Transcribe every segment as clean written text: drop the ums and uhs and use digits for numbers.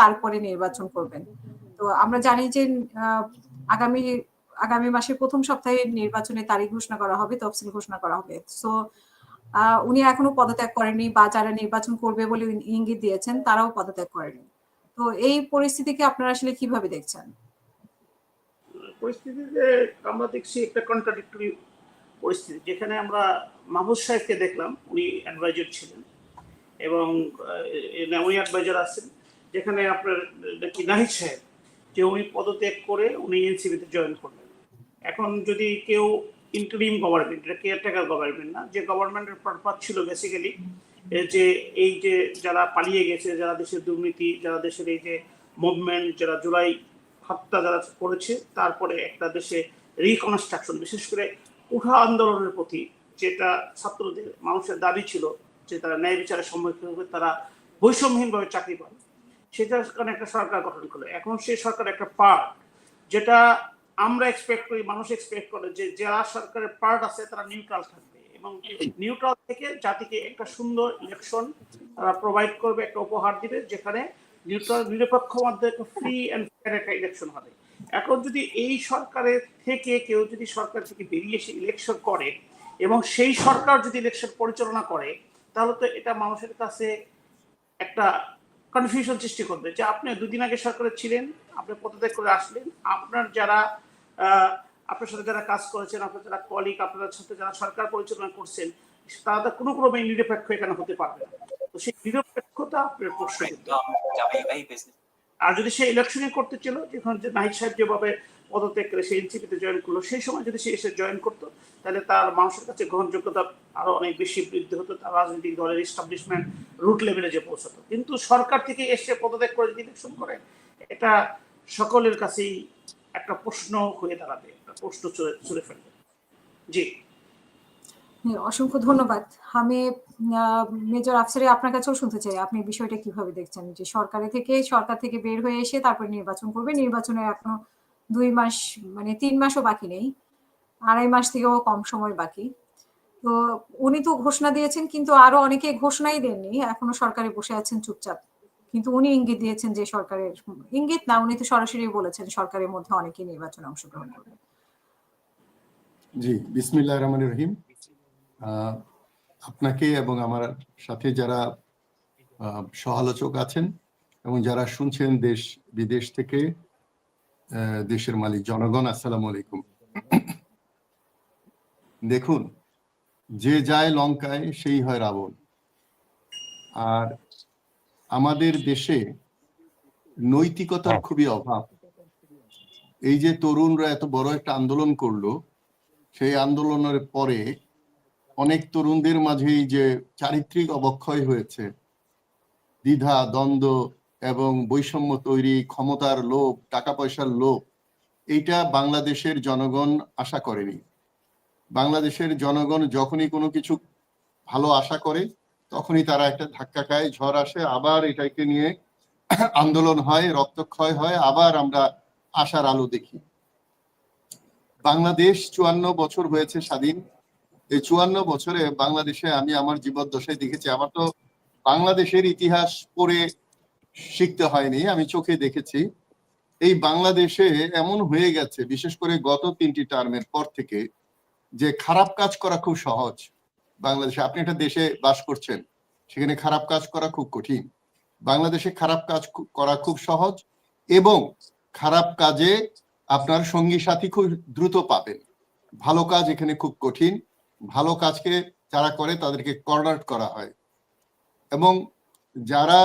তারপরে নির্বাচন করবেন। তো আমরা জানি যে আগামী আগামী মাসের প্রথম সপ্তাহে নির্বাচনের তারিখ ঘোষণা করা হবে, তফসিল ঘোষণা করা হবে। সো উনি এখনো পদত্যাগ করেননি বা যারা নির্বাচন করবে বলে ইঙ্গিত দিয়েছেন তারাও পদত্যাগ করেনি। তো এই পরিস্থিতিকে আপনারা আসলে কিভাবে দেখছেন? পরিস্থিতিতে আমরা দেখছি একটা কন্ট্রাডিক্টরি পরিস্থিতি, যেখানে আমরা মাহফুজ সাহেবকে দেখলাম, উনি অ্যাডভাইজার ছিলেন এবং উনি অ্যাডভাইজার আছেন, যেখানে আপনার নাকি নাহিদ সাহেব যে উনি পদত্যাগ করে উনি এনসিপিতে জয়েন করলেন। এখন যদি কেউ ইন্টারিম গভর্নমেন্ট, এটা কেয়ারটেকার গভর্নমেন্ট না, যে গভর্নমেন্টের পারপাস ছিল বেসিক্যালি যে এই যে যারা পালিয়ে গেছে, যারা দেশের দুর্নীতি, যারা দেশের এই যে মুভমেন্ট, যারা জুলাই হত্যা যারা করেছে, তারপরে একটা দেশে রিকনস্ট্রাকশন, বিশেষ করে উঠা আন্দোলনের প্রতি যেটা ছাত্রদের মানুষের দাবি ছিল যে তারা ন্যায় বিচারের সম্মুখীন হবে, তারা বৈষম্যহীনভাবে চাকরি পাবে, সেটার কারণে একটা সরকার গঠন করলো। এখন সেই সরকার একটা পার্ট, যেটা আমরা এক্সপেক্ট করি, মানুষ এক্সপেক্ট করে যে যারা সরকারের পার্ট আছে তারা নিউট্রাল থাকবে এবং নিউট্রাল থেকে জাতিকে একটা সুন্দর ইলেকশন তারা প্রোভাইড করবে, একটা উপহার দিবে, যেখানে নিউট্রাল নিরপেক্ষ মধ্যে একটা ফ্রি অ্যান্ড ফেয়ার একটা ইলেকশন হবে। এখন যদি এই সরকারের থেকে কেউ যদি সরকার থেকে বেরিয়ে এসে ইলেকশন করে এবং সেই সরকার যদি ইলেকশন পরিচালনা করে, তাহলে তো এটা মানুষের কাছে একটা কনফিউশন সৃষ্টি করবে যে আপনি দুদিন আগে সরকারে ছিলেন, আপনি পদত্যাগ করে আসলেন, আপনার যারা আপনার সাথে যারা কাজ করেছেন, আপনার যারা কলিগ, আপনার সাথে যারা সরকার পরিচালনা করছেন, তারা তো কোনো ক্রমে নিরপেক্ষ এখানে হতে পারবে না। তো সেই নিরপেক্ষতা আপনার প্রশ্ন করতে হবে। আর যদি সে ইলেকশনে করতে ছিল, যখন যে নাহিদ সাহেব যেভাবে পদত্যাগ করে সেই এনসিপিতে জয়েন করলো, সেই সময় যদি সে এসে জয়েন করতো, তাহলে তার মানুষের কাছে গ্রহণযোগ্যতা আরো অনেক বেশি বৃদ্ধি হতো, তার রাজনৈতিক দলের এস্টাবলিশমেন্ট রুট লেভেলে যে পৌঁছাতো। কিন্তু সরকার থেকে এসে পদত্যাগ করে যদি ইলেকশন করে, এটা সকলের কাছেই একটা প্রশ্ন হয়ে দাঁড়াবে, একটা প্রশ্ন চলে ফেলবে। জি, অসংখ্য ধন্যবাদ। আমি মেজর আফসারি আপনার কাছেও শুনতে চাই, আপনি বিষয়টা কিভাবে দেখছেন যে সরকার থেকে বের হয়ে এসে তারপরে নির্বাচন করবে, নির্বাচনের এখনো 2 মাস মানে 3 মাসও বাকি নেই, 2.5 মাস থেকেও কম সময় বাকি। তো উনি তো ঘোষণা দিয়েছেন, কিন্তু আরো অনেকে ঘোষণাই দেননি, এখনো সরকারে বসে আছেন চুপচাপ। কিন্তু উনি ইঙ্গিত দিয়েছেন যে সরকারের ইঙ্গিত না, উনি তো সরাসরি বলেছেন সরকারের মধ্যে অনেকে নির্বাচনে অংশগ্রহণ করবে। জি, বিসমিল্লাহির রহমানির রহিম। আপনাকে এবং আমার সাথে যারা সহালোচক আছেন এবং যারা শুনছেন দেশ বিদেশ থেকে, দেশের মালিক জনগণ, আসসালামু আলাইকুম। দেখুন, যে যায় লঙ্কায় সেই হয় রাবণ। আর আমাদের দেশে নৈতিকতার খুবই অভাব। এই যে তরুণরা এত বড় একটা আন্দোলন করলো, সেই আন্দোলনের পরে অনেক তরুণদের মাঝেই যে চারিত্রিক অবক্ষয় হয়েছে, দ্বিধা দ্বন্দ্ব এবং বৈষম্য তৈরি, ক্ষমতার লোভ, টাকা পয়সার লোভ, এইটা বাংলাদেশের জনগণ আশা করেনি। বাংলাদেশের জনগণ যখনই কোনো কিছু ভালো আশা করে, তখনই তারা একটা ধাক্কা খায়, ঝড় আসে, আবার এটাকে নিয়ে আন্দোলন হয়, রক্তক্ষয় হয়, আবার আমরা আশার আলো দেখি। বাংলাদেশ 54 বছর হয়েছে স্বাধীন। এই 54 বছরে বাংলাদেশে আমি আমার জীবদ্দশায় দেখেছি, আমার তো বাংলাদেশের ইতিহাস পড়ে শিখতে হয়নি, আমি চোখে দেখেছি। এই বাংলাদেশে এমন হয়ে গেছে, বিশেষ করে গত 3টি টার্মের পর থেকে, যে খারাপ কাজ করা খুব সহজ। বাংলাদেশে আপনি একটা দেশে বাস করছেন, সেখানে খারাপ কাজ করা খুব কঠিন। বাংলাদেশে খারাপ কাজ করা খুব সহজ এবং খারাপ কাজে আপনার সঙ্গী সাথী খুব দ্রুত পাবেন। ভালো কাজ এখানে খুব কঠিন। ভালো কাজকে যারা করে তাদেরকে কর্নার করা হয়। এবং যারা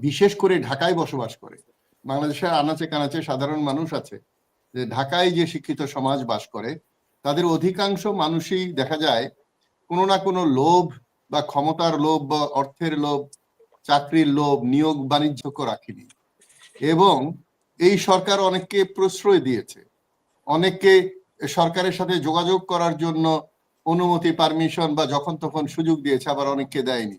বিশেষ করে ঢাকায় বসবাস করে, বাংলাদেশের আনাচে কানাচে সাধারণ মানুষ আছে, যে ঢাকায় যে শিক্ষিত সমাজ বাস করে, তাদের অধিকাংশ মানুষই দেখা যায় কোনো না কোনো লোভ বা ক্ষমতার লোভ বা অর্থের লোভ, চাকরির লোভ, নিয়োগ বাণিজ্য রাখেনি। এবং এই সরকার অনেককে প্রশ্রয় দিয়েছে, অনেককে সরকারের সাথে যোগাযোগ করার জন্য অনুমতি, পারমিশন বা যখন তখন সুযোগ দিয়েছে, আবার অনেককে দেয়নি।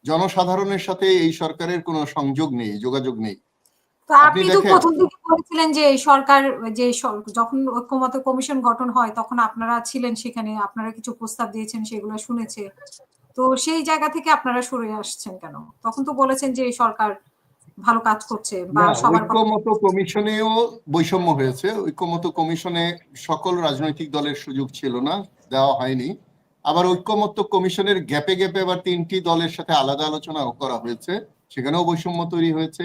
জনসাধারণের সাথে এই সরকারের কোনো সংযোগ নেই, যোগাযোগ নেই। তো আপনি তো প্রথম দিকে বলেছিলেন যে সরকার যে যখন ঐক্যমত্য কমিশন গঠন হয় তখন আপনারা ছিলেন সেখানে, আপনারা কিছু প্রস্তাব দিয়েছেন, সেগুলো শুনেছে। তো সেই জায়গা থেকে আপনারা সরে আসছেন কেন? তখন তো বলেছেন যে সরকার ভালো কাজ করছে বা না, সবার ঐক্যমত কমিশনেও বৈষম্য হয়েছে। ঐক্যমত কমিশনে সকল রাজনৈতিক দলের সুযোগ ছিল না, দেওয়া হয়নি। আবার ঐক্যমত কমিশনের গ্যাপে গ্যাপে আবার 3টি দলের সাথে আলাদা আলোচনাও করা হয়েছে, সেখানেও বৈষম্য তৈরি হয়েছে।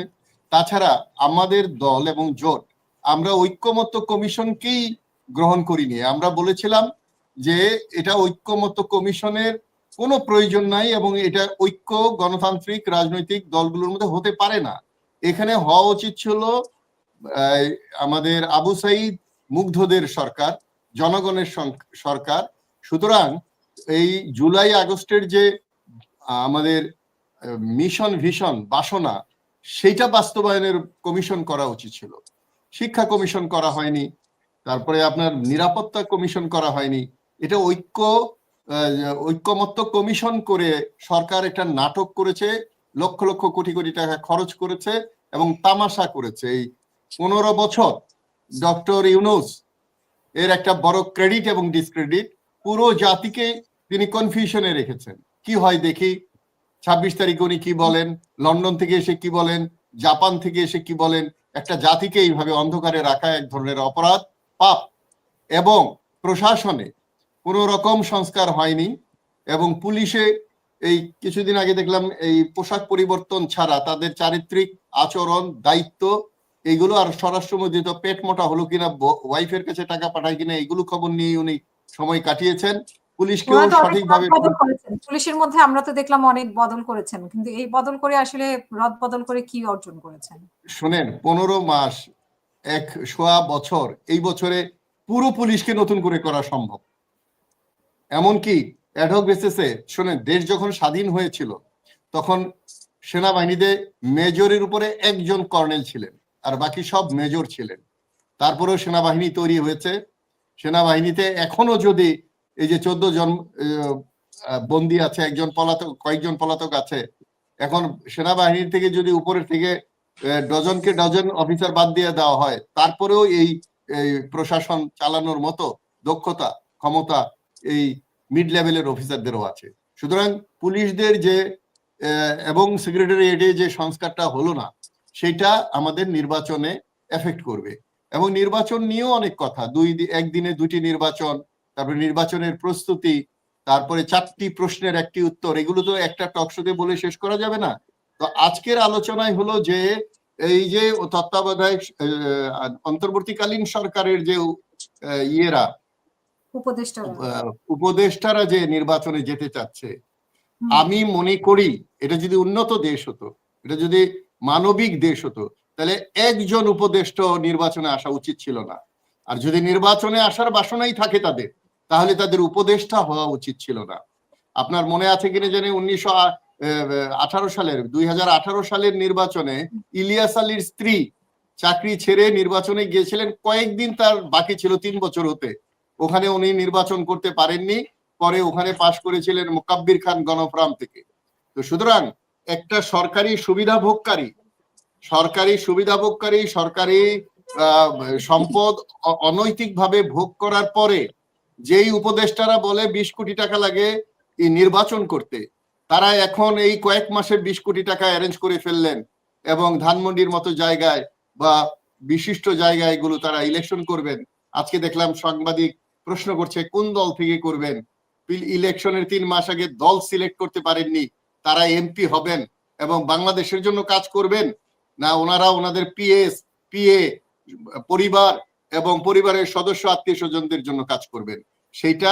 তাছাড়া আমাদের দল এবং জোট আমরা ঐক্যমত কমিশনকেই গ্রহণ করিনি। আমরা বলেছিলাম যে এটা ঐক্যমত কমিশনের কোনো প্রয়োজন নাই এবং এটা ঐক্য গণতান্ত্রিক রাজনৈতিক দলগুলোর মধ্যে হতে পারে না। এখানে হওয়া উচিত ছিল আমাদের আবু সাইদ মুগ্ধদের সরকার, জনগণের সরকার। সুতরাং এই জুলাই আগস্টের যে আমাদের মিশন ভিশন বাসনা, সেইটা বাস্তবায়নের কমিশন করা উচিত ছিল। শিক্ষা কমিশন করা হয়নি, তারপরে আপনার নিরাপত্তা কমিশন করা হয়নি। এটা ঐক্যমত্য কমিশন করে সরকার একটা নাটক করেছে, লক্ষ লক্ষ কোটি কোটি টাকা খরচ করেছে এবং তামাশা করেছে। এই 15 বছর ডক্টর ইউনূস এর একটা বড় ক্রেডিট এবং ডিসক্রেডিট, পুরো জাতিকে তিনি কনফিউশনে রেখেছেন। কি হয় দেখি 26 তারিখে উনি কি বলেন, লন্ডন থেকে এসে কি বলেন, জাপান থেকে এসে কি বলেন। একটা জাতিকে এইভাবে অন্ধকারে রাখা এক ধরনের অপরাধ, পাপ। এবং প্রশাসনে কোনো রকম সংস্কার হয়নি এবং পুলিশে এই কিছুদিন আগে দেখলাম এই পোশাক পরিবর্তন ছাড়া তাদের চারিত্রিক আচরণ, দায়িত্ব, এইগুলো, আর স্বরাষ্ট্রমন্ত্রী তো পেট মোটা হলো কিনা, ওয়াইফের কাছে টাকা পাঠায় কিনা, এইগুলো খবর নিয়ে উনি সময় কাটিয়েছেন। পুলিশকেও সঠিকভাবে পুলিশের মধ্যে আমরা তো দেখলাম অনেক বদল করেছেন, কিন্তু এই বদল করে আসলে রদ বদল করে কি অর্জন করেছেন? শোনেন, 15 মাস, 1.25 বছর, এই বছরে পুরো পুলিশকে নতুন করে করা সম্ভব। এমনকি অ্যাডহক বেসিসে শোনেন, দেশ যখন স্বাধীন হয়েছিল তখন সেনাবাহিনীতে মেজরের উপরে একজন কর্নেল ছিলেন আর বাকি সব মেজর ছিলেন। তারপরেও সেনাবাহিনী তৈরি হয়েছে। সেনাবাহিনীতে এখনো যদি এই যে 14 জন বন্দী আছে, কয়েকজন পলাতক আছে, এখন সেনাবাহিনী থেকে যদি উপরের থেকে ডজনকে ডজন অফিসার বাদ দিয়ে দেওয়া হয়, তারপরেও এই প্রশাসন চালানোর মতো দক্ষতা, ক্ষমতা এই মিড লেভেলের অফিসারদেরও আছে। সুতরাং পুলিশদের যে এবং সেক্রেটারিয়েটে যে সংস্কারটা হলো না, সেটা আমাদের নির্বাচনে এফেক্ট করবে। এবং নির্বাচন নিয়েও অনেক কথা, একদিনে 2টি নির্বাচন, তারপরে নির্বাচনের প্রস্তুতি, তারপরে 4টি প্রশ্নের একটি উত্তর, এগুলো তো একটা টকশোতে বলে শেষ করা যাবে না। তো আজকের আলোচনায় হলো যে এই যে তত্ত্বাবধায়ক অন্তর্বর্তীকালীন সরকারের যে উপদেষ্টারা যে নির্বাচনে যেতে চাচ্ছে, আমি মনে করি এটা যদি উন্নত দেশ হতো, এটা যদি মানবিক দেশ হতো, তাহলে একজন উপদেষ্টা নির্বাচনে আসা উচিত ছিল না। আর যদি নির্বাচনে আসার বাসনাই থাকে তাদের, তাহলে তাদের উপদেষ্টা হওয়া উচিত ছিল না। আপনার মনে আছে কিনা জানি 2018 সালের নির্বাচনে ইলিয়াস আলীর স্ত্রী চাকরি ছেড়ে নির্বাচনে গিয়েছিলেন, কয়েকদিন তার বাকি ছিল 3 বছর হতে, ওখানে উনি নির্বাচন করতে পারেননি। পরে ওখানে পাশ করেছিলেন মোকাব্বির খান গণফোরাম থেকে। তো সুতরাং একটা সরকারি সুবিধাভোগকারী সরকারি সম্পদ অনৈতিকভাবে ভোগ করার পরে যেই উপদেষ্টারা বলে 20 কোটি টাকা লাগে এই নির্বাচন করতে, তারা এখন এই কয়েক মাসে 20 কোটি টাকা অ্যারেঞ্জ করে ফেললেন এবং ধানমন্ডির মতো জায়গায় বা বিশিষ্ট জায়গায় এগুলো তারা ইলেকশন করবেন। আজকে দেখলাম সাংবাদিক প্রশ্ন করছে কোন দল থেকে করবেন। ইলেকশনের 3 মাস আগে দল সিলেক্ট করতে পারেননি, তারা এমপি হবেন এবং বাংলাদেশের জন্য কাজ করবেন না ওনারা ওনাদের পিএ পরিবার এবং পরিবারের সদস্য আত্মীয় স্বজনদের জন্য কাজ করবেন, সেইটা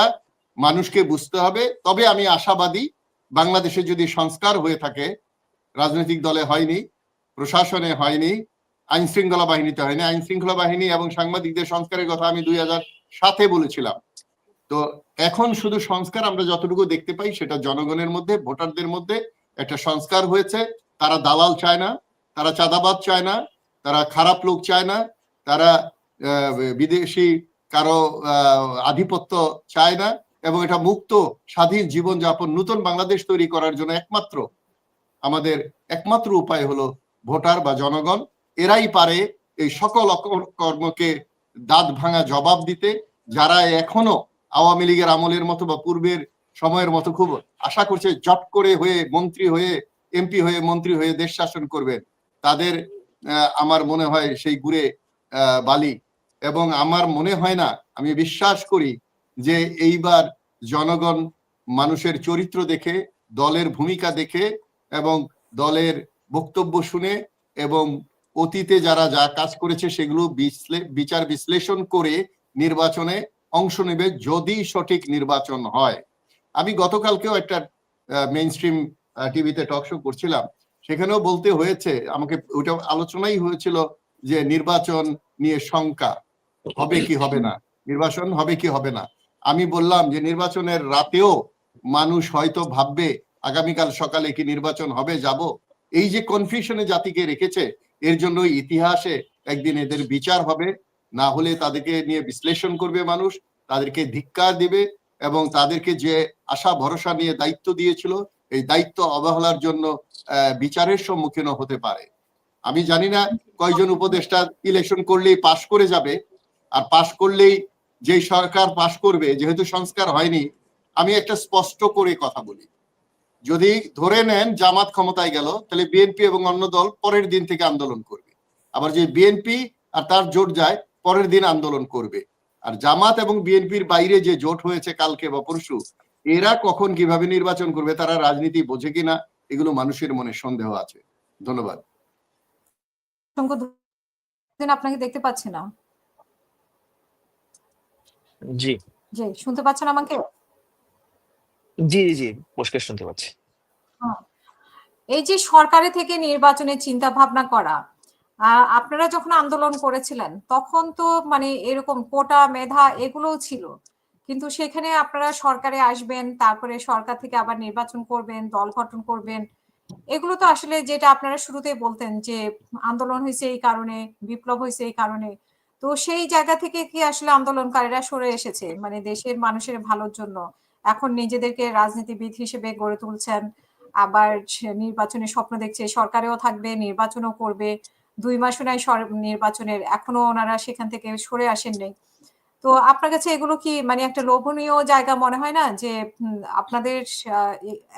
মানুষকে বুঝতে হবে। তবে আমি আশাবাদী, বাংলাদেশে যদি সংস্কার হয়ে থাকে, রাজনৈতিক দলে হয়নি, প্রশাসনে হয়নি, আইন শৃঙ্খলা বাহিনীতে হয়নি। আইন শৃঙ্খলা বাহিনী এবং সাংবাদিকদের সংস্কারের কথা আমি 2007-এ বলেছিলাম। তো এখন শুধু সংস্কার আমরা যতটুকু দেখতে পাই সেটা জনগণের মধ্যে, ভোটারদের মধ্যে একটা সংস্কার হয়েছে। তারা দালাল চায় না, তারা চাঁদাবাদ চায় না, তারা খারাপ লোক চায় না, তারা বিদেশি কারো আধিপত্য চায় না, এবং এটা মুক্ত স্বাধীন জীবনযাপন নতুন বাংলাদেশ তৈরি করার জন্য আমাদের একমাত্র উপায় হলো ভোটার বা জনগণ। এরাই পারে এই সকল কর্মকে দাঁত ভাঙা জবাব দিতে। যারা এখনো আওয়ামী লীগের আমলের মতো বা পূর্বের সময়ের মতো খুব আশা করছে জট করে হয়ে মন্ত্রী হয়ে, এমপি হয়ে, মন্ত্রী হয়ে দেশ শাসন করবেন, তাদের আমার মনে হয় সেই গুড়ে বালি। এবং আমার মনে হয় না, আমি বিশ্বাস করি যে এইবার জনগণ মানুষের চরিত্র দেখে, দলের ভূমিকা দেখে এবং দলের বক্তব্য শুনে এবং অতীতে যারা যা কাজ করেছে সেগুলো বিচার বিশ্লেষণ করে নির্বাচনে অংশ নেবে, যদি সঠিক নির্বাচন হয়। আমি গতকালকেও একটা মেইন স্ট্রিম টিভিতে টক শো করছিলাম, সেখানেও বলতে হয়েছে আমাকে, ওইটা আলোচনাই হয়েছিল যে নির্বাচন নিয়ে শঙ্কা, হবে কি হবে না, নির্বাচন হবে কি হবে না। আমি বললাম যে নির্বাচনের রাতেও মানুষ হয়তো ভাববে আগামীকাল সকালে কি নির্বাচন হবে, যাব। এই যে কনফিউশনে জাতিকে রেখেছে, এর জন্য ইতিহাসে একদিন এদের বিচার হবে, না হলে তাদেরকে নিয়ে বিশ্লেষণ করবে মানুষ, তাদেরকে ধিক্কার দিবে এবং তাদেরকে যে আশা ভরসা নিয়ে দায়িত্ব দিয়েছিল এই দায়িত্ব অবহেলার জন্য বিচারের সম্মুখীন হতে পারে। আমি জানি না কয়জন উপদেষ্টা ইলেকশন করলেই পাশ করে যাবে, আর পাশ করলেই যেই সরকার পাশ করবে, যেহেতু সংস্কার হয়নি, আমি একটা স্পষ্ট করে কথা বলি, যদি ধরে নেন জামাত ক্ষমতায় গেল, তাহলে বিএনপি এবং অন্য দল পরের দিন থেকে আন্দোলন করবে। আবার যে বিএনপি আর তার জোট যায়, পরের দিন আন্দোলন করবে। আর জামাত এবং বিএনপির বাইরে যে জোট হয়েছে কালকে বা পরশু, এরা কখন কিভাবে নির্বাচন করবে, তারা রাজনীতি বোঝে কিনা, এগুলো মানুষের মনে সন্দেহ আছে। ধন্যবাদ। আপনাকে দেখতে পাচ্ছি না। জি জি, শুনতে পাচ্ছেন আমাকে? জি জি পরিষ্কার শুনতে পাচ্ছি। এই যে সরকারের থেকে নির্বাচনের চিন্তা ভাবনা করা, আপনারা যখন আন্দোলন করেছিলেন তখন তো মানে এরকম কোটা মেধা এগুলোও ছিল, কিন্তু সেখানে আপনারা সরকারে আসবেন, তারপরে সরকার থেকে আবার নির্বাচন করবেন, দল গঠন করবেন, এগুলো তো আসলে যেটা আপনারা শুরুতেই বলতেন যে আন্দোলন হয়েছে এই কারণে, বিপ্লব হয়েছে এই কারণে, তো সেই জায়গা থেকে কি আসলে আন্দোলনকারীরা সরে এসেছে মানে দেশের মানুষের ভালোর জন্য, এখন নিজেদেরকে রাজনীতিবিদ হিসেবে গড়ে তুলছেন, আবার নির্বাচনের স্বপ্ন দেখছে, সরকারেও থাকবে, নির্বাচনও করবে, 2 মাসও নাই নির্বাচনের, এখনো ওনারা সেখান থেকে সরে আসেননি। তো আপনার কাছে এগুলো কি মানে একটা লোভনীয় জায়গা মনে হয় না, যে আপনাদের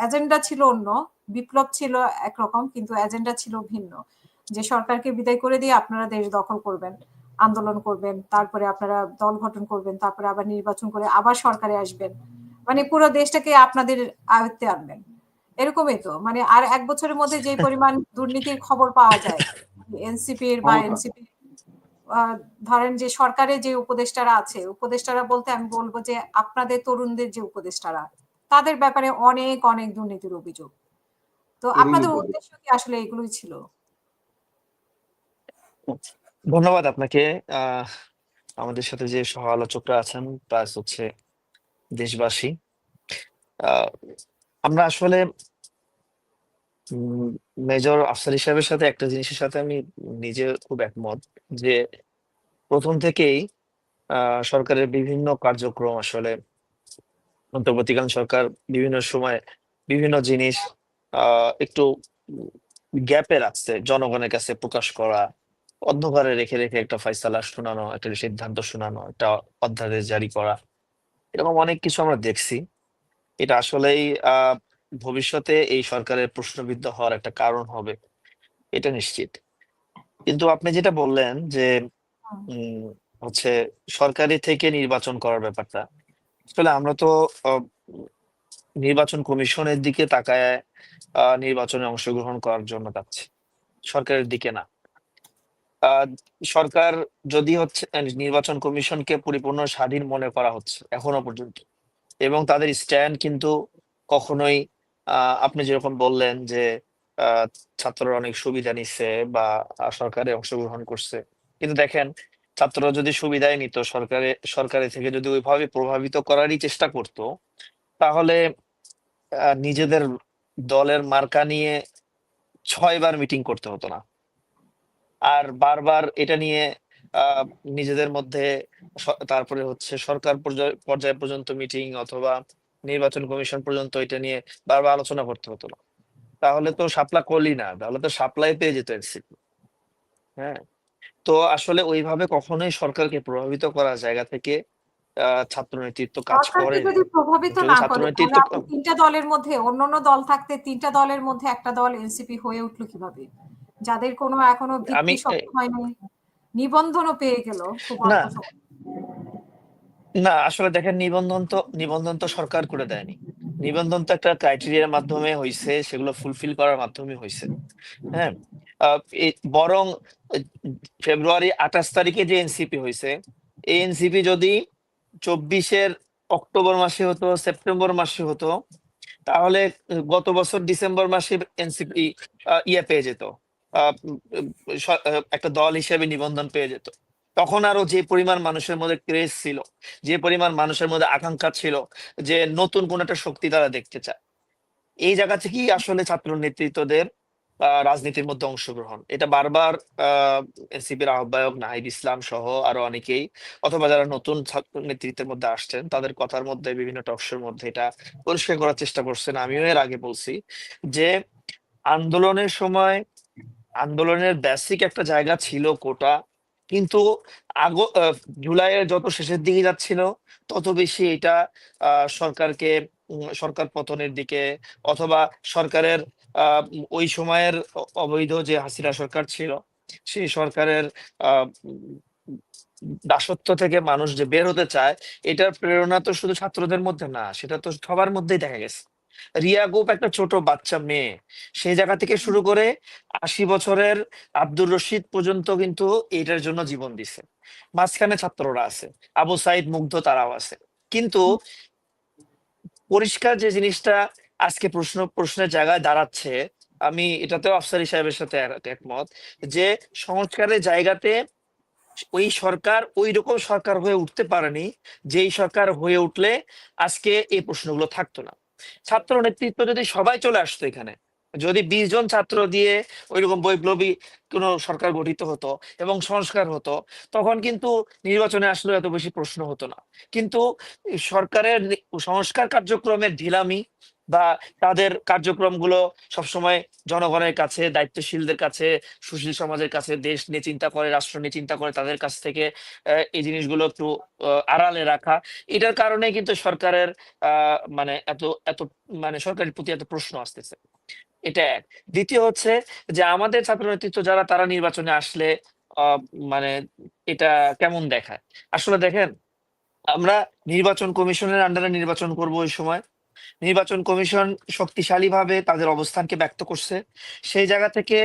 এজেন্ডা ছিল অন্য, বিপ্লব ছিল একরকম কিন্তু এজেন্ডা ছিল ভিন্ন, যে সরকারকে বিদায় করে দিয়ে আপনারা দেশ দখল করবেন, আন্দোলন করবেন, তারপরে আপনারা দল গঠন করবেন, তারপরে আবার নির্বাচন করে আবার সরকারে আসবেন, মানে পুরো দেশটাকে আপনাদের আয়ত্তে আনবেন, এরকমই তো। মানে আর 1 বছরের মধ্যে যে পরিমাণ দুর্নীতির খবর পাওয়া যায় এনসিপির বা এনসিপি ধরেন যে সরকারের যে উপদেষ্টারা আছে, উপদেষ্টারা বলতে আমি বলবো যে আপনাদের তরুণদের যে উপদেষ্টারা, তাদের ব্যাপারে অনেক অনেক দুর্নীতির অভিযোগ। তো আপনাদের উদ্দেশ্য কি আসলে এগুলোই ছিল? ধন্যবাদ আপনাকে। আমাদের সাথে যে সহ আলোচকরা আছেন প্লাস হচ্ছে দেশবাসী, আমরা আসলে মেজর আফসারী সাহেবের সাথে একটা জিনিসের সাথে আমি নিজে খুব একমত, যে প্রথম থেকেই সরকারের বিভিন্ন কার্যক্রম আসলে অন্তর্বর্তীকালীন সরকার বিভিন্ন সময় বিভিন্ন জিনিস একটু গ্যাপে রাখছে, জনগণের কাছে প্রকাশ করা, অন্ধকারে রেখে রেখে একটা ফয়সালা শোনানো, একটা সিদ্ধান্ত শোনানো, একটা অধ্যাদেশ জারি করা, এরকম অনেক কিছু আমরা দেখছি। এটা আসলেই ভবিষ্যতে এই সরকারের প্রশ্নবিদ্ধ হওয়ার একটা কারণ হবে, এটা নিশ্চিত। কিন্তু আপনি যেটা বললেন যে হচ্ছে সরকারি থেকে নির্বাচন করার ব্যাপারটা, আসলে আমরা তো নির্বাচন কমিশনের দিকে তাকায় নির্বাচনে অংশগ্রহণ করার জন্য যাচ্ছে, সরকারের দিকে না। সরকার যদি হচ্ছে নির্বাচন কমিশনকে পরিপূর্ণ স্বাধীন মনে করা হচ্ছে এখনো পর্যন্ত, এবং তাদের স্ট্যান্ড কিন্তু কখনোই আপনি যেরকম বললেন যে ছাত্ররা অনেক সুবিধা নিচ্ছে বা সরকারে অংশগ্রহণ করছে, কিন্তু দেখেন ছাত্ররা যদি সুবিধায় নিত, সরকারের থেকে যদি ওইভাবে প্রভাবিত করারই চেষ্টা করত, তাহলে নিজেদের দলের মার্কা নিয়ে 6 বার মিটিং করতে হতো না, আর বারবার এটা নিয়ে নিজেদের মধ্যে তারপরে হচ্ছে সরকার পর্যায় পর্যন্ত মিটিং অথবা নির্বাচন কমিশন পর্যন্ত এটা নিয়ে বারবার আলোচনা করতে হতো না। তাহলে তো শাপলা করলি না, তাহলে তো সাপ্লাই পেয়ে যেত এনসিপি। হ্যাঁ, তো আসলে ওইভাবে কখনোই সরকারকে প্রভাবিত করার জায়গা থেকে ছাত্র নেতৃত্ব কাজ করে। যদি প্রভাবিত না করে তাহলে আপনি 3টা দলের মধ্যে, অন্যান্য দল থাকতে 3টা দলের মধ্যে একটা দল এনসিপি হয়ে উঠলো কিভাবে? যাদের কোনো এখনো আমি ভিত্তি শক্ত হয়নি, নিবন্ধনও পেয়ে গেল খুব না অল্প সময়। না আসলে দেখেন, নিবন্ধন তো সরকার করে দেয়নি। নিবন্ধন তো একটা ক্রাইটেরিয়ার মাধ্যমে হয়েছে, সেগুলো ফুলফিল করার মাধ্যমে হয়েছে। হ্যাঁ, বরং আহ, ফেব্রুয়ারি 28 তারিখে যে এনসিপি হয়েছে, এই এনসিপি যদি 24-এর অক্টোবর মাসে হতো, সেপ্টেম্বর মাসে হতো, তাহলে গত বছর ডিসেম্বর মাসে এনসিপি ইয়ে পেয়ে যেত, একটা দল হিসেবে নিবন্ধন পেয়ে যেত। তখন আরো যে পরিমাণ মানুষের মধ্যে ক্রেজ ছিল, যে পরিমাণ মানুষের মধ্যে আকাঙ্ক্ষা ছিল যে নতুন কোন একটা শক্তি তারা দেখতে চায়, এই জায়গা থেকেই আসলে ছাত্র নেতৃত্বদের রাজনীতির মধ্যে অংশগ্রহণ। এটা বারবার এনসিপির আহ্বায়ক নাহিদ ইসলাম সহ আরো অনেকেই, অথবা যারা নতুন ছাত্র নেতৃত্বের মধ্যে আসছেন, তাদের কথার মধ্যে, বিভিন্ন টকশোর মধ্যে এটা পরিষ্কার করার চেষ্টা করছেন। আমিও এর আগে বলছি যে আন্দোলনের সময় আন্দোলনের বেসিক একটা জায়গা ছিল কোটা, কিন্তু জুলাইয়ের যত শেষের দিকে যাচ্ছিল, তত বেশি এটা সরকারকে সরকার পতনের দিকে, অথবা সরকারের ওই সময়ের অবৈধ যে হাসিনা সরকার ছিল, সেই সরকারের আহ উম, দাসত্ব থেকে মানুষ যে বের হতে চায়, এটার প্রেরণা তো শুধু ছাত্রদের মধ্যে না, সেটা তো সবার মধ্যেই দেখা গেছে। রিয়া গোপ একটা ছোট বাচ্চা মেয়ে, সেই জায়গা থেকে শুরু করে 80 বছরের আব্দুর রশিদ পর্যন্ত কিন্তু এটার জন্য জীবন দিছে। মাঝখানে ছাত্ররা আছে, আবু সাইদ, মুগ্ধ, তারাও আছে। কিন্তু পরিষ্কার যে জিনিসটা আজকে প্রশ্নের জায়গায় দাঁড়াচ্ছে, আমি এটাতেও আফসারি সাহেবের সাথে একমত, যে সংস্কারের জায়গাতে ওই সরকার ওই রকম সরকার হয়ে উঠতে পারেনি, যেই সরকার হয়ে উঠলে আজকে এই প্রশ্নগুলো থাকতো না। ছাত্র নেতৃত্ব যদি সবাই চলে আসতো এখানে, যদি 20 জন ছাত্র দিয়ে ওইরকম বৈপ্লবী কোন সরকার গঠিত হতো এবং সংস্কার হতো, তখন কিন্তু নির্বাচনে আসলে এত বেশি প্রশ্ন হতো না। কিন্তু সরকারের সংস্কার কার্যক্রমের ঢিলামি বা তাদের কার্যক্রমগুলো সবসময় জনগণের কাছে, দায়িত্বশীলদের কাছে, সুশীল সমাজের কাছে, দেশ নিয়ে চিন্তা করে, রাষ্ট্র নিয়ে চিন্তা করে, তাদের কাছ থেকে এই জিনিসগুলো একটু আড়ালে রাখা, এটার কারণে কিন্তু সরকারের মানে এত মানে সরকারের প্রতি এত প্রশ্ন আসতেছে। এটা এক। দ্বিতীয় হচ্ছে যে আমাদের ছাত্র নেতৃত্ব যারা, তারা নির্বাচনে আসলে আহ মানে এটা কেমন দেখায়। আসলে দেখেন, আমরা নির্বাচন কমিশনের আন্ডারে নির্বাচন করব, ওই সময় নির্বাচন কমিশন শক্তিশালীভাবে তাদের অবস্থানকে ব্যক্ত করছে। সেই জায়গা থেকে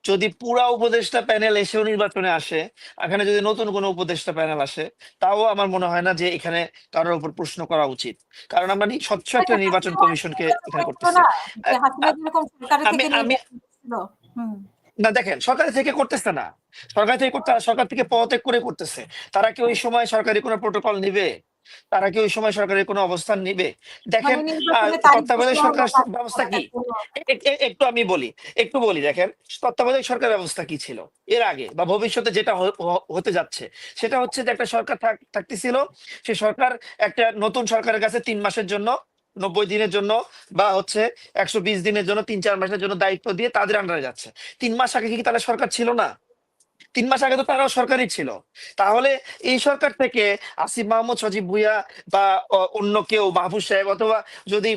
যদি পুরা উপদেষ্টা প্যানেল এসেও নির্বাচনে আসে, এখানে যদি নতুন কোনো উপদেষ্টা প্যানেল আসে, তাও আমার মনে হয় না যে এখানে কারোর উপর প্রশ্ন করা উচিত, কারণ আমরা স্বচ্ছ একটা নির্বাচন কমিশনকে এখানে করতেছি। যে আ- হাসিনা আ- যেরকম সরকারের আমি থেকে আমি নির্বাচন করছিল। হুম। না, দেখেন, সরকার থেকে করতেছে না, সরকার থেকে পদত্যাগ করে করতেছে। তারা কি ওই সময় সরকারি কোনো প্রোটোকল নিবে? তারা কি ওই সময় সরকারি কোনো অবস্থান নিবে? দেখেন, মানে নির্বাচনের তারিখ তত্ত্বাবধায়ক ঘোষণা হলো, সরকার ব্যবস্থা কি, তারপর একটু আমি বলি, দেখেন, তত্ত্বাবধায়ক সরকার ব্যবস্থা কি ছিল এর আগে বা ভবিষ্যতে যেটা হতে যাচ্ছে, সেটা হচ্ছে যে একটা সরকার থাকতেছিল, সে সরকার একটা নতুন সরকারের কাছে 3 মাসের জন্য, 90 দিনের জন্য, বা হচ্ছে 120 দিনের জন্য, 3-4 মাসের জন্য দায়িত্ব দিয়ে তাদের আন্ডারে যাচ্ছে। 3 মাস আগে কি তাহলে সরকার ছিল না? 3 মাস আগে তো তারাও সরকারই ছিল। তাহলে এই সরকার থেকে আসিফ মাহমুদ, সজীব ভুইয়া বা অন্য কেউ, মাহফুজ সাহেব, অথবা যদি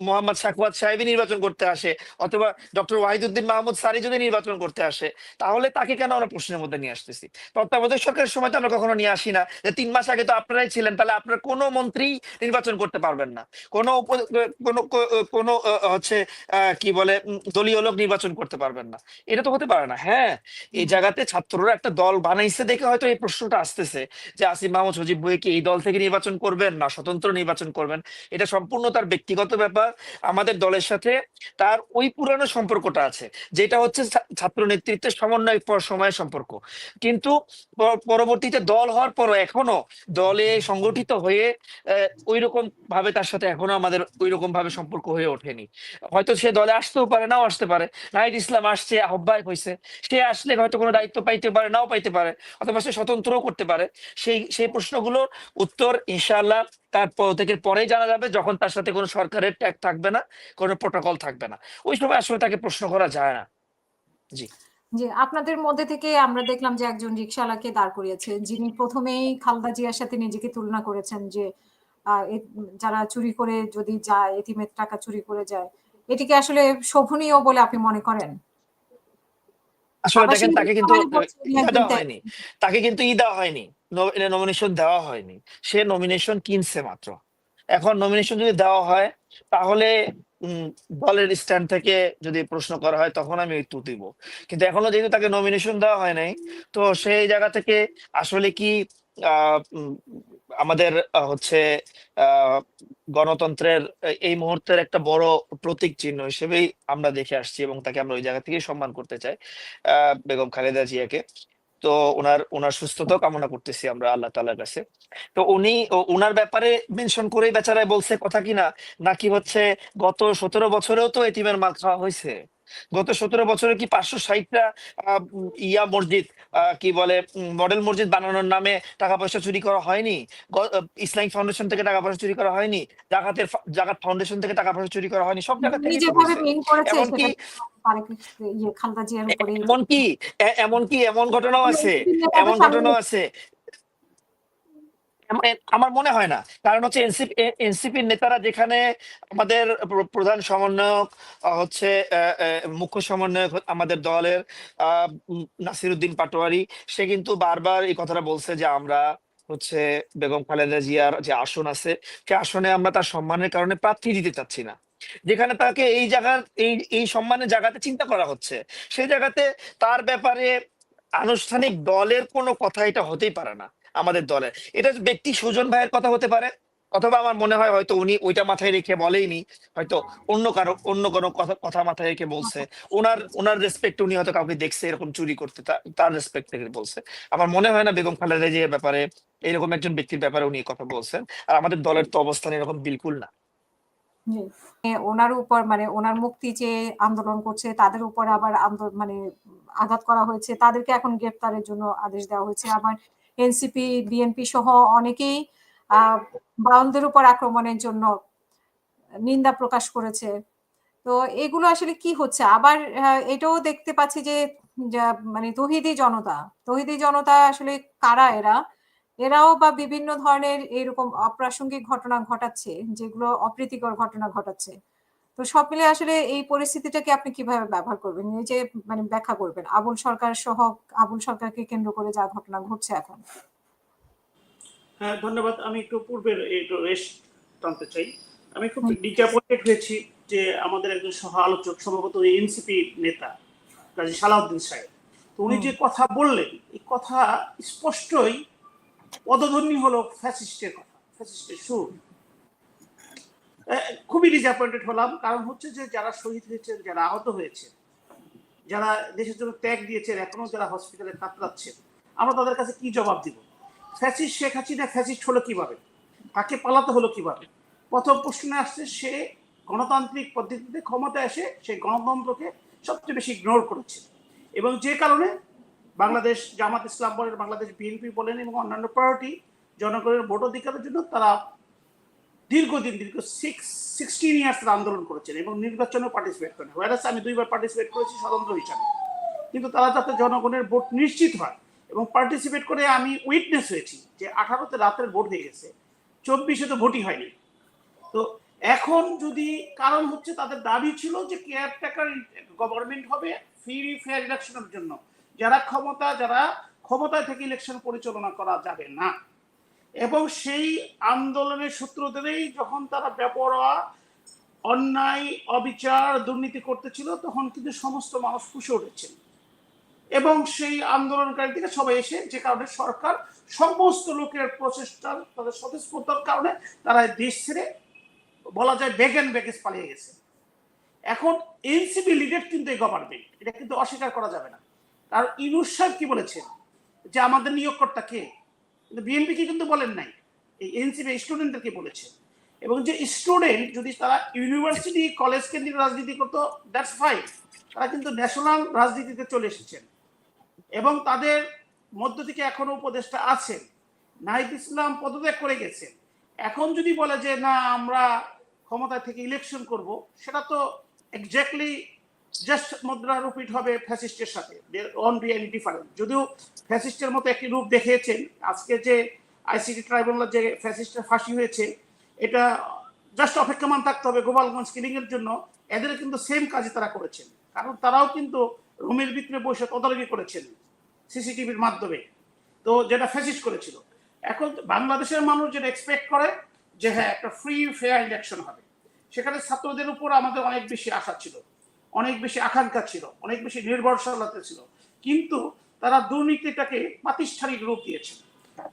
মোহাম্মদ সাখাওয়াত সাহেবই নির্বাচন করতে আসে, অথবা ডক্টর ওয়াহিদুদ্দিন মাহমুদ সারি যদি নির্বাচন করতে আসে, তাহলে তাকে কেন আমরা প্রশ্নের মধ্যে নিয়ে আসতেছি? তত্ত্বাবধায়ক সরকারের সময় তো আমরা কখনো নিয়ে আসি না যে 3 মাস আগে তো আপনারাই ছিলেন, তাহলে আপনার কোনো মন্ত্রী নির্বাচন করতে পারবেন না, কোনো কোনো কোনো হচ্ছে কি বলে দলীয় লোক নির্বাচন করতে পারবেন না। এটা তো হতে পারে না। হ্যাঁ, এই জায়গাতে ছাত্ররা একটা দল বানাইছে দেখে হয়তো এই প্রশ্নটা আসতেছে যে আসিফ মাহমুদ, সজীব ভুঁইয়া কি এই দল থেকে নির্বাচন করবেন না স্বতন্ত্র নির্বাচন করবেন। এটা সম্পূর্ণ তার ব্যক্তিগত ব্যাপার। আমাদের দলের সাথে তার ওই পুরানো সম্পর্কটা আছে, যেটা হচ্ছে ছাত্র নেতৃত্বের সমন্বয় সময়ের সম্পর্ক। কিন্তু পরবর্তীতে দল হওয়ার পরও এখনো দলে সংগঠিত হয়ে ওই রকম ভাবে তার সাথে এখনো আমাদের ওই রকম ভাবে সম্পর্ক হয়ে ওঠেনি। হয়তো সে দলে আসতেও পারে, নাও আসতে পারে। নাহিদ ইসলাম আসছে, আহ্বায়ক হয়েছে, সে আসলে হয়তো কোনো দায়িত্ব পাইতে পারে, নাও পাইতে পারে, অথবা সে স্বতন্ত্রও করতে পারে। সেই প্রশ্নগুলোর উত্তর ইনশাআল্লাহ তার পদত্যাগের পরেই জানা যাবে, যখন তার সাথে কোনো সরকারের ট্যাগ থাকবে না, কোনো প্রোটোকল থাকবে না। ওই সময় আসলে তাকে প্রশ্ন করা যায় না। জি। জি, আপনাদের মধ্যে থেকে আমরা দেখলাম যে একজন রিকশাওয়ালাকে দাঁড় করিয়েছে, যিনি প্রথমেই খালেদা জিয়ার সাথে নিজেকে তুলনা করেছেন যে যারা চুরি করে যদি যায়, এতিমের টাকা চুরি করে যায়, এটিকে আসলে শোভনীয় বলে আপনি মনে করেন? আসলে আবার দেখেন সেই তাকে কিন্তু সবাই বলছে উনি ইয়া একজন দেওয়া ত্যাগী। হয়নি, তাকে কিন্তু দেওয়া হয়নি, নমিনেশন দেওয়া হয়নি, সে নমিনেশন কিনছে মাত্র। এখন নমিনেশন যদি দেওয়া হয় তাহলে উম, দলের স্ট্যান্ড থেকে যদি প্রশ্ন করা হয় তখন আমি একটু দিব, কিন্তু এখনো যেহেতু তাকে নমিনেশন দেওয়া হয় নাই, তো সেই জায়গা থেকে আসলে কি আমাদের হচ্ছে আহ গণতন্ত্রের এই মুহূর্তের একটা বড় প্রতীক চিহ্ন হিসেবেই আমরা দেখে আসছি, এবং তাকে আমরা ওই জায়গা থেকেই সম্মান করতে চাই, বেগম খালেদা জিয়াকে। তো ওনার ওনার সুস্থতা কামনা করতেছি আমরা আল্লাহ তাআলার কাছে। তো উনি ওনার ব্যাপারে মেনশন করেই বেচারায় বলছে কথা কিনা, নাকি হচ্ছে গত 17 বছরেও তো এতিমের মাল খাওয়া হয়েছে? গত 17 বছরে কি 560টা ইয়া মসজিদ, কি বলে, মডেল মসজিদ বানানোর নামে টাকা পয়সা চুরি করা হয়নি? ইসলামিক ফাউন্ডেশন থেকে টাকা পয়সা চুরি করা হয়নি? জাকাত ফাউন্ডেশন থেকে টাকা পয়সা চুরি করা হয়নি? সব জায়গা উনি থেকেই তো যেভাবে হয়েছে। মেইন করেছে এমনকি সেটা তারেক খালেদা জিয়ার উপরেই। এমনকি এমনকি এমন ঘটনাও আছে, এনসিপি নেতা তো এমন সামনে। ঘটনাও আছে। আমার মনে হয় না, কারণ হচ্ছে এনসিপির নেতারা যেখানে আমাদের প্রধান সমন্বয়ক হচ্ছে মুখ্য সমন্বয়ক আমাদের দলের নাসিরউদ্দিন পাটোয়ারি, সে কিন্তু বারবার এই কথাটা বলছে যে আমরা হচ্ছে বেগম খালেদা জিয়ার যে আসন আছে, সে আসনে আমরা তার সম্মানের কারণে প্রার্থী দিতে চাচ্ছি না। যেখানে তাকে এই জায়গার এই সম্মানের জায়গাতে চিন্তা করা হচ্ছে, সেই জায়গাতে তার ব্যাপারে আনুষ্ঠানিক দলের কোনো কথা এটা হতেই পারে না। আমাদের দলের এটা ব্যক্তি সুজন ভাইয়ের কথা হতে পারে, অথবা আমার মনে হয় হয়তো উনি ওইটা মাথায় রেখে বলেইনি, হয়তো অন্য কোনো কথা কথা মাথায় রেখে বলছে। ওনার রেসপেক্ট, উনি হয়তো কাউকে দেখছে এরকম চুরি করতে, তার রেসপেক্ট থেকে বলছে। আমার মনে হয় না বেগম খালেদা জিয়ার ব্যাপারে, এরকম একজন ব্যক্তির ব্যাপারে উনি এই কথা বলছেন। আর আমাদের দলের তো অবস্থান এরকম বিলকুল না। জি। ওনার উপর মানে ওনার মুক্তি চেয়ে আন্দোলন করছে, তাদের উপর আবার মানে আঘাত করা হয়েছে, তাদেরকে এখন গ্রেপ্তারের জন্য আদেশ দেওয়া হয়েছে। আবার এনসিপি, বিএনপি সহ অনেকেই বাউলদের উপর আক্রমণের জন্য নিন্দা প্রকাশ করেছে। তো এগুলো আসলে কি হচ্ছে? আবার এটাও দেখতে পাচ্ছি যে মানে তৌহিদি জনতা আসলে কারা এরা? এরাও বা বিভিন্ন ধরনের এরকম অপ্রাসঙ্গিক ঘটনা ঘটাচ্ছে, যেগুলো অপ্রীতিকর ঘটনা ঘটাচ্ছে। তো সব মিলে আসলে এই পরিস্থিতিটাকে আপনি কিভাবে ব্যবহার করবেন? এই যে মানে ব্যাখ্যা করবেন আবুল সরকারকে কেন্দ্র করে যা ঘটনা ঘটছে এখন। হ্যাঁ, ধন্যবাদ। আমি একটু পূর্বের একটু রেস্ট টানতে চাই। আমি খুব ডিসঅ্যাপয়েন্টেড হয়েছি যে আমাদের একজন সহ আলোচক, সম্ভবত এনসিপি নেতা কাজী সালাউদ্দিন সাহেব, তো উনি যে কথা বললেন, এই কথা স্পষ্টই পদধ্বনি হলো ফ্যাসিস্টের কথা, ফ্যাসিস্টের সুর। খুবই ডিসঅ্যাপয়েন্টেড হলাম, কারণ হচ্ছে যে যারা শহীদ হয়েছেন, যারা আহত হয়েছে, যারা দেশের জন্য ত্যাগ দিয়েছেন, এখনো যারা হসপিটালে কাতরাচ্ছেন, আমরা তাদের কাছে কি জবাব দিব? ফ্যাসিস্ট শেখ হাসিনা ফ্যাসিস্ট হলো কিভাবে? তাকে পালাতে হলো কিভাবে? প্রথম প্রশ্নে আসছে সে গণতান্ত্রিক পদ্ধতিতে ক্ষমতা এসে সেই গণতন্ত্রকে সবচেয়ে বেশি ইগনোর করেছে, এবং যে কারণে বাংলাদেশ জামাত ইসলাম বলেন, বাংলাদেশ বিএনপি বলেন এবং অন্যান্য পার্টি জনগণের ভোট অধিকারের জন্য তারা দীর্ঘ 16 ইয়ার্স আন্দোলন করেছেন এবং নির্বাচনে পার্টিসিপেট করেন। ওয়ারাস আমি 2বার পার্টিসিপেট করেছি স্বতন্ত্র হিসাবে, কিন্তু তারা যাতে জনগণের ভোট নিশ্চিত হয় এবং পার্টিসিপেট করে আমি উইটনেস হয়েছি যে 18তে রাতের ভোট হয়ে গেছে, 24-এ তো ভোটই হয়নি। তো এখন যদি কারণ হচ্ছে তাদের দাবি ছিল যে কেয়ারটেকার গভর্নমেন্ট হবে ফ্রি ফেয়ার ইলেকশনের জন্য, যারা ক্ষমতায় থেকে ইলেকশন পরিচালনা করা যাবে না, এবং সেই আন্দোলনের সূত্র ধরেই যখন তারা বেপরোয়া অন্যায় অবিচার দুর্নীতি করতেছিল, তখন কিন্তু সমস্ত মানুষ ফুসে উঠেছেন এবং সেই আন্দোলনকারী থেকে সবাই এসে, যে কারণে সরকার সমস্ত লোকের প্রচেষ্টার, তাদের স্বতঃস্ফূর্ততার কারণে তারা দেশ ছেড়ে বলা যায় ব্যাগ এন্ড ব্যাগেজ পালিয়ে গেছে। এখন এনসিপি লিডেড কিন্তু এই গভর্নমেন্ট, এটা কিন্তু অস্বীকার করা যাবে না। কারণ ইউনূস সাহেব কি বলেছেন যে আমাদের নিয়োগকর্তা কে, কিন্তু বিএনপি কি কিন্তু বলেন নাই, এই এনসিপি স্টুডেন্টদেরকে বলেছে। এবং যে স্টুডেন্ট যদি তারা ইউনিভার্সিটি কলেজ কেন্দ্রিক রাজনীতি করতো, দ্যাটস ফাইন, তারা কিন্তু ন্যাশনাল রাজনীতিতে চলে এসেছেন এবং তাদের মধ্য থেকে এখনো উপদেষ্টা আছেন। নাহিদ ইসলাম পদত্যাগ করে গেছেন, এখন যদি বলে যে না আমরা ক্ষমতায় থেকে ইলেকশন করব, সেটা তো এক্স্যাক্টলি জাস্ট মুদ্রা রূপিত হবে ফ্যাসিস্টের সাথে, ওয়ান বি এনি ডিফারেন্ট। যদিও ফ্যাসিস্টের মতো একটি রূপ দেখিয়েছেন আজকে যে আইসিটি ট্রাইব্যুনাল যে ফ্যাসিস্টের ফাঁসি হয়েছে, এটা জাস্ট অপেক্ষমান থাকতে হবে গোপালগঞ্জ কিলিং এর জন্য। এদের কিন্তু সেম কাজই তারা করেছেন, কারণ তারাও কিন্তু রুমের ভিতরে বসে তদারকি করেছেন সিসিটিভির মাধ্যমে, তো যেটা ফ্যাসিস্ট করেছিল। এখন বাংলাদেশের মানুষ যেটা এক্সপেক্ট করে যে হ্যাঁ একটা ফ্রি ফেয়ার ইলেকশন হবে, সেখানে ছাত্রদের উপর আমাদের অনেক বেশি আশা ছিল, অনেক বেশি আকাঙ্ক্ষা ছিল, অনেক বেশি নির্ভরশীলতা ছিল, কিন্তু তারা দুর্নীতিটাকে প্রাতিষ্ঠানিক রূপ দিয়েছেন।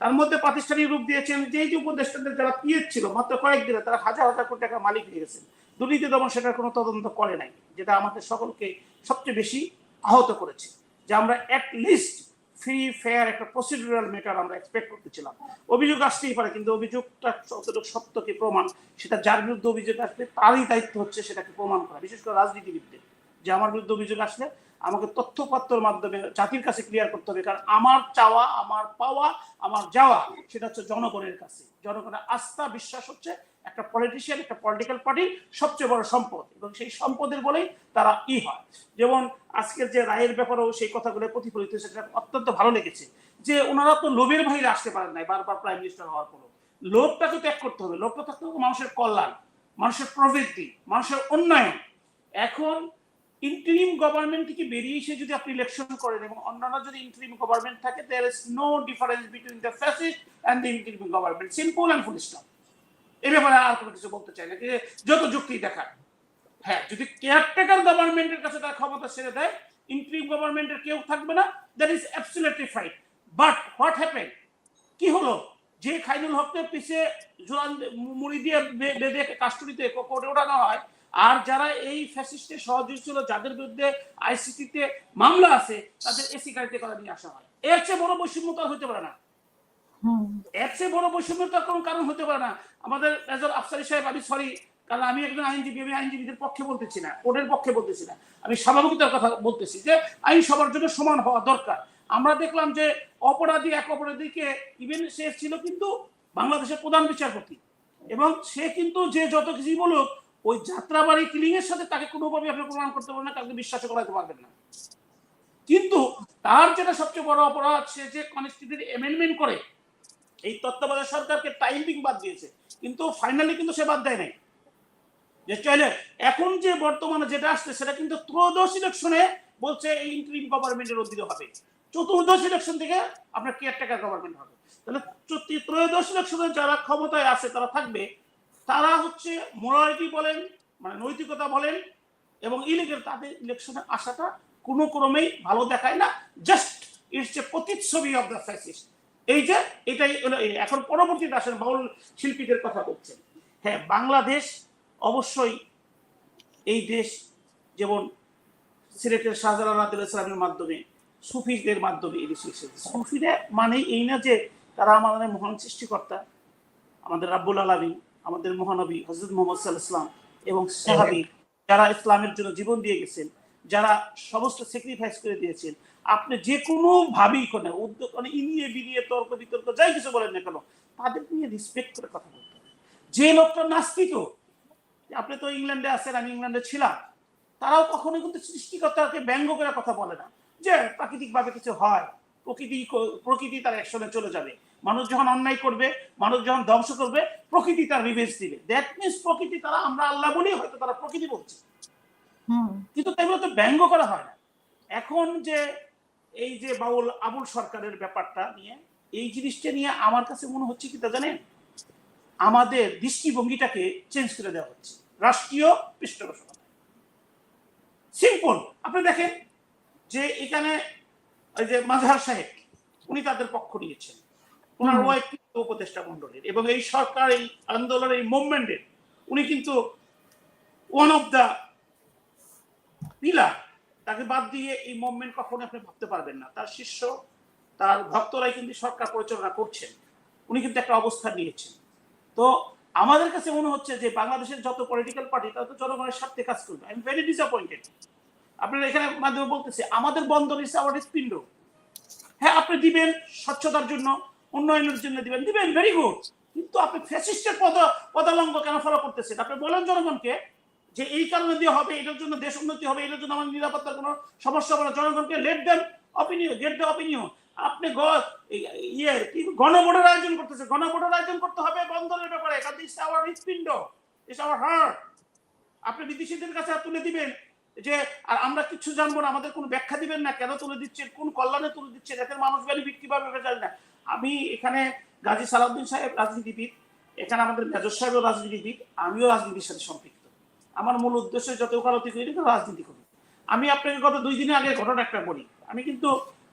তার মধ্যে প্রাতিষ্ঠানিক রূপ দিয়েছেন যে উপদেষ্টাদের যারা পিএস ছিল মাত্র কয়েকদিনে তারা হাজার হাজার কোটি টাকা মালিক হয়ে গেছেন। দুর্নীতি দমন সেটার কোনো তদন্ত করে নাই, যেটা আমাদের সকলকে সবচেয়ে বেশি আহত করেছে, যে আমরা অ্যাটলিস্ট ফ্রি ফেয়ার একটা প্রসিডিউরাল ম্যাটার আমরা এক্সপেক্ট করতেছিলাম। অভিযোগ আসতেই পারে, কিন্তু অভিযোগটা কতটুকু সত্য কি প্রমাণ, সেটা যার বিরুদ্ধে অভিযোগ আসবে তারই দায়িত্ব হচ্ছে সেটাকে প্রমাণ করা, বিশেষ করে রাজনীতিবিদদের। যে আমার বিরুদ্ধে অভিযোগ আসলে আমাকে তথ্যপত্রের মাধ্যমে জাতির কাছে ক্লিয়ার করতে হবে, কারণ আমার চাওয়া, আমার পাওয়া, আমার যাওয়া সেটা হচ্ছে জনগণের কাছে। জনগণের আস্থা বিশ্বাস হচ্ছে একটা পলিটিশিয়ান, একটা পলিটিক্যাল পার্টির সবচেয়ে বড় সম্পদ, এবং সেই সম্পদের বলেই তারা হয়। যেমন আজকের যে রায়ের ব্যাপারেও সেই কথাগুলো প্রতিফলিত হয়েছে, সেটা অত্যন্ত ভালো লেগেছে যে ওনারা তো লোভের বাইরে আসতে পারেন নাই বারবার প্রাইম মিনিস্টার হওয়ার পরও। লোভটাকে ত্যাগ করতে হবে, লোভটা থাকতে হবে মানুষের কল্যাণ, মানুষের প্রবৃদ্ধি, মানুষের উন্নয়ন। এখন ইন্টারিম গভর্নমেন্ট থেকে বেরিয়ে এসে যদি আপনি ইলেকশন করেন এবং অন্যান্য যদি ইন্টারিম গভর্নমেন্ট থাকে, there is no difference between the fascist and the interim government, simple and full stop. এই ব্যাপারে আর কোনো কিছু বলতে চাই না, যে যত যুক্তি দেখায়। হ্যাঁ, যদি কেয়ারটেকার গভর্নমেন্টের কাছে তার ক্ষমতা ছেড়ে দেয়, ইন্টারিম গভর্নমেন্টের কেউ থাকবে না, that is absolutely fine. But what happen, কি হলো, যে খাইরুল হককে পিছিয়ে জোরান মুড়ি দিয়ে বেঁধে কাস্টডিতে কোর্টে ওঠানো হয়, আর যারা এই ফ্যাসিস্টের সহযোগী ছিল, যাদের বিরুদ্ধে আইসিটিতে মামলা আছে, তাদের এসি গাড়িতে করে নিয়ে আসা হয়। এর চেয়ে বড় বৈষম্যতা হতে পারে না, এর চেয়ে বড় বৈষম্যতার কোনো কারণ হতে পারে না। আমাদের মেজর আফসারি সাহেব, আমি সরি, কারণ আমি একজন আইনজীবী, আমি আইনজীবীদের পক্ষে বলতেছি না, কোর্টের পক্ষে বলতেছি না, আমি স্বাভাবিকতার কথা বলতেছি যে আইন সবার জন্য সমান হওয়া দরকার। আমরা দেখলাম যে অপরাধী এক অপরাধীকে, ইভেন সে ছিল কিন্তু বাংলাদেশের প্রধান বিচারপতি, এবং সে কিন্তু যে যত কিছুই বলুক, ওই যাত্রাবাড়ি কিলিং এর সাথে তাকে কোনোভাবে আপনি প্রমাণ করতে পারবেন না, তাকে বিশ্বাস করাতে পারবেন না। কিন্তু তার যেটা সবচেয়ে বড় অপরাধ, সে যে কনস্টিটিউশন অ্যামেন্ডমেন্ট করে এই তত্ত্বাবধায়ক সরকারকে টাইমিং বাদ দিয়েছে, কিন্তু ফাইনালি কিন্তু সে বাদ দেয় নাই। যে চাইলে এখন যে বর্তমানে যেটা আসছে, সেটা কিন্তু ত্রয়োদশ ইলেকশনে বলছে এই ইন্টারিম গভর্নমেন্টের অধীনে হবে, চতুর্দশ ইলেকশন থেকে আপনার কেয়ারটেকার গভর্নমেন্ট হবে। তাহলে ত্রয়োদশ ইলেকশনে যারা ক্ষমতায় আছে তারা থাকবে, তারা হচ্ছে মোরালিটি বলেন, মানে নৈতিকতা বলেন, এবং ইলিগেল, তাদের ইলেকশনে আসাটা কোনো ক্রমেই ভালো দেখায় না। জাস্ট ইটস এ প্রতিচ্ছবি অফ দ্য ফ্যাসিস্ট। এই যে এটাই এখন পরবর্তীতে আসেন বাউল শিল্পীদের কথা বলছেন। হ্যাঁ, বাংলাদেশ অবশ্যই এই দেশ, যেমন সিলেটের শাহজালাল রাদিয়াল্লাহু ইসলামের মাধ্যমে, সুফিদের মাধ্যমে এই দেশে এসেছে। সুফিরা মানে এই না যে তারা আমাদের মহান সৃষ্টিকর্তা, আমাদের রাব্বুল আলামিন, আমাদের মহানবী হযরত মুহাম্মদ সাল্লাল্লাহু আলাইহি ওয়াসাল্লাম এবং সাহাবী, যারা ইসলামের জন্য জীবন দিয়ে গেছেন, যারা সমস্ত স্যাক্রিফাইস করে দিয়েছেন। আপনি যে কোনো ভাবেই কোনো উদ্যোগ, মানে ইনিয়ে বিনিয়ে তর্ক বিতর্ক যাই কিছু বলেন না কেন, তাদের নিয়ে রেসপেক্ট করে কথা বলতে হবে। যে লোকটা নাস্তিক, আপনি তো ইংল্যান্ডে আছেন, আমি ইংল্যান্ডে ছিলাম, তারাও কখনোই কিন্তু সৃষ্টিকর্তাকে ব্যঙ্গ করে কথা বলে না, যে প্রাকৃতিক ভাবে কিছু হয়, প্রকৃতি তার অ্যাকশনে চলে যাবে। মানুষ যখন অন্যায় করবে, মানুষ যখন ধ্বংস করবে, প্রকৃতি তার রিভেঞ্জ দিবে। দ্যাট মিনস প্রকৃতি, তারা, আমরা আল্লাহ বলি, হয়তো তারা প্রকৃতি বলছে, কিন্তু তাইগুলো তো ব্যঙ্গ করা হয় না। এখন যে এই যে বাউল আবুল সরকারের ব্যাপারটা নিয়ে, এই জিনিসটা নিয়ে আমার কাছে মনে হচ্ছে কি তা জানেন, আমাদের দৃষ্টিভঙ্গিটাকে চেঞ্জ করে দেওয়া হচ্ছে রাষ্ট্রীয় পৃষ্ঠপোষকতা। সিম্পল, আপনি দেখেন যে এখানে ওই যে মাজহার সাহেব, উনি তাদের পক্ষ নিয়েছেন, ওনার ওয়াইফ কিন্তু উপদেষ্টা মন্ডলীর, এবং এই সরকার, এই আন্দোলনের, এই মুভমেন্টের উনি কিন্তু ওয়ান অফ দ্য পিলার। তাকে বাদ দিয়ে এই মুভমেন্ট কখনো আপনি ভাবতে পারবেন না। তার শিষ্য, তার ভক্তরাই কিন্তু সরকার পরিচালনা করছেন, উনি কিন্তু একটা অবস্থান নিয়েছেন। তো আমাদের কাছে মনে হচ্ছে যে বাংলাদেশের যত পলিটিক্যাল পার্টি, তারা তো জনগণের স্বার্থে কাজ করবে। I am very disappointed. আপনারা এখানে মাধ্যমে বলতেছে আমাদের বন্দর ইজ আওয়ার হৃৎপিণ্ড। হ্যাঁ, আপনি দিবেন স্বচ্ছতার জন্য, উন্নয়নের জন্য দিবেন, ভেরি গুড, কিন্তু আপনি ফ্যাসিস্টের পদালঙ্গ কেন ফলো করতেছেন? আপনি বলেন জনগণকে যে এই কারণে দিয়ে হবে, এটার জন্য দেশ উন্নতি হবে, এটার জন্য আমাদের নিরাপত্তার কোনো সমস্যা হবে না। জনগণকে let then opinion, get the opinion. আপনি গণভোটের আয়োজন করতেছে, গণভোটের আয়োজন করতে হবে বন্দরের ব্যাপারে, কারণ ইটস আওয়ার হৃৎপিণ্ড, ইটস আওয়ার হার্ট। আপনি বিদেশিদের কাছে তুলে দিবেন যে আর আমরা কিছু জানবো না, আমাদের কোনো ব্যাখ্যা দিবেন না, কেন তুলে দিচ্ছেন, কোন কল্যাণে তুলে দিচ্ছেন, এতে মানুষ বেনিফিট কিভাবে হবে জানি না। আমি এখানে গাজী সালাউদ্দিন সাহেব রাজনীতিবিদ, এখানে আমাদের মেজর সাহেবও রাজনীতিবিদ, আমিও রাজনীতির সাথে সম্পৃক্ত। আমার মূল উদ্দেশ্য যত ওকালতি করি রাজনীতি করি। আমি আপনাকে গত 2 দিন আগে ঘটনা একটা বলি। আমি কিন্তু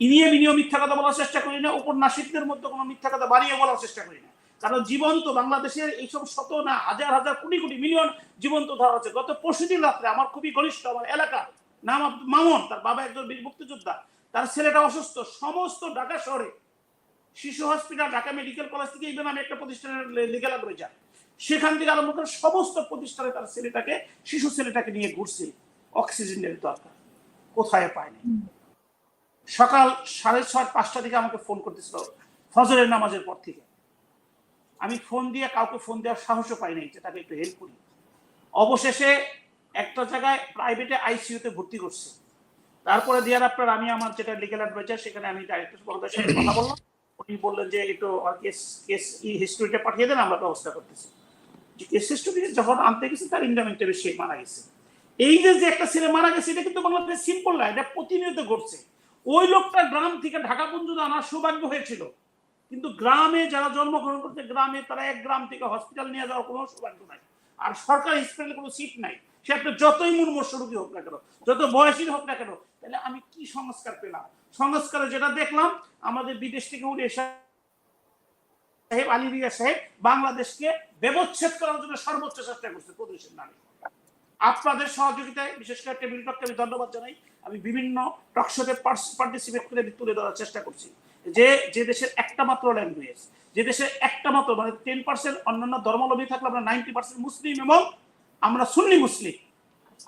ইনিয়ে বিনিয়ে মিথ্যা কথা বলার চেষ্টা করি না, উপন্যাসিকদের মধ্যে কোনো মিথ্যা কথা বানিয়ে বলার চেষ্টা করি না। কারণ জীবন্ত বাংলাদেশের এইসব শত না হাজার হাজার কোটি কোটি মিলিয়ন জীবন্ত ধারা আছে। গত পরশুদিন রাত্রে আমার খুবই ঘনিষ্ঠ, আমার এলাকা নাম মামুন, তার বাবা একজন বীর মুক্তিযোদ্ধা, তার ছেলেটা অসুস্থ, সমস্ত ঢাকা শহরে শিশু হসপিটাল, ঢাকা মেডিকেল কলেজ থেকে ইভেন আমি একটা প্রতিষ্ঠানের লিগ্যাল অ্যাডভাইজার, সেখান থেকে আরম্ভ করে সমস্ত প্রতিষ্ঠানে তার ছেলেটাকে, শিশু ছেলেটাকে নিয়ে ঘুরছে। অক্সিজেনের দরকার, কোথায় পায়নি। সকাল 6:30 5টা দিকে আমাকে ফোন করতেছিল ফজরের নামাজের পর থেকে। আমি ফোন দিয়ে কাউকে ফোন দেওয়ার সাহসও পাই নাই যে তাকে একটু হেল্প করি। অবশেষে একটা জায়গায় প্রাইভেটে আইসিইউতে ভর্তি করছে। তারপরে দিয়ে আপনার আমি আমার যেটা লিগ্যাল অ্যাডভাইজার, সেখানে আমি ডাইরেক্টর মহোদয়ের সাথে কথা বললাম। উনি বললেন যে একটু কেস হিস্ট্রিটা পাঠিয়ে দেন, আমরা ব্যবস্থা করতেছি। যে কেস হিস্ট্রি যখন আনতে গেছে তার ইন্ডামেন্টারে সে মারা গেছে। এই যে একটা ছেলে মারা গেছে, এটা কিন্তু বাংলাদেশে সিম্পল না, এটা প্রতিনিয়ত ঘটছে। ওই লোকটা গ্রাম থেকে ঢাকা পর্যন্ত আনার সৌভাগ্য হয়েছিল, কিন্তু গ্রামে যারা জন্মগ্রহণ করছে গ্রামে, তারা এক গ্রাম থেকে হসপিটাল নিয়ে যাওয়ার কোনো সৌভাগ্য নাই। আর সরকারি হসপিটালে কোনো সিট নাই। সে আপনার যতই মুমূর্ষু রোগী হোক না কেন, যত বয়সী হোক না কেন, তাহলে আমি কি সংস্কার পেলাম? সংস্কারে যেটা দেখলাম, আমাদের বিদেশ থেকে উঠে এসে সাহেব আলী রিয়া সাহেব বাংলাদেশকে ব্যবচ্ছেদ করার জন্য সর্বোচ্চ চেষ্টা করছে প্রদেশের নামে। আপনাদের সহযোগিতায়, বিশেষ করে টেবিল টককে আমি ধন্যবাদ জানাই। আমি বিভিন্ন টকশোতে পার্টিসিপেট করে তুলে ধরার চেষ্টা করছি যে দেশের একটা মাত্র ল্যাঙ্গুয়েজ, যে দেশের একটা মাত্র, মানে 10% অন্যান্য ধর্মাবলম্বী থাকলে আমরা 90% মুসলিম এবং আমরা সুন্নি মুসলিম,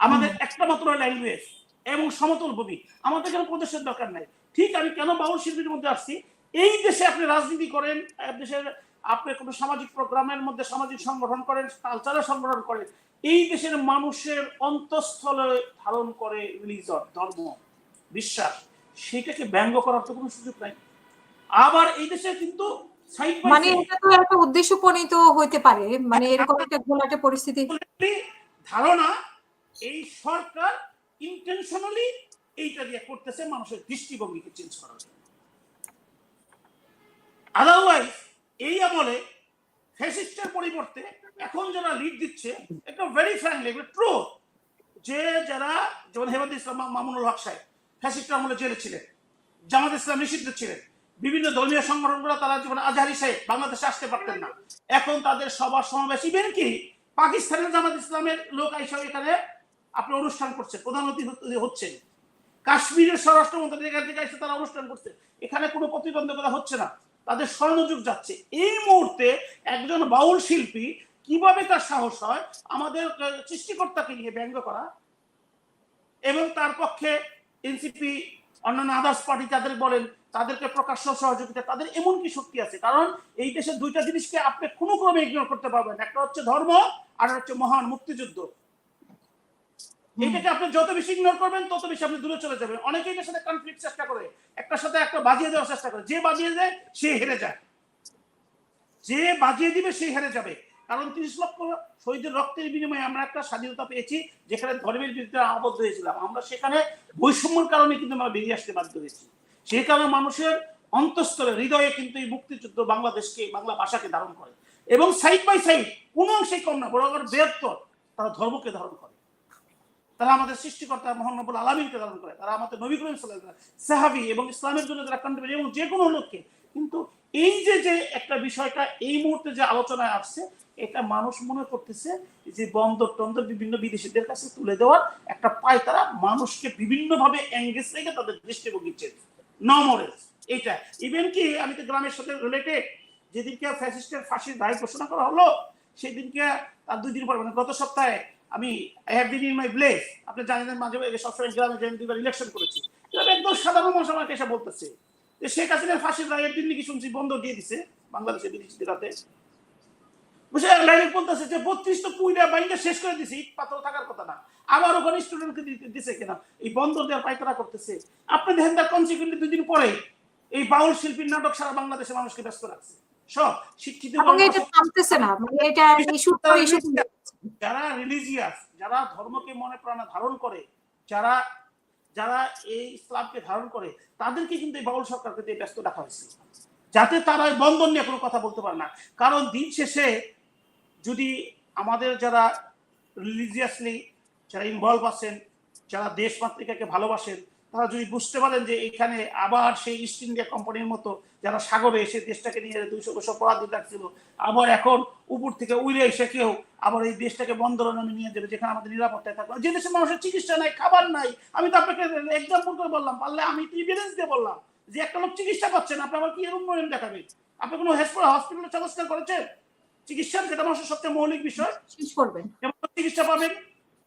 আমাদের একটা মাত্র ল্যাঙ্গুয়েজ এবং সমতল ভূমি, আমাদের কেন প্রদেশের দরকার নাই। ঠিক আমি কেন বাউল শিল্পীর মধ্যে আসছি, এই দেশে আপনি রাজনীতি করেন, দেশের আপনি কোনো সামাজিক প্রোগ্রামের মধ্যে সামাজিক সংগঠন করেন, কালচারাল সংগঠন করেন, এই দেশের মানুষের অন্তঃস্থলে ধারণ করে রিলিজন, ধর্ম, বিশ্বাস, সেটাকে ব্যঙ্গ করার তো কোনো সুযোগ নাই। আবার এই দেশে কিন্তু মানে এটা তো একটা উদ্দেশ্য প্রণীত হইতে পারে, মানে এরকম একটা ঘোলাটে পরিস্থিতি ধারণা এই সরকার ইন্টেনশনালি এইটা দিয়ে করতেছে মানুষের দৃষ্টিভঙ্গিকে চেঞ্জ করার জন্য। আদারওয়াইজ এই আমলে ফ্যাসিস্টের পরিবর্তে এখন যারা লিড দিচ্ছে, একটা ভেরি ফ্র্যাঙ্কলি ট্রু, যে যারা যেমন হেমাদ ইসলাম মামুনুল হক সাহেব ফ্যাসিস্ট আমলে জেলে ছিলেন, জামাত ইসলাম নিষিদ্ধ ছিলেন, বিভিন্ন ধর্মীয় সংগঠনগুলো তারা যেমন আজহারি সাহেব বাংলাদেশে আসতে পারতেন না, এখন তাদের সভা সমাবেশ, ইভেন কি পাকিস্তানের জামাত ইসলামের লোক আইসা এখানে আপনি অনুষ্ঠান করছেন, প্রধান অতিথি হচ্ছেন, কাশ্মীরের স্বরাষ্ট্রমন্ত্রী এখান থেকে এসে তারা অনুষ্ঠান করছে, এখানে কোনো প্রতিবন্ধকতা হচ্ছে না, তাদের স্বর্ণযুগ যাচ্ছে। এই মুহূর্তে একজন বাউল শিল্পী কিভাবে তার সাহস হয় আমাদের সৃষ্টিকর্তাকে নিয়ে ব্যঙ্গ করা, এবং তার পক্ষে এনসিপি অন্যান্য আদার্স পার্টি যাদের বলেন তাদেরকে প্রকাশ্য সহযোগিতা, তাদের এমন কি শক্তি আছে? কারণ এই দেশের দুইটা জিনিসকে আপনি কোনো ক্রমে ইগনোর করতে পারবেন, একটা হচ্ছে ধর্ম আর হচ্ছে মহান মুক্তিযুদ্ধ। এটাকে আপনি যত বেশি ইগনোর করবেন তত বেশি আপনি দূরে চলে যাবেন। অনেকেই এটার সাথে কনফ্লিক্ট চেষ্টা করে, একটার সাথে একটা বাজিয়ে দেওয়ার চেষ্টা করে, যে বাজিয়ে যায় সে হেরে যায়, যে বাজিয়ে দিবে সে হেরে যাবে। কারণ 30 লক্ষ শহীদের রক্তের বিনিময়ে আমরা একটা স্বাধীনতা পেয়েছি, যেখানে ধর্মের বিরুদ্ধে আবদ্ধ হয়েছিলাম আমরা, সেখানে বৈষম্যের কারণে কিন্তু আমরা বেরিয়ে আসতে বাধ্য হয়েছি। সেই কারণে মানুষের অন্তঃস্থলে, হৃদয়ে কিন্তু এই মুক্তিযুদ্ধ বাংলাদেশকে, বাংলা ভাষাকে ধারণ করে, এবং সাইড বাই সাইড কোনো অংশেই কম না, বরাবর বৃহত্তর, তারা ধর্মকে ধারণ করে, তারা আমাদের সৃষ্টিকর্তা মহান রব্বুল আলামিনকে ধারণ করে, তারা আমাদের নবী করিম সাল্লাল্লাহু আলাইহি ওয়াসাল্লাম, সাহাবী এবং ইসলামের জন্য যারা কন্ট্রিবিউট, এবং যে কোনো লোককে। কিন্তু এই যে একটা বিষয়টা এই মুহূর্তে যে আলোচনায় আসছে, এটা মানুষ মনে করতেছে যে বন্দর টন্দর বিভিন্ন বিদেশিদের কাছে তুলে দেওয়ার একটা পায়, তারা মানুষকে বিভিন্ন ভাবে এঙ্গেজ রেখে তাদের দৃষ্টিভঙ্গি চেঞ্জ, নমরেজ এইটা। ইভেন কি আমি তো গ্রামের সাথে রিলেটেড, যেদিনকে ফ্যাসিস্টের ফাঁসির রায় ঘোষণা করা হলো সেই দিনকে তার 2 দিন পর, মানে গত সপ্তাহে আমি I have been in my place, আপনি জানেন মাঝে সবসময় গ্রামে যে 2বার ইলেকশন করেছি, একদম সাধারণ মানুষ আমাকে এসে বলতেছে যে শেখ হাসিনার ফাঁসির রায়ের দিন নাকি শুনছি বন্ধ দিয়ে দিছে বাংলাদেশের বিদেশিদের হাতে, বুঝে লাইনে বলতেছে যে 32 তো পুইরা বাইরে শেষ করে দিছি, ইট পাথর থাকার কথা না, আবার ওখানে স্টুডেন্টকে দিছে কিনা এই বন্দর দেওয়ার পাইতারা করতেছে। আপনি দেখেন তার কনসিকুয়েন্টলি 2 দিন পরে এই বাউল শিল্পীর নাটক সারা বাংলাদেশের মানুষকে ব্যস্ত রাখছে। সব শিক্ষিত যারা রিলিজিয়াস, যারা ধর্মকে মনে প্রাণে ধারণ করে, যারা যারা এই ইসলামকে ধারণ করে তাদেরকে কিন্তু এই বাউল সরকারকে দিয়ে ব্যস্ত রাখা হয়েছে, যাতে তারা বন্ধন নিয়ে কোনো কথা বলতে পারে না। কারণ দিন শেষে যদি আমাদের যারা রিলিজিয়াসলি যারা ইনভলভ আছেন, যারা দেশ মাতৃকাকে ভালোবাসেন, তারা যদি বুঝতে পারেন যে এখানে আবার সেই ইস্ট ইন্ডিয়া কোম্পানির মতো যারা সাগরে এসে দেশটাকে নিয়ে 200 বছর পরাধীন রাখছিল, আবার এখন উপর থেকে উড়ে এসে কেউ আবার এই দেশটাকে বন্দরের নামে নিয়ে যাবে, যেখানে আমাদের নিরাপত্তায় থাকবে, যে দেশে মানুষের চিকিৎসা নাই, খাবার নাই। আমি তো আপনাকে এক্সাম্পল করে বললাম, পারলে আমি তো এভিডেন্স দিয়ে বললাম যে একটা লোক চিকিৎসা পাচ্ছে না, আপনি আবার কি এরকম উন্নয়ন দেখাবেন? আপনি কোনো হসপিটালে সংস্কার করেছেন? চিকিৎসা যেটা মানুষের সবচেয়ে মৌলিক বিষয়, শেষ করবেন। চিকিৎসা পাবেন।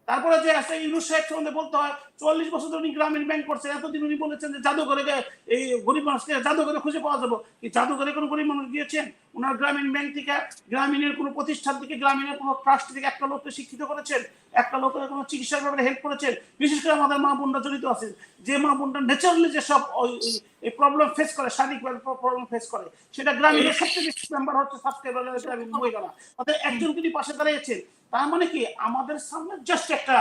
তারপরে যে আছে ইউনুস সাহেব সম্বন্ধে বলতে হয়, 44 বছর ধরে উনি গ্রামীণ ব্যাংক করছেন, এতদিন উনি বলেছেন যে জাদুঘরে এই গরিব মানুষকে জাদুঘরে খুঁজে পাওয়া যাবে। কি জাদুঘরে কোনো গরিব মানুষ গিয়েছেন? ওনার গ্রামীণ ব্যাংক থেকে, গ্রামীণের কোনো প্রতিষ্ঠান থেকে, গ্রামীণের কোনো ট্রাস্ট থেকে একটা লোককে শিক্ষিত করেছেন, একটা লোকের কোনো চিকিৎসার ব্যাপারে হেল্প করেছেন। বিশেষ করে আমাদের মা বোনরা জড়িত আছে, যে মা বোনরা ন্যাচারালি যেসব এই প্রবলেম ফেস করে, শারীরিক প্রবলেম ফেস করে, সেটা গ্রামীণের সবচেয়ে বেশি নাম্বার হচ্ছে সাবস্ক্রাইবার গ্রামীণ মহিলারা। তাদের একজন যদি পাশে দাঁড়িয়েছেন, তার মানে কি আমাদের সামনে জাস্ট একটা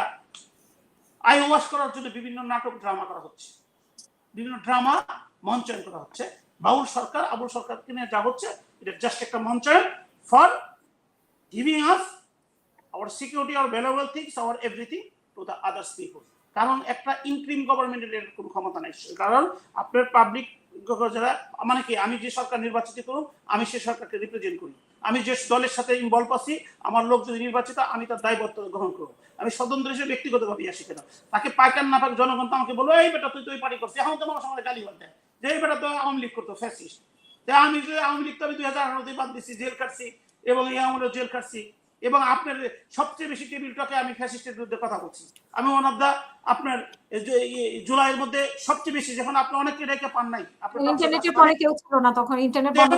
আই ওয়াশ করার জন্য বিভিন্ন নাটক ড্রামা করা হচ্ছে, বিভিন্ন ড্রামা মঞ্চায়ন করা হচ্ছে। বাউল সরকার, আবুল সরকারকে নিয়ে যা হচ্ছে, এটা জাস্ট একটা মঞ্চায়ন for giving us our security, our valuable things, our everything to the others people. কারণ একটা ইনক্রিম গভর্নমেন্টের কোনো ক্ষমতা নাই। কারণ আপনার পাবলিক যারা, মানে কি, আমি যে সরকার নির্বাচিত করুন, আমি সেই সরকারকে রিপ্রেজেন্ট করি। আমি যে দলের সাথে ইনভলভ আছি, আমার লোক যদি নির্বাচিত, আমি তার দায়বদ্ধ গ্রহণ করবো। আমি স্বতন্ত্র হিসেবে ব্যক্তিগতভাবে আসি কেন, তাকে পাইকান না পাক জনগণ তো আমাকে বলো, এই বেটা তুই তো ওই পার্টি করছিস, এখন তো আমার সঙ্গে গালি বাদ দেয় যে এই বেটা তো আওয়ামী লীগ করতো, ফ্যাসিস্ট। আমি যে আওয়ামী লীগ তো আমি 2018 বাদ দিচ্ছি, জেল কাটছি, এবং এই আমলেও জেল কাটছি, এবং আপনার সবচেয়ে বেশি টেবিল টকে আমি ফ্যাসিস্টের বিরুদ্ধে কথা বলছি। আমি ওয়ান অফ দা আপনার জুলাইয়ের মধ্যে সবচেয়ে বেশি, যখন আপনি অনেককে রেখে পান নাই, ইন্টারনেটের পরে কেউ ছিল না তখন, ইন্টারনেট বন্ধ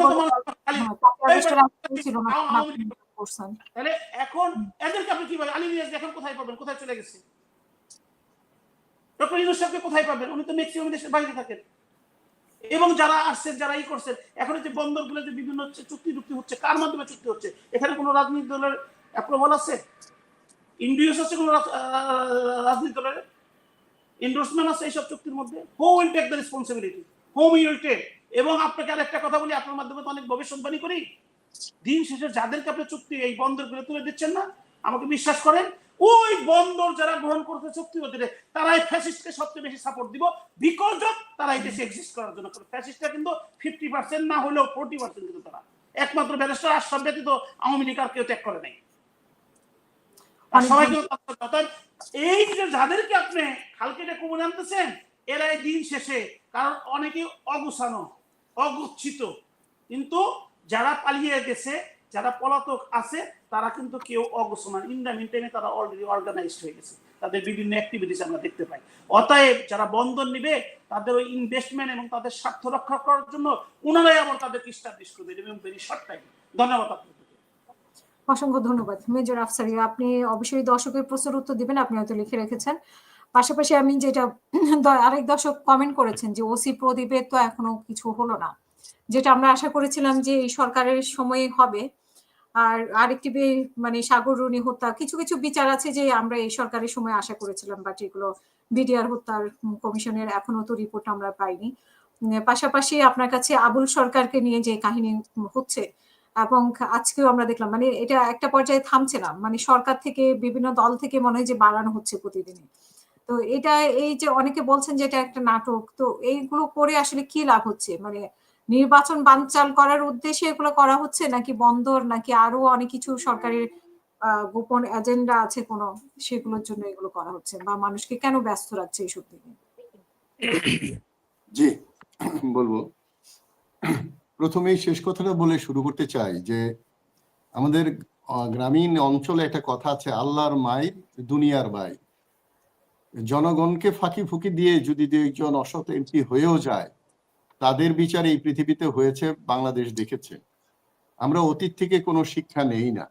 ছিল না। তাহলে এখন এদেরকে আপনি কিভাবে, আলী রিয়াজ এখন কোথায় পাবেন, কোথায় চলে গেছে? ডক্টর ইউনূস সাহেবকে কোথায় পাবেন? উনি তো ম্যাক্সিমাম দেশের বাইরে থাকেন। এবং যারা আসছেন, যারা করছেন, এখন যে বন্দরগুলো যে বিভিন্ন চুক্তি হচ্ছে, কার মাধ্যমে চুক্তি হচ্ছে? এখানে কোনো রাজনৈতিক দলের অ্যাপ্রুভাল আছে? ইন্ডিউস আছে কোনো রাজনৈতিক দলের এন্ডোর্সমেন্ট আছে এইসব চুক্তির মধ্যে? Who will take the responsibility? Whom will take? এবং আপনাকে আরেকটা কথা বলি, আপনার মাধ্যমে তো অনেক ভবিষ্যৎবাণী করি, দিন শেষে যাদেরকে আপনি চুক্তি এই বন্দরগুলো তুলে দিচ্ছেন না, আমাকে বিশ্বাস করেন, ওই বন্দর যারা গ্রহণ করতে চুক্তি হতে, তারাই ফ্যাসিস্টকে সবচেয়ে বেশি সাপোর্ট দিব, বিকজ অফ তারা এই দেশে এক্সিস্ট করার জন্য। ফ্যাসিস্টটা কিন্তু 50% না হলেও 40% কিন্তু তারা, একমাত্র ব্যারিস্টার আশরাফ ব্যতীত আওয়ামী লীগ আর কেউ ত্যাগ করে নাই। সবাই কিন্তু এই যে যাদেরকে আপনি খালকেটে কুমড়ে আনতেছেন, এরাই দিন শেষে, কারণ অনেকে অগুছানো, অগুচ্ছিত, কিন্তু যারা পালিয়ে গেছে, যারা পলাতক আছে, তারা কিন্তু কেউ অগুছানো। ইন দ্য মিন টাইমে তারা অলরেডি অর্গানাইজড হয়ে গেছে, তাদের বিভিন্ন অ্যাক্টিভিটিস আমরা দেখতে পাই। অতএব যারা বন্ধন নিবে, তাদের ওই ইনভেস্টমেন্ট এবং তাদের স্বার্থ রক্ষা করার জন্য ওনারাই আবার তাদেরকে স্টাবলিশ করবে, এবং ভেরি শর্ট টাইম। ধন্যবাদ আপনাকে। অসংখ্য ধন্যবাদ মেজর আফসারি। আপনি অবশ্যই দর্শকের প্রশ্নের উত্তর দিবেন, আপনি হয়তো লিখে রেখেছেন। পাশাপাশি আমি যেটা আরেক দর্শক কমেন্ট করেছেন যে ওসি প্রদীপের তো এখনো কিছু হলো না, যেটা আমরা আশা করেছিলাম যে এই সরকারের সময় হবে। আর আরেকটি মানে সাগর রুনি হত্যা, কিছু কিছু বিচার আছে যে আমরা এই সরকারের সময় আশা করেছিলাম, বাট এগুলো বিডিআর হত্যার কমিশনের এখনো তো রিপোর্ট আমরা পাইনি। পাশাপাশি আপনার কাছে আবুল সরকারকে নিয়ে যে কাহিনী হচ্ছে, এবং আজকেও আমরা দেখলাম, মানে এটা একটা পর্যায়ে থামছে না, মানে সরকার থেকে বিভিন্ন দল থেকে মনে হয় যে বাড়ানো হচ্ছে প্রতিদিনই। তো এটা এই যে অনেকে বলছেন যে এটা একটা নাটক, তো এইগুলো করে আসলে কি লাভ হচ্ছে? মানে নির্বাচন বানচাল করার উদ্দেশ্যে এগুলো করা হচ্ছে, নাকি বন্দর, নাকি আরো অনেক কিছু সরকারের গোপন এজেন্ডা আছে কোনো, সেগুলোর জন্য এগুলো করা হচ্ছে, বা মানুষকে কেন ব্যস্ত রাখছে এইসব দিকে? জি, বলবো। প্রথমেই শেষ কথাটা বলে শুরু করতে চাই যে আমাদের গ্রামীণ অঞ্চলে একটা কথা আছে, আল্লাহর মাই দুনিয়ার ভাই। জনগণকে ফাঁকি ফুকি দিয়ে যদি দুইজন অসৎ এমপি হয়েও যায়, তাদের বিচার এই পৃথিবীতে হয়েছে, বাংলাদেশ দেখেছে। আমরা অতীত থেকে কোনো শিক্ষা নেই না।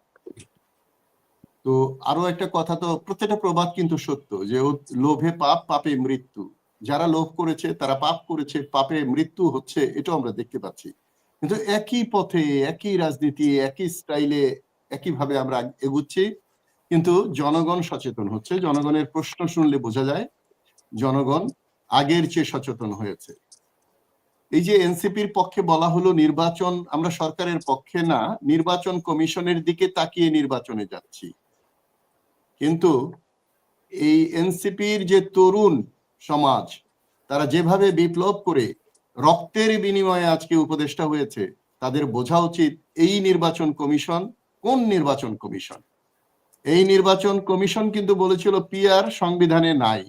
তো আরো একটা কথা, তো প্রত্যেকটা প্রবাদ কিন্তু সত্য, যে লোভে পাপ, পাপে মৃত্যু। যারা লোভ করেছে তারা পাপ করেছে, পাপে মৃত্যু হচ্ছে, এটাও আমরা দেখতে পাচ্ছি। কিন্তু একই পথে, একই রাজনীতি, একই স্টাইলে, একইভাবে আমরা এগুচ্ছি, কিন্তু জনগণ সচেতন হচ্ছে। জনগণের প্রশ্ন শুনলে বোঝা যায় জনগণ আগের চেয়ে সচেতন হয়েছে। এই যে এনসিপির পক্ষে বলা হলো নির্বাচন, আমরা সরকারের পক্ষে না, নির্বাচন কমিশনের দিকে তাকিয়ে নির্বাচনে যাচ্ছি, কিন্তু এই এনসিপির যে তরুণ সমাজ, তারা যেভাবে বিপ্লব করে রক্তের বিনিময়ে আজকে উপদেষ্টা হয়েছে, তাদের বোঝা উচিত এই নির্বাচন কমিশন কোন নির্বাচন কমিশন। এই নির্বাচন কমিশন কিন্তু বলেছিল পিআর সংবিধানে নাই,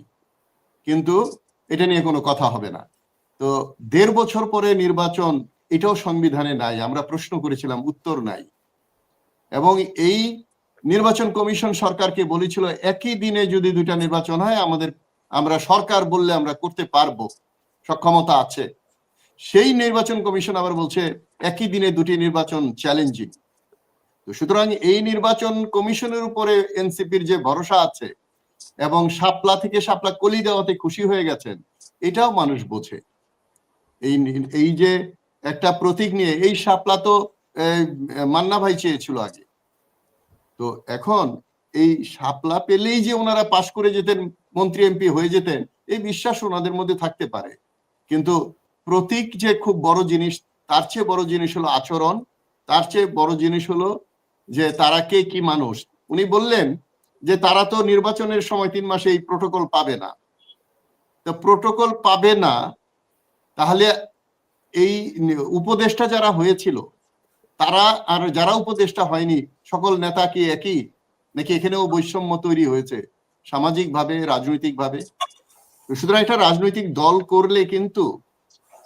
কিন্তু এটা নিয়ে কোনো কথা হবে না। তো ১.৫ বছর পরে নির্বাচন, এটাও সংবিধানে নাই, আমরা প্রশ্ন করেছিলাম, উত্তর নাই। এবং এই নির্বাচন কমিশন সরকারকে বলেছিল একই দিনে যদি 2টা নির্বাচন হয় আমরা সরকার বললে আমরা করতে পারবো, সক্ষমতা আছে। সেই নির্বাচন কমিশন আবার বলছে একই দিনে 2টি নির্বাচন চ্যালেঞ্জিং। তো সুতরাং এই নির্বাচন কমিশনের উপরে এনসিপির যে ভরসা আছে এবং শাপলা থেকে শাপলা কলি দেওয়াতে খুশি হয়ে গেছেন, এটাও মানুষ বোঝে। এই যে একটা প্রতীক নিয়ে, এই শাপলা তো মান্না ভাই চেয়েছিল আগে, তো এখন এই শাপলা পেলেই যে ওনারা পাশ করে যেতেন, মন্ত্রী এমপি হয়ে যেতেন, এই বিশ্বাস ওনাদের মধ্যে থাকতে পারে। কিন্তু প্রতীক যে খুব বড় জিনিস, তার চেয়ে বড় জিনিস হলো আচরণ, তার চেয়ে বড় জিনিস হলো যে তারা কে কি মানুষ। উনি বললেন যে তারা তো নির্বাচনের সময় 3 মাসে এই প্রোটোকল পাবে না। তো প্রোটোকল পাবে না, তাহলে এই উপদেষ্টা যারা হয়েছিল তারা আর যারা উপদেষ্টা হয়নি, সকল নেতা কি একই, নাকি এখানেও বৈষম্য তৈরি হয়েছে সামাজিক ভাবে, রাজনৈতিক ভাবে? সুতরাং একটা রাজনৈতিক দল করলে কিন্তু,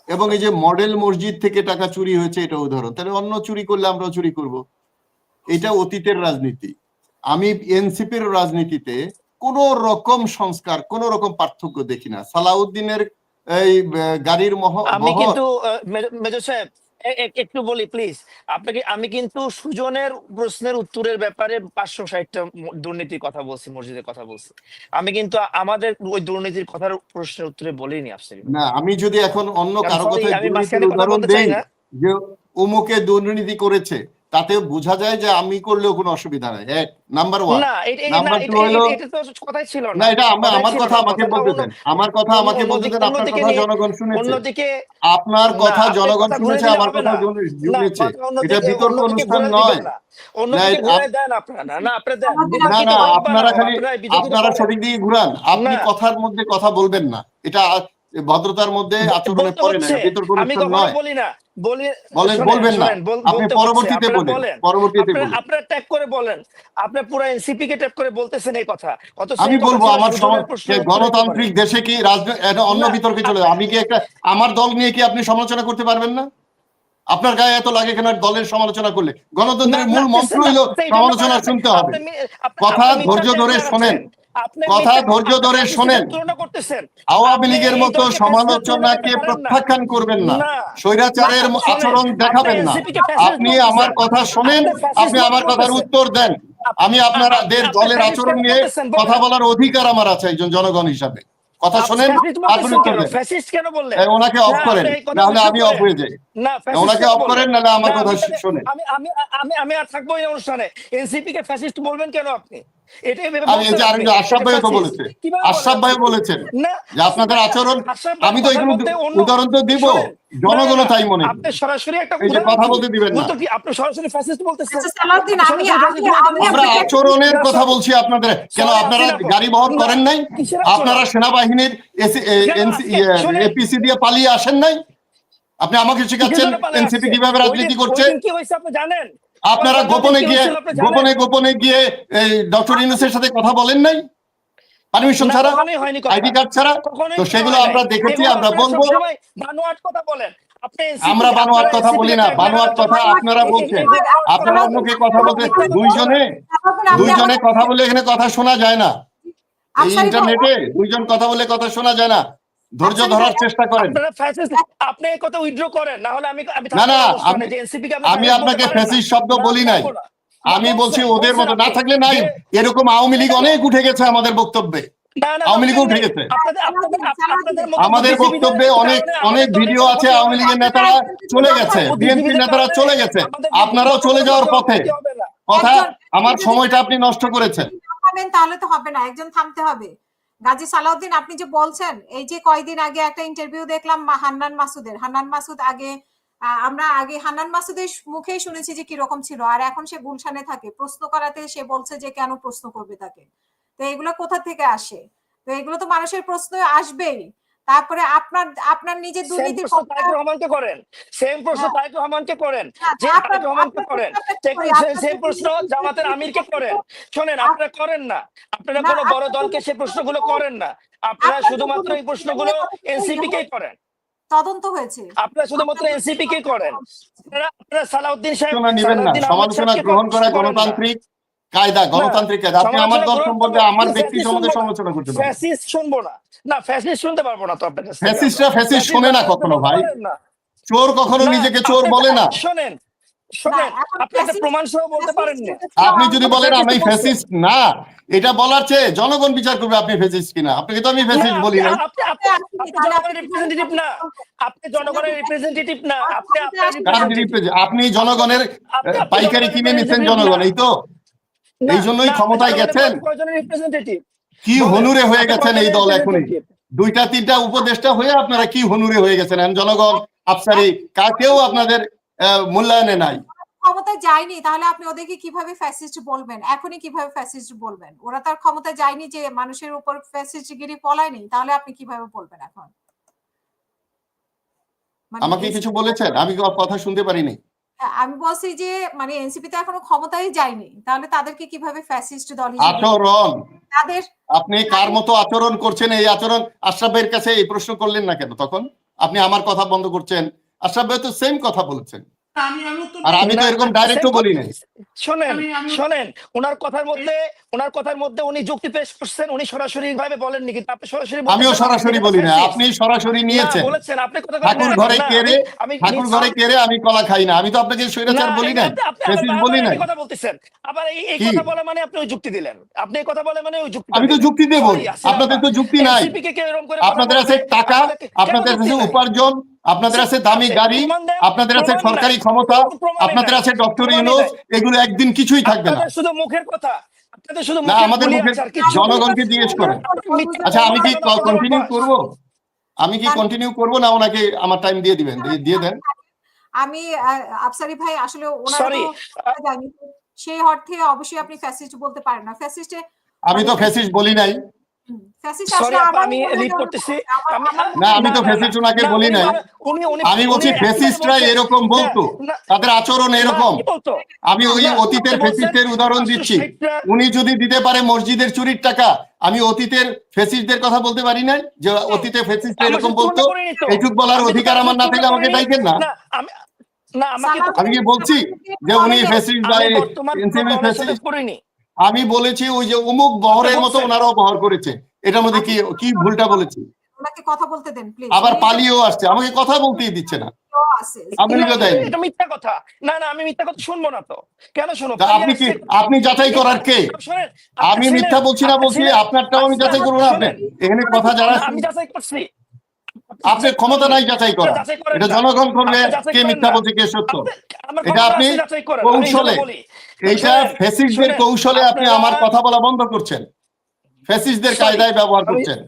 এবং এই যে মডেল মসজিদ থেকে টাকা চুরি হয়েছে এটা উদাহরণ, তাহলে অন্য চুরি করলে আমরাও চুরি করব, এটা অতীতের রাজনীতি। আমি এনসিপির রাজনীতিতে কোন রকম সংস্কার, কোন রকম পার্থক্য দেখি না। সালাউদ্দিনের এই গাড়ির আমি কিন্তু মেজর সাহেব একটু বলি প্লিজ আপনাকে, আমি কিন্তু সুজনের প্রশ্নের উত্তরের ব্যাপারে 560টা দুর্নীতির কথা বলছি, মসজিদের কথা বলছি। আমি কিন্তু আমাদের ওই দুর্নীতির কথার প্রশ্নের উত্তরে বলিনি আফসারি। না, আমি যদি এখন অন্য কারো কথায় আমি দুর্নীতির উদাহরণ দেই যে অমুকে দুর্নীতি করেছে, তাতে বোঝা যায় যে আমি করলেও কোনো অসুবিধা নাই। এক নাম্বার 1। না, নাম্বার 2 হলো, এটা তো কথাই ছিল না না, এটা আমার কথা আমাকে বলতে দেন, আমার কথা আমাকে বলতে দেন। আপনার কথা জনগণ শুনেছে, অন্যদিকে আপনার কথা জনগণ শুনেছে, আমার কথা শুনেছে। এটা বিতর্ক অনুষ্ঠান নয়। অন্যদিকে ঘুরে দেন আপনারা, না আপনারা দেন, না না, আপনারা খালি আপনারা সঠিক দিকে ঘুরান। আপনি কথার মধ্যে কথা বলবেন না, এটা ভদ্রতার মধ্যে আচরণে পড়ে না, বিতর্ক অনুষ্ঠান নয়। বলি না, বলবেন না, আপনি পরবর্তীতে বলেন, পরবর্তীতে বলেন। আপনারা ট্যাগ করে বলেন, আপনি পুরো এনসিপি কে ট্যাগ করে বলতেছেন এই কথা। আমি বলবো আমার গণতান্ত্রিক দেশে কি রাজনীতি অন্য বিতর্কে চলে যায়? আমি কি একটা আমার দল নিয়ে কি আপনি সমালোচনা করতে পারবেন না? আপনার গায়ে এত লাগে কেন দলের সমালোচনা করলে? গণতন্ত্রের মূল মন্ত্র হইল সমালোচনা শুনতে হবে। কথা ধৈর্য ধরে শোনেন, কথা ধৈর্য ধরে শোনেন। আওয়ামী লীগের মতো সমালোচনাকে প্রত্যাখ্যান করবেন না, স্বৈরাচারের আচরণ দেখাবেন না। আপনি আমার কথা শোনেন, আপনি আমার কথার উত্তর দেন। আমি আপনাদের দলের আচরণ নিয়ে কথা বলার অধিকার আমার আছে একজন জনগণ হিসাবে। কথা শোনেন, আপনি উত্তর দেন। ওনাকে অফ করেন, নাহলে আমি অফ হয়ে যাই। ওনাকে অফ করেন, নাহলে আমার কথা শোনেন। আমি আর থাকবো এই অনুষ্ঠানে। এনসিপি কে ফ্যাসিস্ট বলবেন কেন আপনি? আশরাফ ভাই তো বলেছে, আশরাফ ভাই বলেছেন যে আপনাদের আচরণ, আমি তো এখানে উদাহরণ তো দিব, জনগণ তাই মনে করে। আপনি সরাসরি একটা কথা বলতে দিবেন না, আপনি সরাসরি ফ্যাসিস্ট বলতেছেন। আমরা আচরণের কথা বলছি আপনাদের। কেন আপনারা গাড়ি বহর করেন নাই? আপনারা সেনাবাহিনীর এপিসি দিয়ে পালিয়ে আসেন নাই? আপনি আমাকে শিখাচ্ছেন এনসিপি কিভাবে রাজনীতি করছে? কি হয়েছে আপনি জানেন? আপনারা গোপনে গিয়ে ডক্টর ইউনূসের সাথে কথা বলেন নাই পারমিশন ছাড়া, আইডি কার্ড ছাড়া? তো সেগুলো আমরা দেখেছি, আমরা বলবো। আমরা বানোয়াট কথা বলি না, বানোয়াট কথা আপনারা বলছেন। আপনারা মুখে কথা বলতে দুইজনে কথা বলে এখানে কথা শোনা যায় না। এই ইন্টারনেটে দুইজন কথা বলে কথা শোনা যায় না। ধৈর্য ধরার চেষ্টা করেন। আপনি এই কথা উইথড্র করেন, না হলে না আমি আপনাকে ফ্যাসিস্ট শব্দ বলি নাই। আমি বলছি ওদের মতো না থাকলে নাই। এরকম আওয়ামী লীগ অনেক উঠে গেছে আমাদের বক্তব্যে, আওয়ামী লীগ উঠে গেছে আমাদের বক্তব্যে। অনেক ভিডিও আছে, আওয়ামী লীগের নেতারা চলে গেছে, বিএনপি নেতারা চলে গেছে, আপনারাও চলে যাওয়ার পথে। কথা, আমার সময়টা আপনি নষ্ট করেছেন। তাহলে তো হবে না, একজন থামতে হবে। গাজী সালাউদ্দিন, আপনি যে বলছেন, এই যে কয়েকদিন আগে একটা ইন্টারভিউ দেখলাম হান্নান মাসুদ আগে আমরা আগে হান্নান মাসুদের মুখেই শুনেছি যে কিরকম ছিল, আর এখন সে গুলশানে থাকে, প্রশ্ন করাতে সে বলছে যে কেন প্রশ্ন করবে তাকে। তো এগুলো কোথা থেকে আসে? তো এগুলো তো মানুষের প্রশ্ন আসবেই। তারপরে আপনার নিজের দুর্নীতি তারেক রহমানকে করেন, সেম প্রশ্ন তারেক রহমানকে করেন, যে তারেক রহমানকে করেন, সেম প্রশ্ন জামাতের আমিরকে করেন। শোনেন, আপনারা করেন না, আপনারা কোনো বড় দলকে সেই প্রশ্নগুলো করেন না, আপনারা শুধুমাত্র এই প্রশ্নগুলো এনসিপি কেই করেন, তদন্ত হয়েছে, আপনারা শুধুমাত্র এনসিপি কে করেন। আপনারা সালাউদ্দিন সাহেব নেবেন না, সমালোচনা গ্রহণ করা গণতান্ত্রিক কায়দা, গণতান্ত্রিক কায়দা। আপনি আমার দল সম্বন্ধে, আমার ব্যক্তি সম্বন্ধে সমালোচনা করতে পারেন। ফ্যাসিস্ট শুনবো না, না ফ্যাসিস্ট শুনতে পারবো না তো আপনার কাছে। ফ্যাসিস্টরা ফ্যাসিস্ট শোনে না কখনো ভাই, চোর কখনো নিজেকে চোর বলে না। শোনেন, আপনি একটা প্রমাণ সহ বলতে পারেন না। আপনি যদি বলেন আমি ফ্যাসিস্ট না, এটা বলার চেয়ে জনগণ বিচার করবে আপনি ফ্যাসিস্ট কিনা। আপনাকে তো আমি ফ্যাসিস্ট বলি না। আপনি জনগণের রিপ্রেজেন্টেটিভ না, আপনি জনগণের রিপ্রেজেন্টেটিভ না, আপনি জনগণের পাইকারি কিনে নিচ্ছেন জনগণ, এই তো, এই জন্যই ক্ষমতায় গেছেন। কি হনুরে হয়ে গেছেন এই দল এখনই, 2-3টা উপদেষ্টা হয়ে আপনারা কি হনুরে হয়ে গেছেন। জনগণ আফসারি কাকেও আপনাদের মূল্যায়নে নাই। ক্ষমতায় যায়নি, তাহলে আপনি ওদেরকে কিভাবে ফ্যাসিস্ট বলবেন? এখনই কিভাবে ফ্যাসিস্ট বলবেন? ওরা তার ক্ষমতায় যায়নি, যে মানুষের উপর ফ্যাসিস্টগিরি ফলায়নি, তাহলে আপনি কিভাবে বলবেন এখন? আমাকে কিছু বলেছেন, আমি কথা শুনতে পারিনি। আমি বলছি যে মানে এনসিপি তো এখনো ক্ষমতায় যায়নি, তাহলে তাদেরকে কিভাবে ফ্যাসিস্ট দল হিসেবে? আচরণ, তাদের আপনি কার মতো আচরণ করছেন, এই আচরণ আশরাফ ভাইয়ের কাছে এই প্রশ্ন করলেন না কেন? তখন আপনি আমার কথা বন্ধ করছেন, আশরাফ ভাই তো সেম কথা বলেছেন, আর আমি তো এরকম ডাইরেক্টও বলি নাই। শোনেন, ওনার কথার মধ্যে উনি যুক্তি পেশ করছেন, উনি সরাসরি ভাবে বলেননি, কিন্তু আপনি সরাসরি। আমিও সরাসরি বলি না, আপনি সরাসরি নিয়েছেন। ঠাকুর ঘরে কেড়ে আমি কলা খাই না, আমি তো আপনাকে স্বৈরাচার বলি নাই, ফ্যাসিস্ট বলি নাই। কথা বলতেছেন আবার এই কথা বলা মানে আপনি ওই যুক্তি দিলেন, আপনি এই কথা বলা মানে ওই যুক্তি। আমি তো যুক্তি দেব, আপনাদের তো যুক্তি নাই। আপনাদের আছে টাকা, আপনাদের আছে উপার্জন, আপনাদের আছে দামি গাড়ি, আপনাদের আছে সরকারি ক্ষমতা, আপনাদের আছে ডক্টর ইউনূস, এগুলো একদিন কিছুই থাকবে না। শুধু মুখের কথা, আপনাদের শুধু না, আমাদের মুখে জনগণকে জিজ্ঞেস করেন। আচ্ছা, আমি কি কন্টিনিউ করব? আমি কি কন্টিনিউ করব না ওনাকে আমার টাইম দিয়ে দিবেন? দিয়ে দেন। আমি আফসারি ভাই আসলে ওনার জানি, সেই অর্থে অবশ্যই আপনি ফ্যাসিস্ট বলতে পারেন না। ফ্যাসিস্টে আমি তো ফ্যাসিস্ট বলি নাই। আমি লিড করতেছি। না, আমি তো ফ্যাসিস্ট ওনাকে বলি নাই। আমি বলছি ফ্যাসিস্টরা এরকম বলতো, তাদের আচরণ এরকম। আমি ওই অতীতের ফ্যাসিস্টের উদাহরণ দিচ্ছি। উনি যদি দিতে পারে মসজিদের চুরির টাকা, আমি অতীতের ফ্যাসিস্টদের কথা বলতে পারি না যে অতীতে ফ্যাসিস্ট এরকম বলতো? এইটুক বলার অধিকার আমার না থাকলে আমাকে ডাইকেন না। আমি কি বলছি যে উনি ফ্যাসিস্ট বা এনসিপি ফ্যাসিস্ট? আমি বলেছি ওই যে অমুক বহরের মতো ওনারাও বহর করেছে, এটার মধ্যে কি ভুলটা বলেছি? ওনাকে কথা বলতে দেন প্লিজ। আবার পালিয়েও আসছে, আমাকে কথা বলতেই দিচ্ছে না। এটা মিথ্যা কথা। না, আমি মিথ্যা কথা শুনবো না তো। কেন শুনবো? আপনি যাচাই করার কে? আমি মিথ্যা বলছি না, বলছি আপনারটাও আমি যাচাই করবো না। আপনি এখানে কথা যারা, আমি যাচাই করছি, আপনার ক্ষমতা নাই যাচাই করা, এটা জনগণ করবে কে মিথ্যা বলছে কে সত্য। এটা আপনি কৌশলে, এইটা ফ্যাসিস্টদের কৌশলে আপনি আমার কথা বলা বন্ধ করছেন, ফ্যাসিস্টদের কায়দায় ব্যবহার করছেন।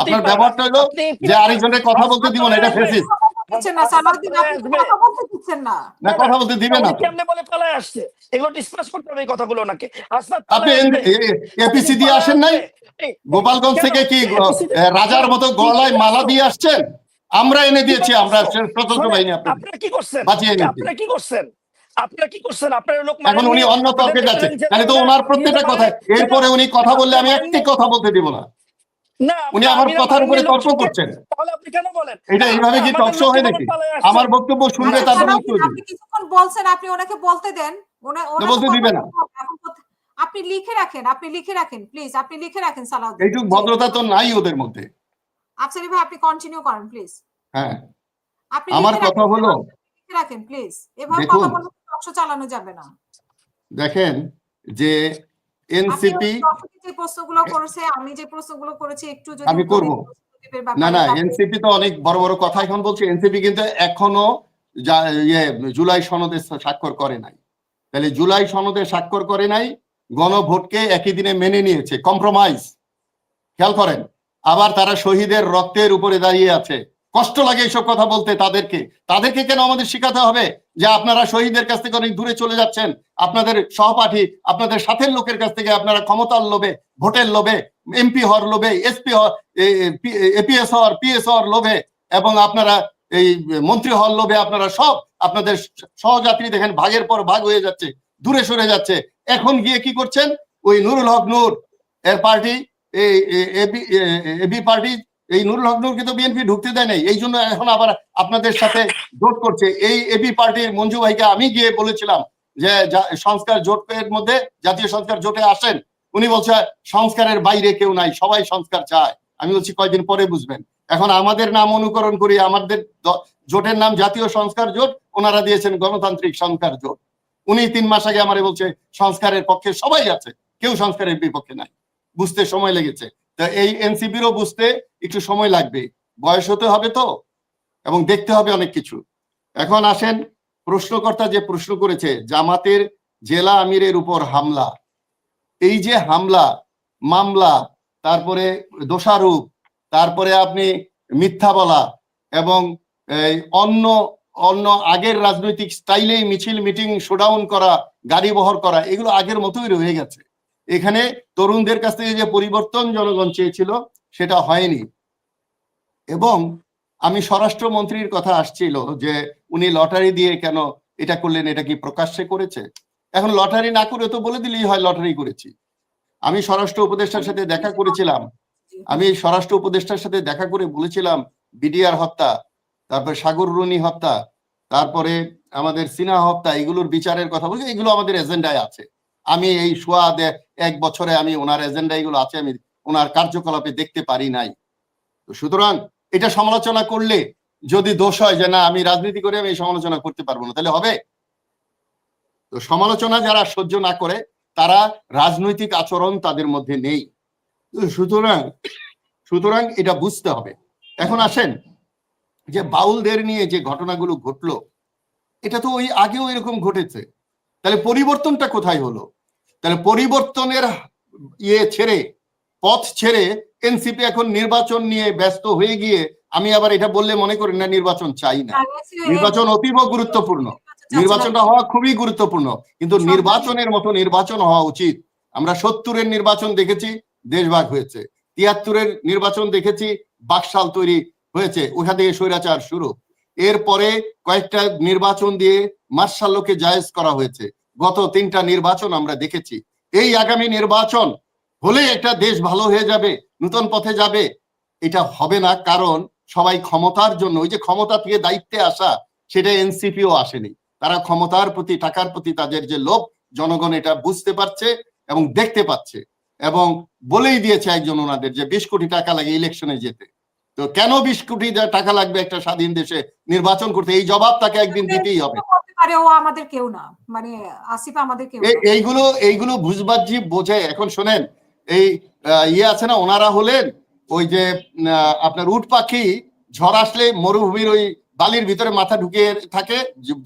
আপনার ব্যবহারটা হলো যে আরেকজনের কথা বলতে দিব না, এটা ফ্যাসিস্ট। না, কথা বলতে দিবে না। কেমনে বলে পালায় আসছে, এগুলো ডিসকাস করতে হবে এই কথাগুলো নাকি? আপনি এপিসি দিয়ে আসেন নাই? গোপালগঞ্জ থেকে কি রাজার মতো গলায় মালা দিয়ে আসছেন? আমরা এনে দিয়েছি, আমরা সশস্ত্র বাহিনী আপনারা কি করছেন? বাঁচিয়ে এনেছি। আপনারা কি করছেন? আপনার লোক এখন উনি অন্য তর্কে যাচ্ছেন, তাহলে তো ওনার প্রত্যেকটা কথা, এরপরে উনি কথা বললে আমি একটি কথা বলতে দিব না। উনি আমার কথার উপরে তর্ক করছেন, তাহলে আপনি কেন বলেন এটা এইভাবে কি টক শো হয় নাকি? আমার বক্তব্য শুনবে, তারপরে উত্তর দিন। আপনি কিছুক্ষণ বলছেন, আপনি ওনাকে বলতে দেন। বলতে দিবে না। আপনি লিখে রাখেন প্লিজ, আপনি লিখে রাখেন সালাউদ্দিন। এইটুকু ভদ্রতা তো নাই ওদের মধ্যে। আফসারি ভাই, আপনি কন্টিনিউ করেন প্লিজ। হ্যাঁ, আপনি আমার কথা হলো, লিখে রাখেন প্লিজ, এভাবে কথা বলে টক শো চালানো যাবে না। দেখেন যে এনসিপি যে প্রশ্নগুলো করেছে, আমি যে প্রশ্নগুলো করেছি একটু যদি আমি করব না। এনসিপি তো অনেক বড় বড় কথা এখন বলছে। এনসিপি কিন্তু এখনো জুলাই সনদে স্বাক্ষর করে নাই। তাহলে জুলাই সনদে স্বাক্ষর করে নাই, গণভোটকে একই দিনে মেনে নিয়েছে, কম্প্রোমাইজ। খেয়াল করেন, আবার তারা শহীদের রক্তের উপরে দাঁড়িয়ে আছে। কষ্ট লাগে এইসব কথা বলতে তাদেরকে কেন আমাদের শেখাতে হবে যে আপনারা শহীদের কাছ থেকে অনেক দূরে চলে যাচ্ছেন, আপনাদের সহপাঠী আপনাদের সাথের লোকের কাছ থেকে আপনারা ক্ষমতার লোভে, ভোটের লোভে, এমপি হওয়ার লোভে, এসপি হওয়ার, এপিএস হওয়ার, পিএস হওয়ার লোভে, এবং আপনারা এই মন্ত্রী হওয়ার লোভে আপনারা সব আপনাদের সহযাত্রী দেখেন ভাগের পর ভাগ হয়ে যাচ্ছে, দূরে সরে যাচ্ছে। এখন গিয়ে কি করছেন, ওই নুরুল হক নূর এর পার্টি, এই এবি পার্টি, এই নুরুল হক নূরকে তো বিএনপি ঢুকতে দেয় নাই, এই জন্য এখন আবার আপনাদের সাথে জোট করছে। এই এবি পার্টির মঞ্জু ভাইকে আমি গিয়ে বলেছিলাম যে সংস্কার জোটের মধ্যে, জাতীয় সংস্কার জোটে আসেন। উনি বলছে সংস্কারের বাইরে কেউ নাই, সবাই সংস্কার চায়। আমি বলছি কয়দিন পরে বুঝবেন। এখন আমাদের নাম অনুকরণ করি, আমাদের জোটের নাম জাতীয় সংস্কার জোট, ওনারা দিয়েছেন গণতান্ত্রিক সংস্কার জোট। উনি 3 মাস আগে আমারে বলছে সংস্কারের পক্ষে সবাই আছে, কেউ সংস্কারের বিপক্ষে নাই। বুঝতে সময় লেগেছে। তা এই এনসিপিরও বুঝতে একটু সময় লাগবে, বয়স হতে হবে তো, এবং দেখতে হবে অনেক কিছু। এখন আসেন, প্রশ্নকর্তা যে প্রশ্ন করেছে জামাতের জেলা আমিরের উপর হামলা, এই যে হামলা, মামলা, তারপরে দোষারোপ, তারপরে আপনি মিথ্যা বলা, এবং অন্য অন্য আগের রাজনৈতিক স্টাইলেই মিছিল মিটিং শোডাউন করা, গাড়ি বহর করা, এগুলো আগের মতোই রয়ে গেছে। এখানে তরুণদের কাছ থেকে যে পরিবর্তন জনগণ চেয়েছিল সেটা হয়নি। এবং আমি স্বরাষ্ট্রমন্ত্রীর কথা আসছিল যে উনি লটারি দিয়ে কেন এটা করলেন, এটা কি প্রকাশ্যে করেছে? এখন লটারি না করে তো বলে দিলেই হয় লটারি করেছি। আমি স্বরাষ্ট্র উপদেষ্টার সাথে দেখা করেছিলাম, বলেছিলাম বিডিআর হত্যা, তারপরে সাগর রুনি হত্যা, তারপরে আমাদের সিনহা হত্যা, এগুলোর বিচারের কথা বলছি, এগুলো আমাদের এজেন্ডায় আছে। আমি এই 1 বছরে আমি ওনার এজেন্ডা এগুলো আছে, আমি ওনার কার্যকলাপে দেখতে পারি নাই। তো সুতরাং এটা সমালোচনা করলে যদি দোষ হয় যে না আমি রাজনীতি করে আমি এই সমালোচনা করতে পারবো না, তাহলে হবে? তো সমালোচনা যারা সহ্য না করে তারা রাজনৈতিক আচরণ তাদের মধ্যে নেই। সুতরাং এটা বুঝতে হবে। এখন আসেন যে বাউলদের নিয়ে যে ঘটনাগুলো ঘটলো, এটা তো ওই আগেও এরকম ঘটেছে, তাহলে পরিবর্তনটা কোথায় হলো? তাহলে পরিবর্তনের পথ ছেড়ে এনসিপি এখন নির্বাচন নিয়ে ব্যস্ত হয়ে গিয়ে, আমি আবার এটা বললে মনে করি না নির্বাচন চাই না, নির্বাচন অতীব গুরুত্বপূর্ণ, নির্বাচনটা হওয়া খুবই গুরুত্বপূর্ণ, কিন্তু নির্বাচনের মতো নির্বাচন হওয়া উচিত। আমরা 70-এর নির্বাচন দেখেছি, দেশভাগ হয়েছে। 73-এর নির্বাচন দেখেছি, বাকশাল তৈরি হয়েছে, ওখান থেকে স্বৈরাচার শুরু। এরপরে কয়েকটা নির্বাচন দিয়ে মার্শাল্লকে জায়েজ করা হয়েছে। গত 3টা নির্বাচন আমরা দেখেছি। এই আগামী নির্বাচন হলে একটা দেশ ভালো হয়ে যাবে, নতুন পথে যাবে, এটা হবে না। কারণ সবাই ক্ষমতার জন্য, ওই যে ক্ষমতা থেকে দায়িত্বে আসা, সেটা এনসিপিও আসেনি। তারা ক্ষমতার প্রতি, টাকার প্রতি তাদের যে লোভ, জনগণ এটা বুঝতে পারছে এবং দেখতে পাচ্ছে, এবং বলেই দিয়েছে একজন ওনাদের যে 20 কোটি টাকা লাগে ইলেকশনে যেতে। তো কেন 20 কোটি টাকা লাগবে একটা স্বাধীন দেশে নির্বাচন করতে? এই জবাব তাকে একদিন দিতেই হবে। ও আমাদের কেউ না, মানে আসিফ আমাদের কেউ। এইগুলো বুঝবাজি বোঝে। এখন শোনেন, এই আছে না, ওনারা হলেন ওই যে আপনার উট পাখি, ঝড় আসলে মরুভূমির ওই বালির ভিতরে মাথা ঢুকিয়ে থাকে,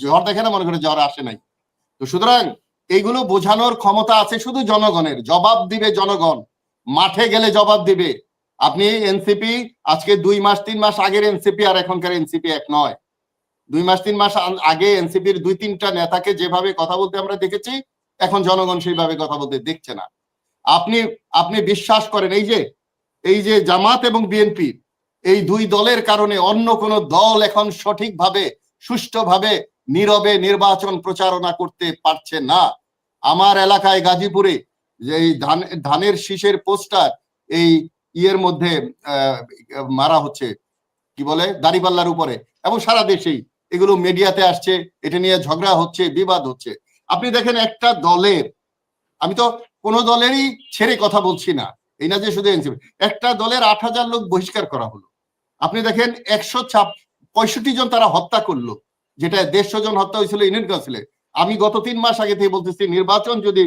ঝড় দেখে না, মনে করে ঝড় আসে নাই। তো সুতরাং এইগুলো বোঝানোর ক্ষমতা আছে শুধু জনগণের। জবাব দিবে জনগণ, মাঠে গেলে জবাব দিবে। আপনি এনসিপি আজকে 2 মাস 3 মাস আগের এনসিপি আর এখনকার এনসিপি এক নয়। 2 মাস 3 মাস আগে এনসিপির 2-3টা নেতাকে যেভাবে কথা বলতে আমরা দেখেছি, এখন জনগণ সেইভাবে কথা বলতে দেখছে না। আপনি বিশ্বাস করেন, এই যে জামাত এবং বিএনপি, এই 2 দলের কারণে অন্য কোন দল এখন সঠিকভাবে, সুষ্ঠুভাবে, নীরবে নির্বাচন প্রচারণা করতে পারছে না। আমার এলাকায় গাজীপুরে যে এই ধানের শীষের পোস্টার এই ইয়ের মধ্যে মারা হচ্ছে, কি বলে, দাড়িপাল্লার উপরে, এবং সারা দেশেই এগুলো মিডিয়াতে আসছে, এটা নিয়ে ঝগড়া হচ্ছে, বিবাদ হচ্ছে। আপনি দেখেন একটা দলের, আমি তো কোনো দলেরই ছেড়ে কথা বলছি না, এই না যে শুধু এনসিপি, একটা দলের 8,000 লোক বহিষ্কার করা হলো। আপনি দেখেন 165 জন তারা হত্যা করলো, যেটা 150 জন হত্যা হয়েছিল ইউনিয়ন কাউন্সিলে। আমি গত 3 মাস আগে থেকে বলতেছি, নির্বাচন যদি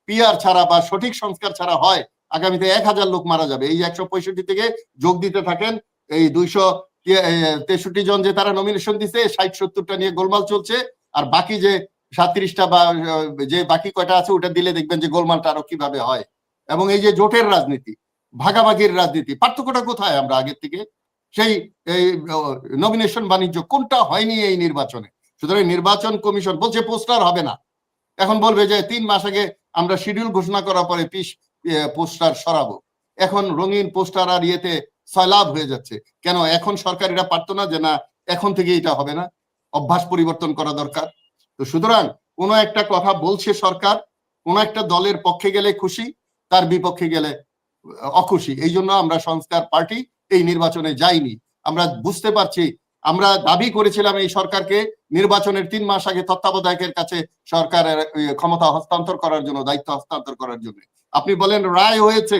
পিআর ছাড়া বা সঠিক সংস্কার ছাড়া হয়, আগামীতে 1000 লোক মারা যাবে। এই 165 থেকে যোগ দিতে থাকেন, এই 263 জন যে তারা নমিনেশন দিছে, 60-70টা নিয়ে গোলমাল চলছে, আর বাকি যে 37টা বা যে বাকি কয়টা আছে ওটা দিলে দেখবেন যে গোলমালটা আরো কিভাবে হয়। এবং এই যে জোটের রাজনীতি, ভাগাভাগির রাজনীতি, পার্থক্যটা কোথায় আমরা আগের থেকে? সেই এই নমিনেশন বাণিজ্য কোনটা হয়নি এই নির্বাচনে? সুতরাং নির্বাচন কমিশন বলছে পোস্টার হবে না, এখন বলবে যে 3 মাস আগে আমরা শিডিউল ঘোষণা করার পরে পোস্টার সরাবো। এখন রঙিন পোস্টার আর ইয়েতে সয়লাভ হয়ে যাচ্ছে কেন? এখন সরকারিরা পারতো না যে না এখন থেকে এটা হবে না, অভ্যাস পরিবর্তন করা দরকার। তো সুতরাং কোনো একটা কথা বলছে সরকার, কোনো একটা দলের পক্ষে গেলে খুশি, তার বিপক্ষে গেলে অখুশি। এই জন্য আমরা সংস্কার পার্টি এই নির্বাচনে যাইনি। আমরা বুঝতে পারছি, আমরা দাবি করেছিলাম এই সরকারকে নির্বাচনের 3 মাস আগে তত্ত্বাবধায়কের কাছে সরকারের ক্ষমতা হস্তান্তর করার জন্য, দায়িত্ব হস্তান্তর করার জন্য। আপনি বলেন রায় হয়েছে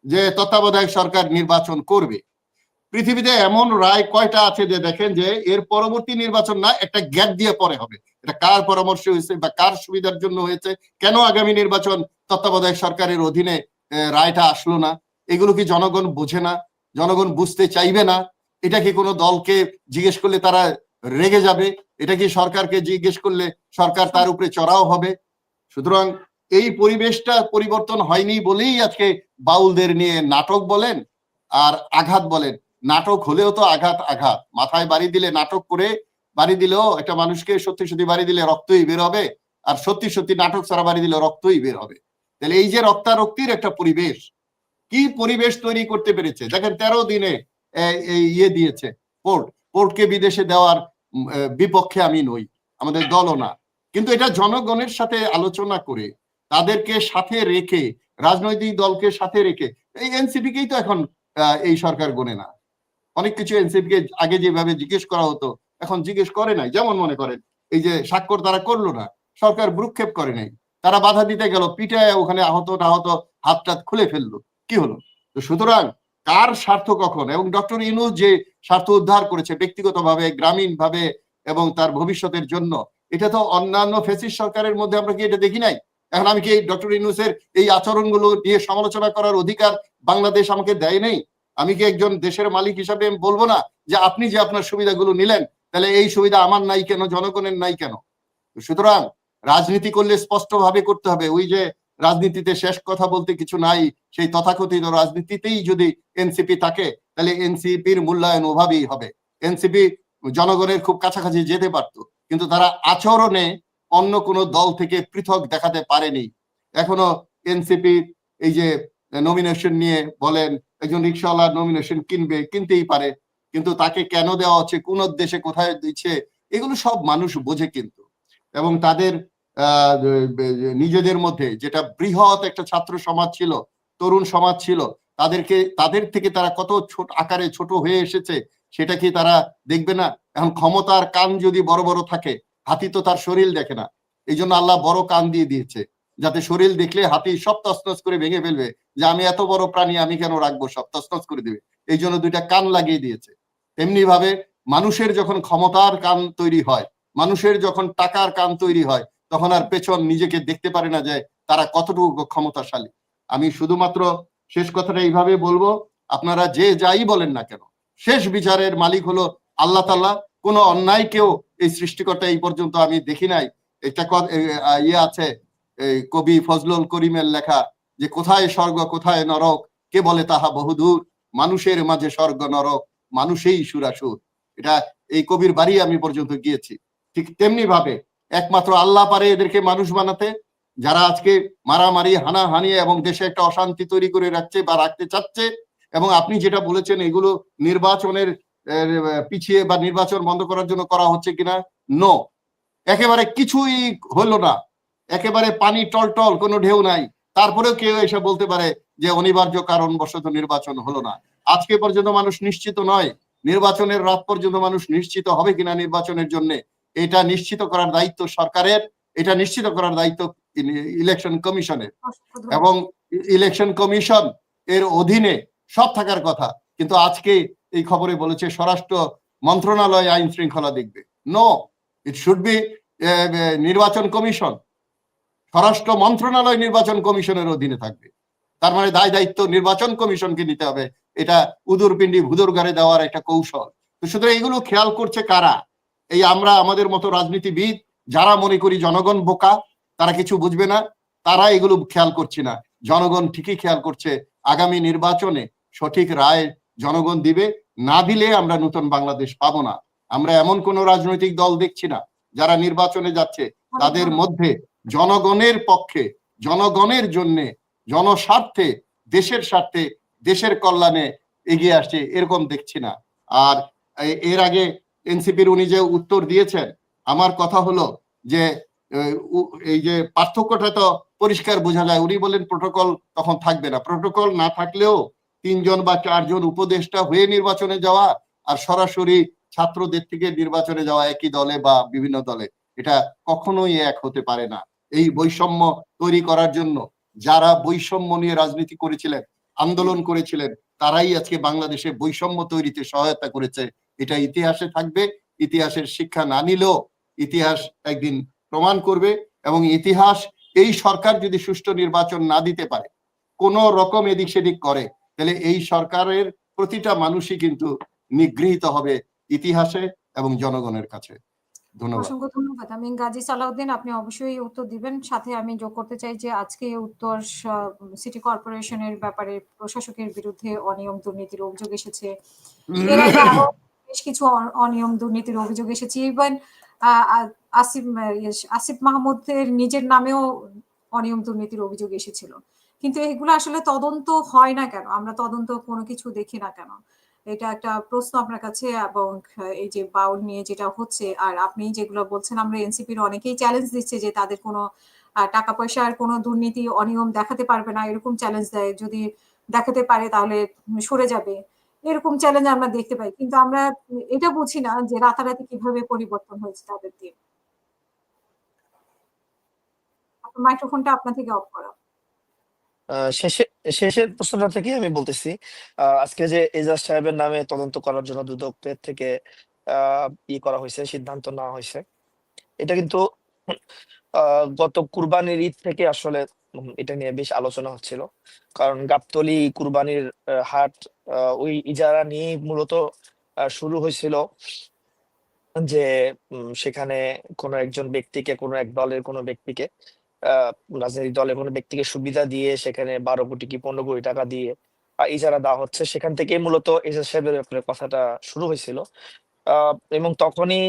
যে তত্ত্বাবধায়ক সরকার নির্বাচন করবে। পৃথিবীতে এমন রায় কয়টা আছে যে দেখেন যে এর পরবর্তী নির্বাচন না, একটা গ্যাপ দিয়ে পরে হবে? এটা কার পরামর্শ হয়েছে বা কার সুবিধার জন্য হয়েছে? কেন আগামী নির্বাচন তত্ত্বাবধায়ক সরকারের অধীনে রায়টা আসলো না? এগুলো কি জনগণ বোঝে না? জনগণ বুঝতে চাইবে না? এটা কি কোনো দলকে জিজ্ঞেস করলে তারা রেগে যাবে? এটা কি সরকারকে জিজ্ঞেস করলে সরকার তার উপরে চড়াও হবে? সুতরাং এই পরিবেশটা পরিবর্তন হয়নি বলেই আজকে বাউলদের নিয়ে নাটক বলেন আর আঘাত বলেন। নাটক হলেও তো আঘাত আঘাত, মাথায় বাড়ি দিলে নাটক করে বাড়ি দিলেও একটা মানুষকে সত্যি সত্যি বাড়ি দিলে রক্তই বের হবে, আর সত্যি সত্যি নাটক ছাড়া বাড়ি দিলে রক্তই বের হবে। তাহলে এই যে রক্তারক্তির একটা পরিবেশ, কি পরিবেশ তৈরি করতে পেরেছে দেখেন। 13 দিনে ইয়ে দিয়েছে কোর্টকে বিদেশে দেওয়ার বিপক্ষে আমি নই, আমাদের দলও না, কিন্তু এটা জনগণের সাথে আলোচনা করে তাদেরকে সাথে রেখে, রাজনৈতিক দলকে সাথে রেখে, এই এনসিপিকেই তো এখন এই সরকার গোনে না। অনেক কিছু এনসিপিকে আগে যেভাবে জিজ্ঞেস করা হতো এখন জিজ্ঞেস করে নাই। যেমন মনে করেন এই যে স্বাক্ষর তারা করলো না, সরকার ভ্রুক্ষেপ করে নাই, তারা বাধা দিতে গেল, পিটায় ওখানে আহত হাত টাত খুলে ফেললো, কি হলো? তো সুতরাং কার স্বার্থ কখন, এবং ডক্টর ইউনূস যে স্বার্থ উদ্ধার করেছে ব্যক্তিগতভাবে, গ্রামীণ ভাবে এবং তার ভবিষ্যতের জন্য, এটা তো অন্যান্য ফ্যাসিস্ট সরকারের মধ্যে আমরা কি এটা দেখি নাই? এখন আমি কি ডক্টর ইউনূসের এই আচরণগুলো নিয়ে সমালোচনা করার অধিকার বাংলাদেশ আমাকে দেয় নেই? আমি কি একজন দেশের মালিক হিসাবে বলবো না যে আপনি যে আপনার সুবিধাগুলো নিলেন, তাহলে এই সুবিধা আমার নাই কেন, জনগণের নাই কেন? সুতরাং রাজনীতি করলে স্পষ্ট ভাবে করতে হবে। ওই যে রাজনীতিতে শেষ কথা বলতে কিছু নাই, সেই তথাকথিত রাজনীতিতেই যদি এনসিপি থাকে তাহলে এনসিপির মূল্যায়ন ওভাবেই হবে। এনসিপি জনগণের খুব কাছাকাছি যেতে পারতো, কিন্তু তারা আচরণে অন্য কোনো দল থেকে পৃথক দেখাতে পারেনি। এখনো এনসিপি এই যে নমিনেশন নিয়ে বলেন, একজন রিক্সাওয়ালা নমিনেশন কিনতেই পারে, কিন্তু তাকে কেন দেওয়া হচ্ছে, কোন উদ্দেশ্যে, কোথায় দিচ্ছে, এগুলো সব মানুষ বোঝে কিন্তু। এবং তাদের নিজেদের মধ্যে যেটা বৃহৎ একটা ছাত্র সমাজ ছিল, তরুণ সমাজ ছিল, তাদের থেকে তারা কত ছোট আকারে ছোট হয়ে এসেছে সেটা কি তারা দেখবে না? এখন ক্ষমতার কান যদি বড় বড় থাকে, হাতি তো তার শরীর দেখে না, এই জন্য আল্লাহ বড় কান দিয়ে দিয়েছে, যাতে শরীর দেখলে হাতি সব তছনছ করে ভেঙে ফেলবে, যে আমি এত বড় প্রাণী আমি কেন রাখবো, সব তছনছ করে দিবে, এই জন্য 2টা কান লাগিয়ে দিয়েছে। তেমনি ভাবে মানুষের যখন ক্ষমতার কান তৈরি হয়, মানুষের যখন টাকার কান তৈরি হয়, তখন আর পেছন নিজেকে দেখতে পারে না যে তারা কতটুকু ক্ষমতাশালী। আমি শুধুমাত্র শেষ কথাটা এইভাবে বলবো, আপনারা যে যাই বলেন না কেন, শেষ বিচারের মালিক হলো আল্লাহ তাআলা। কোনো অন্যায় কেউ এই সৃষ্টিকর্তা এই পর্যন্ত আমি দেখি নাই। একটা ইয়ে আছে, কবি ফজলুল করিমের লেখা, যে কোথায় স্বর্গ কোথায় নরক, কে বলে তাহা বহুদূর, মানুষের মাঝে স্বর্গ নরক, মানুষেই সুরাসুর। এটা এই কবির বাড়ি আমি পর্যন্ত গিয়েছি। ঠিক তেমনি ভাবে একমাত্র আল্লাহ পারে এদেরকে মানুষ বানাতে, যারা আজকে মারামারি, হানাহানি এবং দেশে একটা অশান্তি তৈরি করে রাখছে বা রাখতে চাচ্ছে। এবং আপনি যেটা বলেছেন এগুলো নির্বাচনের পিছিয়ে বা নির্বাচন বন্ধ করার জন্য করা হচ্ছে কিনা, নো, একেবারে কিছুই হলো না, একেবারে পানি টলটল, কোনো ঢেউ নাই। তারপরেও কেউ এসে বলতে পারে যে অনিবার্য কারণবশত নির্বাচন হলো না। আজকে পর্যন্ত মানুষ নিশ্চিত নয়, নির্বাচনের রাত পর্যন্ত মানুষ নিশ্চিত হবে কিনা নির্বাচনের জন্য, এটা নিশ্চিত করার দায়িত্ব সরকারের, এটা নিশ্চিত করার দায়িত্ব ইলেকশন কমিশনের। এবং ইলেকশন কমিশন এর অধীনে সব থাকার কথা, কিন্তু আজকে এই খবরে বলেছে স্বরাষ্ট্র মন্ত্রণালয় আইন শৃঙ্খলা দেখবে। নো, ইট শুড বি নির্বাচন কমিশন, স্বরাষ্ট্র মন্ত্রণালয় নির্বাচন কমিশনের অধীনে থাকবে। তার মানে দায় দায়িত্ব নির্বাচন কমিশনকে নিতে হবে। এটা উদুরপিণ্ডি ভুদুরগারে দেওয়ার একটা কৌশল। তো সুতরাং এগুলো খেয়াল করছে কারা? এই আমরা, আমাদের মতো রাজনীতিবিদ, যারা মনে করি জনগণ বোকা, তারা কিছু বুঝবে না, তারা এগুলো খেয়াল করছে না। জনগণ ঠিকই খেয়াল করছে। আগামী নির্বাচনে সঠিক রায় জনগণ দিবে, না দিলে আমরা নতুন বাংলাদেশ পাবো না। আমরা এমন কোন রাজনৈতিক দল দেখছি না যারা নির্বাচনে যাচ্ছে তাদের মধ্যে জনগণের পক্ষে, জনগণের জন্য, জনস্বার্থে, দেশের স্বার্থে, দেশের কল্যাণে এগিয়ে আসছে এরকম দেখছি না। আর এর আগে এনসিপির উনি যে উত্তর দিয়েছেন, আমার কথা হলো যে এই যে পার্থক্যটা তো পরিষ্কার বোঝা যায়। উনি বলেন প্রোটোকল তখন থাকবে না। প্রোটোকল না থাকলেও 3 জন বা 4 জন উপদেষ্টা হয়ে নির্বাচনে যাওয়া আর সরাসরি ছাত্রদের থেকে নির্বাচনে যাওয়া একই দলে বা বিভিন্ন দলে, এটা কখনোই এক হতে পারে না। এই বৈষম্য তৈরি করার জন্য যারা বৈষম্য নিয়ে রাজনীতি করেছিলেন, আন্দোলন করেছিলেন, তারাই আজকে বাংলাদেশে বৈষম্য তৈরিতে সহায়তা করেছে। এটা ইতিহাসে থাকবে। ইতিহাসের শিক্ষা না নিলেও ইতিহাস একদিন প্রমাণ করবে। এবং ইতিহাস, এই সরকার যদি সুষ্ঠু নির্বাচন না দিতে পারে, কোন রকম এদিক সেদিক করে, তাহলে এই সরকারের প্রতিটা মানুষই কিন্তু নিগৃহীত হবে ইতিহাসে এবং জনগণের কাছে। ধন্যবাদ। অসংখ্য ধন্যবাদ। আমি গাজী সালাউদ্দিন, আপনি অবশ্যই উত্তর দিবেন। সাথে আমি যোগ করতে চাই যে আজকে উত্তর সিটি কর্পোরেশনের ব্যাপারে প্রশাসকের বিরুদ্ধে অনিয়ম দুর্নীতির অভিযোগ এসেছে। এর আগে আরো বেশ কিছু অনিয়ম দুর্নীতির অভিযোগ এসেছে। ইভেন আসিফ মাহমুদের নিজের নামেও অনিয়ম দুর্নীতির অভিযোগ এসেছিল। কিন্তু এগুলো আসলে তদন্ত হয় না কেন? আমরা তদন্ত কোনো কিছু দেখি না কেন? এটা একটা প্রশ্ন আপনার কাছে। এবং এই যে বাউল নিয়ে যেটা হচ্ছে, আর আপনি যেগুলো বলছেন, আমরা এনসিপির অনেকেই চ্যালেঞ্জ দিচ্ছে যে তাদের কোনো টাকা পয়সার কোনো দুর্নীতি অনিয়ম দেখাতে পারবে না, এরকম চ্যালেঞ্জ দেয়। যদি দেখাতে পারে তাহলে সরে যাবে, এরকম চ্যালেঞ্জ আমরা দেখতে পাই। কিন্তু আমরা এটা বুঝি না যে রাতারাতি কিভাবে পরিবর্তন হয়েছে তাদের দিয়ে। আপনার মাইক্রোফোনটা আপনার থেকে অফ করা। শেষের প্রশ্নটা থেকে আমি বলতেছি, আজকে যে এজাজ সাহেবের নামে তদন্ত করার জন্য দুদকের থেকে করা হয়েছে, সিদ্ধান্ত নেওয়া হয়েছে, এটা কিন্তু গত কুরবানির ঈদ থেকে আসলে এটা নিয়ে বেশ আলোচনা হচ্ছিল। কারণ গাবতলী কুরবানির হাট, ওই ইজারা নিয়ে মূলত শুরু হয়েছিল যে সেখানে কোনো একজন ব্যক্তিকে, কোনো এক দলের কোনো ব্যক্তিকে, রাজনৈতিক দলের কোনো ব্যক্তিকে সুবিধা দিয়ে সেখানে 12 কোটি কি 15 কোটি টাকা দিয়ে ইজারা দেওয়া হচ্ছে। সেখান থেকে মূলত এজাজ সাহেবের ব্যাপারে কথাটা শুরু হয়েছিল। এবং তখনই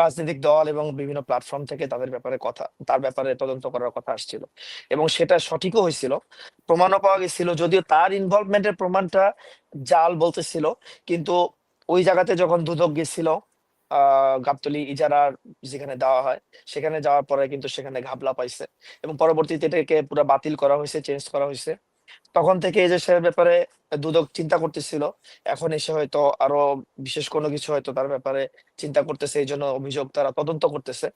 রাজনৈতিক দল এবং বিভিন্ন প্ল্যাটফর্ম থেকে তার ব্যাপারে তদন্ত করার কথা আসছিল, এবং সেটা সঠিকও হয়েছিল। প্রমাণও পাওয়া গেছিল, যদিও তার ইনভলভমেন্টের প্রমাণটা জাল বলতেছিল। কিন্তু ওই জায়গাতে যখন দুদক গেছিল, গাবতলী ইজারার যেখানে দেওয়া হয়, সেখানে যাওয়ার পরে কিন্তু সেখানে ঘাবলা পাইছে, এবং পরবর্তীতে এটাকে পুরো বাতিল করা হয়েছে, চেঞ্জ করা হয়েছে। তখন থেকে এই যে সে ব্যাপারে দুদক চিন্তা করতেছিল। এখন এসে হয়তো আরো বিশেষ কোনো কিছু হয়তো তার ব্যাপারে চিন্তা করতেছে, এই জন্য অভিযোগ তারা তদন্ত করতেছে।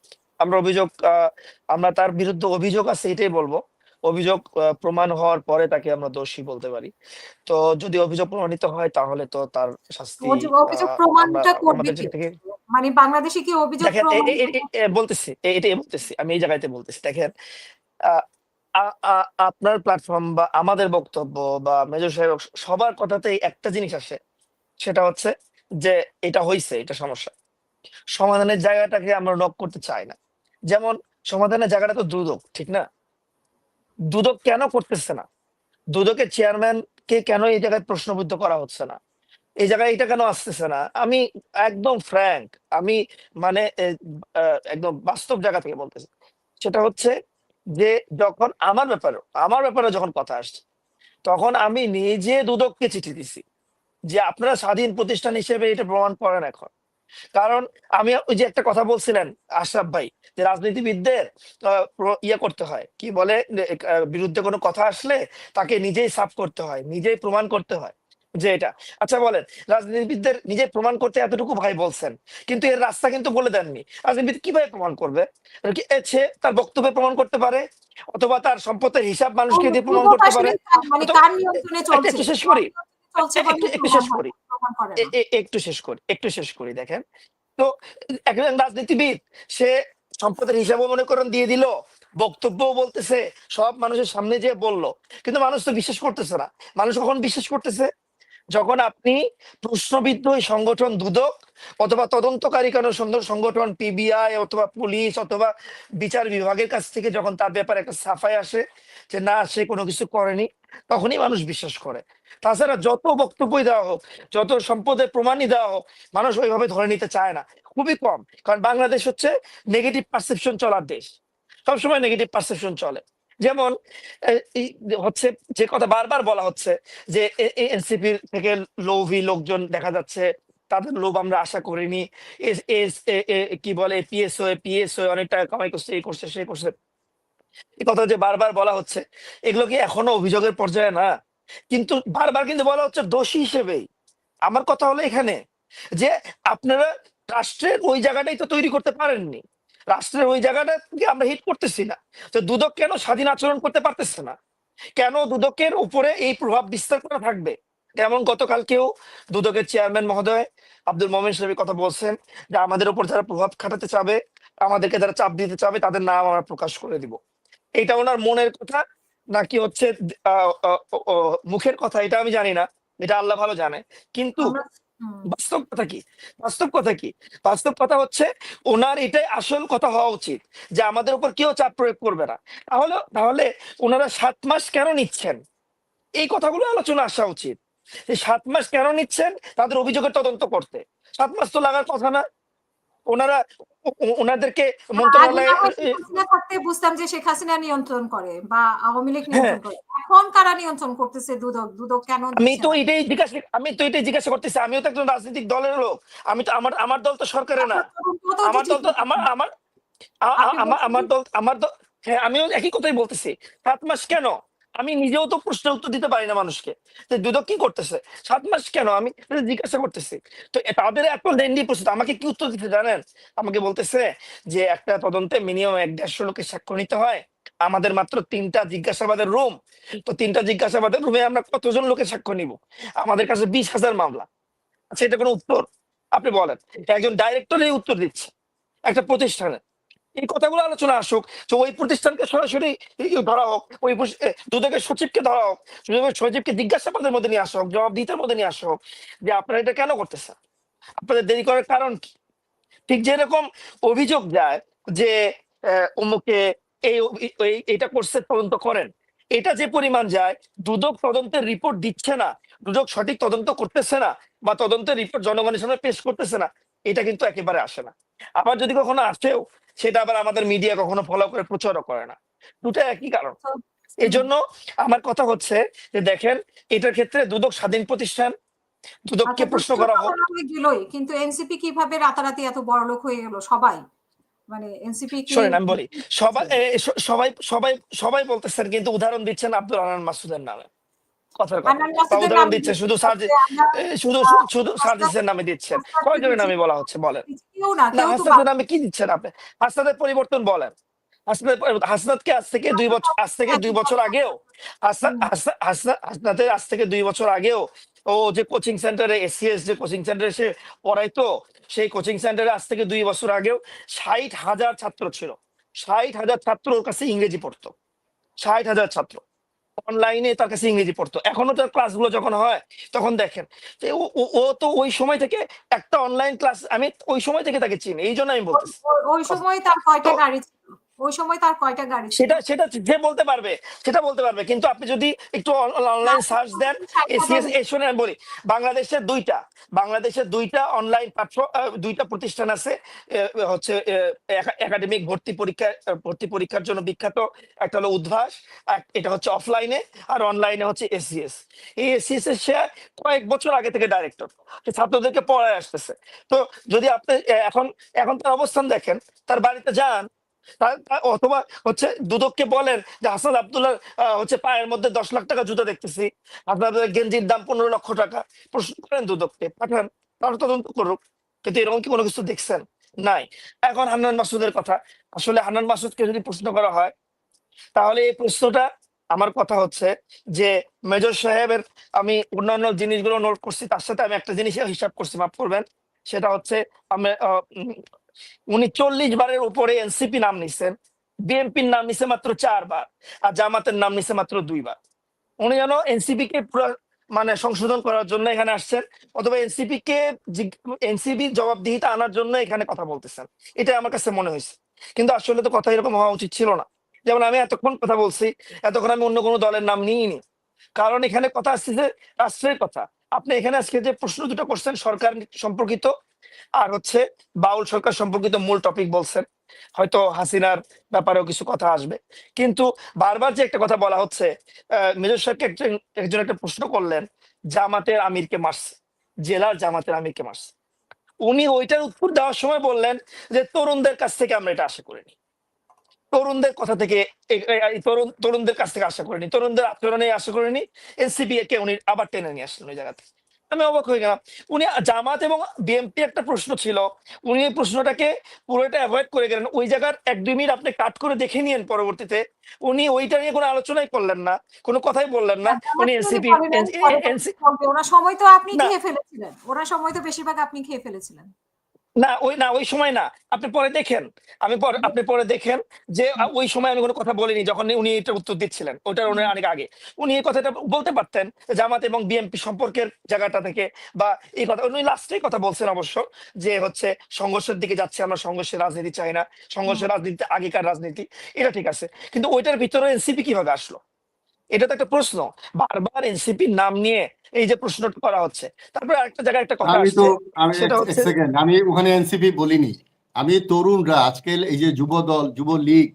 আমরা তার বিরুদ্ধে অভিযোগ আছে এটাই বলবো। অভিযোগ প্রমাণ হওয়ার পরে তাকে আমরা দোষী বলতে পারি। তো যদি অভিযোগ প্রমাণিত হয় তাহলে তো তার শাস্তি অভিযোগ আমরা প্রমাণটা করবে আমাদের কে? থেকে মানে বাংলাদেশে কি অভিযোগ দেখেন, প্রমাণ? বলতেছি, এটাই বলতেছি, আমি এই জায়গাতে বলতেছি। দেখেন, আহ, আপনার প্ল্যাটফর্ম বা আমাদের বক্তব্য বা মেজর সাহেব সবার কথাতেই একটা জিনিস আসে, সেটা হচ্ছে যে এটা হইছে, এটা সমস্যা। সমাধানের জায়গাটাকে আমরা নক করতে চাই না। যেমন সমাধানের জায়গাটা তো দুদক, ঠিক না? দুদক কেন করতেছে না? দুদকের চেয়ারম্যান কে কেন এই জায়গায় প্রশ্নবিদ্ধ করা হচ্ছে না? এই জায়গায় এটা কেন আসতেছে না? আমি একদম ফ্র্যাঙ্ক, আমি মানে একদম বাস্তব জায়গা থেকে বলতেছি। সেটা হচ্ছে যে যখন আমার ব্যাপারে যখন কথা আসছে, তখন আমি নিজে দুদককে চিঠি দিছি যে আপনারা স্বাধীন প্রতিষ্ঠান হিসেবে এটা প্রমাণ করেন এখন। কারণ আমি ওই যে একটা কথা বলছিলেন আশরাফ ভাই, যে রাজনীতিবিদদের করতে হয়, কি বলে, বিরুদ্ধে কোনো কথা আসলে তাকে নিজেই সাফ করতে হয়, নিজেই প্রমাণ করতে হয় যে এটা। আচ্ছা বলেন, রাজনীতিবিদদের নিজে প্রমাণ করতে এতটুকু ভাই বলছেন, কিন্তু এর রাস্তা কিন্তু বলে দেননি। রাজনীতিবিদ কিভাবে প্রমাণ করবে? সে তার বক্তব্যে প্রমাণ করতে পারে, অথবা তার সম্পদের হিসাব মানুষকে দিয়ে প্রমাণ দুদক করতে পারে। আসলে মানে অথবা কার নিয়ন্ত্রণে চলছে? একটু শেষ করি, চলছে বলে একটু প্রমাণ শেষ হয়, করি, প্রমাণ করে না। একটু শেষ করি। দেখেন তো, একজন রাজনীতিবিদ, সে সম্পদের হিসাবও মনে করেন দিয়ে দিল, বক্তব্যও বলতেছে, সব মানুষের সামনে যে বলল, কিন্তু মানুষ তো বিশ্বাস করতেছে না। মানুষ কখন বিশ্বাস করতেছে? যখন আপনি প্রশ্নবিদ্ধ ওই সংগঠন দুদক অথবা তদন্তকারী কোনো সংগঠন পিবিআই অথবা পুলিশ অথবা বিচার বিভাগের কাছ থেকে যখন তার ব্যাপারে একটা সাফাই আসে যে না সে কোনো কিছু করেনি, তখনই মানুষ বিশ্বাস করে। তাছাড়া যত বক্তব্যই দেওয়া হোক, যত সম্পদের প্রমাণই দেওয়া হোক, মানুষ ওইভাবে ধরে নিতে চায় না, খুবই কম। কারণ বাংলাদেশ হচ্ছে নেগেটিভ পারসেপশন চলার দেশ, সবসময় নেগেটিভ পারসেপশন চলে। যেমন এই হচ্ছে যে কথা বারবার বলা হচ্ছে যে এনসিপি থেকে লোভী লোকজন দেখা যাচ্ছে, তাদের লোভ আমরা আশা করিনি। কি বলে পিএসও অনেক টাকা কামাই করছে, এই করছে সেই করছে, এই কথা যে বারবার বলা হচ্ছে, এগুলো কি এখনো অভিযোগের পর্যায়ে না? কিন্তু বারবার কিন্তু বলা হচ্ছে দোষী হিসেবেই। আমার কথা হলো এখানে যে আপনারা রাষ্ট্রের ওই জায়গাটাই তো তৈরি করতে পারেননি, রাষ্ট্রের ওই জায়গাটাকে আমরা হিট করতেছি না। তো দুদক কেন স্বাধীন আচরণ করতে পারতেছে না? কেন দুদকের উপরে এই প্রভাব বিস্তার করা থাকবে? যেমন গতকালকেও দুদকের চেয়ারম্যান মহোদয় আব্দুল মোমেন সাহেবের কথা বলছেন যে আমাদের উপর যারা প্রভাব খাটাতে চাবে, আমাদেরকে যারা চাপ দিতে চাবে, তাদের নাম আমরা প্রকাশ করে দিব। এটা ওনার মনের কথা নাকি হচ্ছে মুখের কথা, এটা আমি জানি না, এটা আল্লাহ ভালো জানে। কিন্তু আমরা হুম, বাস্তব কথা কি? বাস্তব কথা কি? বাস্তব কথা হচ্ছে ওনার এটাই আসল কথা হওয়া উচিত যে আমাদের উপর কেউ চাপ প্রয়োগ করবে না। তাহলে তাহলে ওনারা 7 মাস কেন নিচ্ছেন, এই কথাগুলো আলোচনা আসা উচিত। এই 7 মাস কেন নিচ্ছেন তাদের অভিযোগের তদন্ত করতে? 7 মাস তো লাগার কথা না। ওনারা ওনাদেরকে আগে মন্ত্রণালয়ে না হয় শেখ হাসিনা থাকতে বুঝতাম যে শেখ হাসিনা নিয়ন্ত্রণ করে বা আওয়ামী লীগ হ্যাঁ, নিয়ন্ত্রণ করে। এখন কারা নিয়ন্ত্রণ করতেছে দুদক? দুদক কেন দিচ্ছে না? আমি তো এটাই জিজ্ঞাসা করতেছি। আমিও তো একজন রাজনৈতিক দলের লোক। আমি তো আমার আমার দল তো সরকারে না। আপনার তদন্ত তো আমার দল ঠিক তো হচ্ছে আমার না। আমার আপনি বলছেন আমার দল। হ্যাঁ, আমিও একই কথাই বলতেছি। 7 মাস কেন? আমি নিজেও তো প্রশ্নের উত্তর দিতে পারি না মানুষকে যে দুদক কি করতেছে, 7 মাস কেন, আমি এটা জিজ্ঞাসা করতেছি। তো তাদের এত লেন্দি প্রশ্ন, আমাকে কি উত্তর দিতে জানেন? আমাকে বলতেছে যে একটা তদন্তে মিনিমাম 1-150 লোকের সাক্ষ্য নিতে হয়, আমাদের মাত্র 3টা জিজ্ঞাসাবাদের রুম। তো 3টা জিজ্ঞাসাবাদের রুমে আমরা কতজন লোকের সাক্ষ্য নিব? আমাদের কাছে 20,000 মামলা। আচ্ছা, এটা কোনো উত্তর? আপনি বলেন। একজন ডাইরেক্টরই উত্তর দিচ্ছে একটা প্রতিষ্ঠানে। এই কথাগুলো আলোচনা আসুক, যে ওই প্রতিষ্ঠানকে সরাসরি ধরা হোক, ওই দুদকের সচিবকে ধরা হোক, দুদকের সচিবকে জিজ্ঞাসাবাদের মধ্যে নিয়ে আসা হোক, জবাবদিহিতার মধ্যে নিয়ে আসা হোক যে আপনারা এটা কেন করতেছেন, আপনাদের দেরি করার কারণ কি? ঠিক যেরকম অভিযোগ যায় যে অমুকে এটা করছে, তদন্ত করেন, এটা যে পরিমাণ যায়, দুদক তদন্তের রিপোর্ট দিচ্ছে না, দুদক সঠিক তদন্ত করতেছে না, বা তদন্তের রিপোর্ট জনগণের সামনে পেশ করতেছে না, এটা কিন্তু একেবারে আসে না। আবার যদি কখনো আসেও, সেটা আবার আমাদের মিডিয়া কখনো ফলো করে প্রচারও করে না। দুটো একই কারণ। তো এই জন্য আমার কথা হচ্ছে যে দেখেন, এটার ক্ষেত্রে দুদক স্বাধীন প্রতিষ্ঠান, দুদককে আচ্ছা, প্রশ্ন দুদকের করা কথা হোক। না হয়ে গেলই, কিন্তু এনসিপি কিভাবে রাতারাতি এত বড়লোক হয়ে গেল সবাই? মানে এনসিপি কি শোনেন আমি বলি, সবাই সবাই সবাই সবাই বলতেছেন, কিন্তু উদাহরণ দিচ্ছেন আব্দুল হান্নান মাসুদের নামে, কথার কথা। হান্নান বা মাসুদের উদাহরণ নামে দিচ্ছেন শুধু দিচ্ছে হচ্ছে আমরা শুধু শুধু হাসনাত সার্জিসের নামে দিচ্ছেন। হাসনাতকে কয়জনের দিচ্ছি, নামে বলা হচ্ছে বলেন? কেউ না, না, কেউ তো হাসনাতের নামে কি দিচ্ছেন আপনি? হাসনাতের পরিবর্তন বলেন। হাসনাতকে আজ থেকে 2 বছর, আজ থেকে 2 বছর আগেও, হাসনাতের আজ থেকে 2 বছর আগেও ও যে কোচিং সেন্টারে, এসসিএস যে কোচিং সেন্টারে সে পড়াইতো, সেই কোচিং সেন্টারে আজ থেকে 2 বছর আগেও 60,000 ছাত্র ছিল। 60,000 ছাত্র ওর কাছে ইংরেজি পড়তো। 60,000 ছাত্র অনলাইনে তার কাছে ইংরেজি পড়তো। এখনো তার ক্লাসগুলো যখন হয়, তখন দেখেন যে ও তো ওই সময় থেকে একটা অনলাইন ক্লাস, আমি ওই সময় থেকে তাকে চিনি, এই জন্য আমি বলতেছি ওই কথা। সময় তার তো কয়টা গাড়ি ছিল? ওই সময় তার কয়টা গাড়ি ছিল? সেটা সেটা যে বলতে পারবে, সেটা বলতে পারবে। কিন্তু আপনি যদি একটু অনলাইন সার্চ দেন, 60,000 এসিএস শুনে আমি বলি, বাংলাদেশের দুইটা অনলাইন প্ল্যাটফর্ম, দুইটা প্রতিষ্ঠান আছে, হচ্ছে একাডেমিক ভর্তি পরীক্ষার জন্য বিখ্যাত। একটা হলো উদ্ভাস, এটা হচ্ছে অফলাইনে, আর অনলাইনে হচ্ছে এসিএস। এই এসিএস এর সে কয়েক বছর আগে থেকে ডাইরেক্টর, ছাত্রদেরকে পড়ায় আসতেছে। তো যদি আপনি এখন এখন তার অবস্থান দেখেন, তার বাড়িতে যান, অথবা হচ্ছে দুদককে বলেন যে হাসান আব্দুল্লাহ হচ্ছে পায়ের মধ্যে 10 লাখ টাকা জুতা দেখতেছি, আপনাদের গেঞ্জির দাম 15 লক্ষ টাকা, প্রশ্ন করেন দুদককে, পাঠান, তারা তদন্ত করুক। কিন্তু এরকম কি কোনো কিছু দেখছেন? নাই। এখন হান্নান মাসুদের কথা, আসলে হান্নান মাসুদকে যদি প্রশ্ন করা হয়, তাহলে এই প্রশ্নটা, আমার কথা হচ্ছে যে মেজর সাহেবের, আমি অন্যান্য জিনিসগুলো নোট করছি, তার সাথে আমি একটা জিনিস হিসাব করছি, মাফ করবেন। সেটা হচ্ছে আমি উনি 40 বারের উপরে এনসিপি নাম নিছেন, বিএনপির নাম নিছে মাত্র 4 বার, আর জামাতের নাম নিছে মাত্র 2 বার। উনি যেন এনসিপি কে পুরো মানে সংশোধন করার জন্য এখানে আসছেন, অথবা এনসিপি জবাবদিহিতা আনার জন্য এখানে কথা বলতেছেন, এটা আমার কাছে মনে হয়েছে। কিন্তু আসলে তো কথা এরকম হওয়া উচিত ছিল না। যেমন আমি এতক্ষণ কথা বলছি, এতক্ষণ আমি অন্য কোনো দলের নাম নিইনি, কারণ এখানে কথা আসছে যে রাষ্ট্রের কথা। আপনি এখানে আজকে যে প্রশ্ন দুটো করছেন সরকার সম্পর্কিত আর হচ্ছে বাউল সরকার সম্পর্কিত মূল টপিক বলছেন, হয়তো হাসিনার ব্যাপারেও কিছু কথা আসবে, কিন্তু বারবার যে একটা কথা বলা হচ্ছে, মেজর সাহেবকে একজন একটা প্রশ্ন করলেন, জামাতের আমিরকে মারছে, জেলার জামাতের আমিরকে মারছে। উনি ওইটার উত্তর দেওয়ার সময় বললেন যে তরুণদের কাছ থেকে আমরা এটা আশা করিনি, তরুণদের কথা থেকে তরুণদের কাছ থেকে আশা করিনি, তরুণদের আচরণে আশা করিনি। এনসিপি কে উনি আবার টেনে নিয়ে আসলেন ওই জায়গাতে। আমি অবাক হয়ে গেলাম। উনি জামাত এবং বিএনপি একটা প্রশ্ন ছিল, উনি এই প্রশ্নটাকে পুরোটা অ্যাভয়েড করে গেলেন। ওই জায়গার 1-2 মিনিট আপনি কাট করে দেখে নিয়েন পরবর্তীতে, উনি ওইটা নিয়ে কোনো আলোচনাই করলেন না, কোনো কথাই বললেন না। উনি এনসিপি ওনার সময় তো আপনি না খেয়ে ফেলেছিলেন, ওনার সময় তো বেশিরভাগ আপনি খেয়ে ফেলেছিলেন। না ওই সময় না, আপনি পরে দেখেন, আপনি পরে দেখেন যে ওই সময় আমি কোনো কথা বলিনি যখন উনি এটা উত্তর দিচ্ছিলেন, ওটার অনেক আগে উনি এই কথাটা বলতে পারতেন জামাত এবং বিএনপি সম্পর্কের জায়গাটা থেকে, বা এই কথা উনি লাস্টেই কথা বলছেন অবশ্য, যে হচ্ছে সংঘর্ষের দিকে যাচ্ছে, আমরা সংঘর্ষের রাজনীতি চাই না, সংঘর্ষের রাজনীতি আগেকার রাজনীতি, এটা ঠিক আছে, কিন্তু ওইটার ভিতরে এনসিপি কিভাবে আসলো? এটা তো একটা প্রশ্ন, বারবার এনসিপির নাম নিয়ে এই যে প্রশ্ন করা হচ্ছে। তারপরে আরেকটা জায়গায় একটা কথা আসছে, সেটা এক হচ্ছে সেকেন্ড, আমি ওখানে এনসিপি বলিনি। আমি তরুণরা আজকাল এই যে যুব দল, যুবলীগ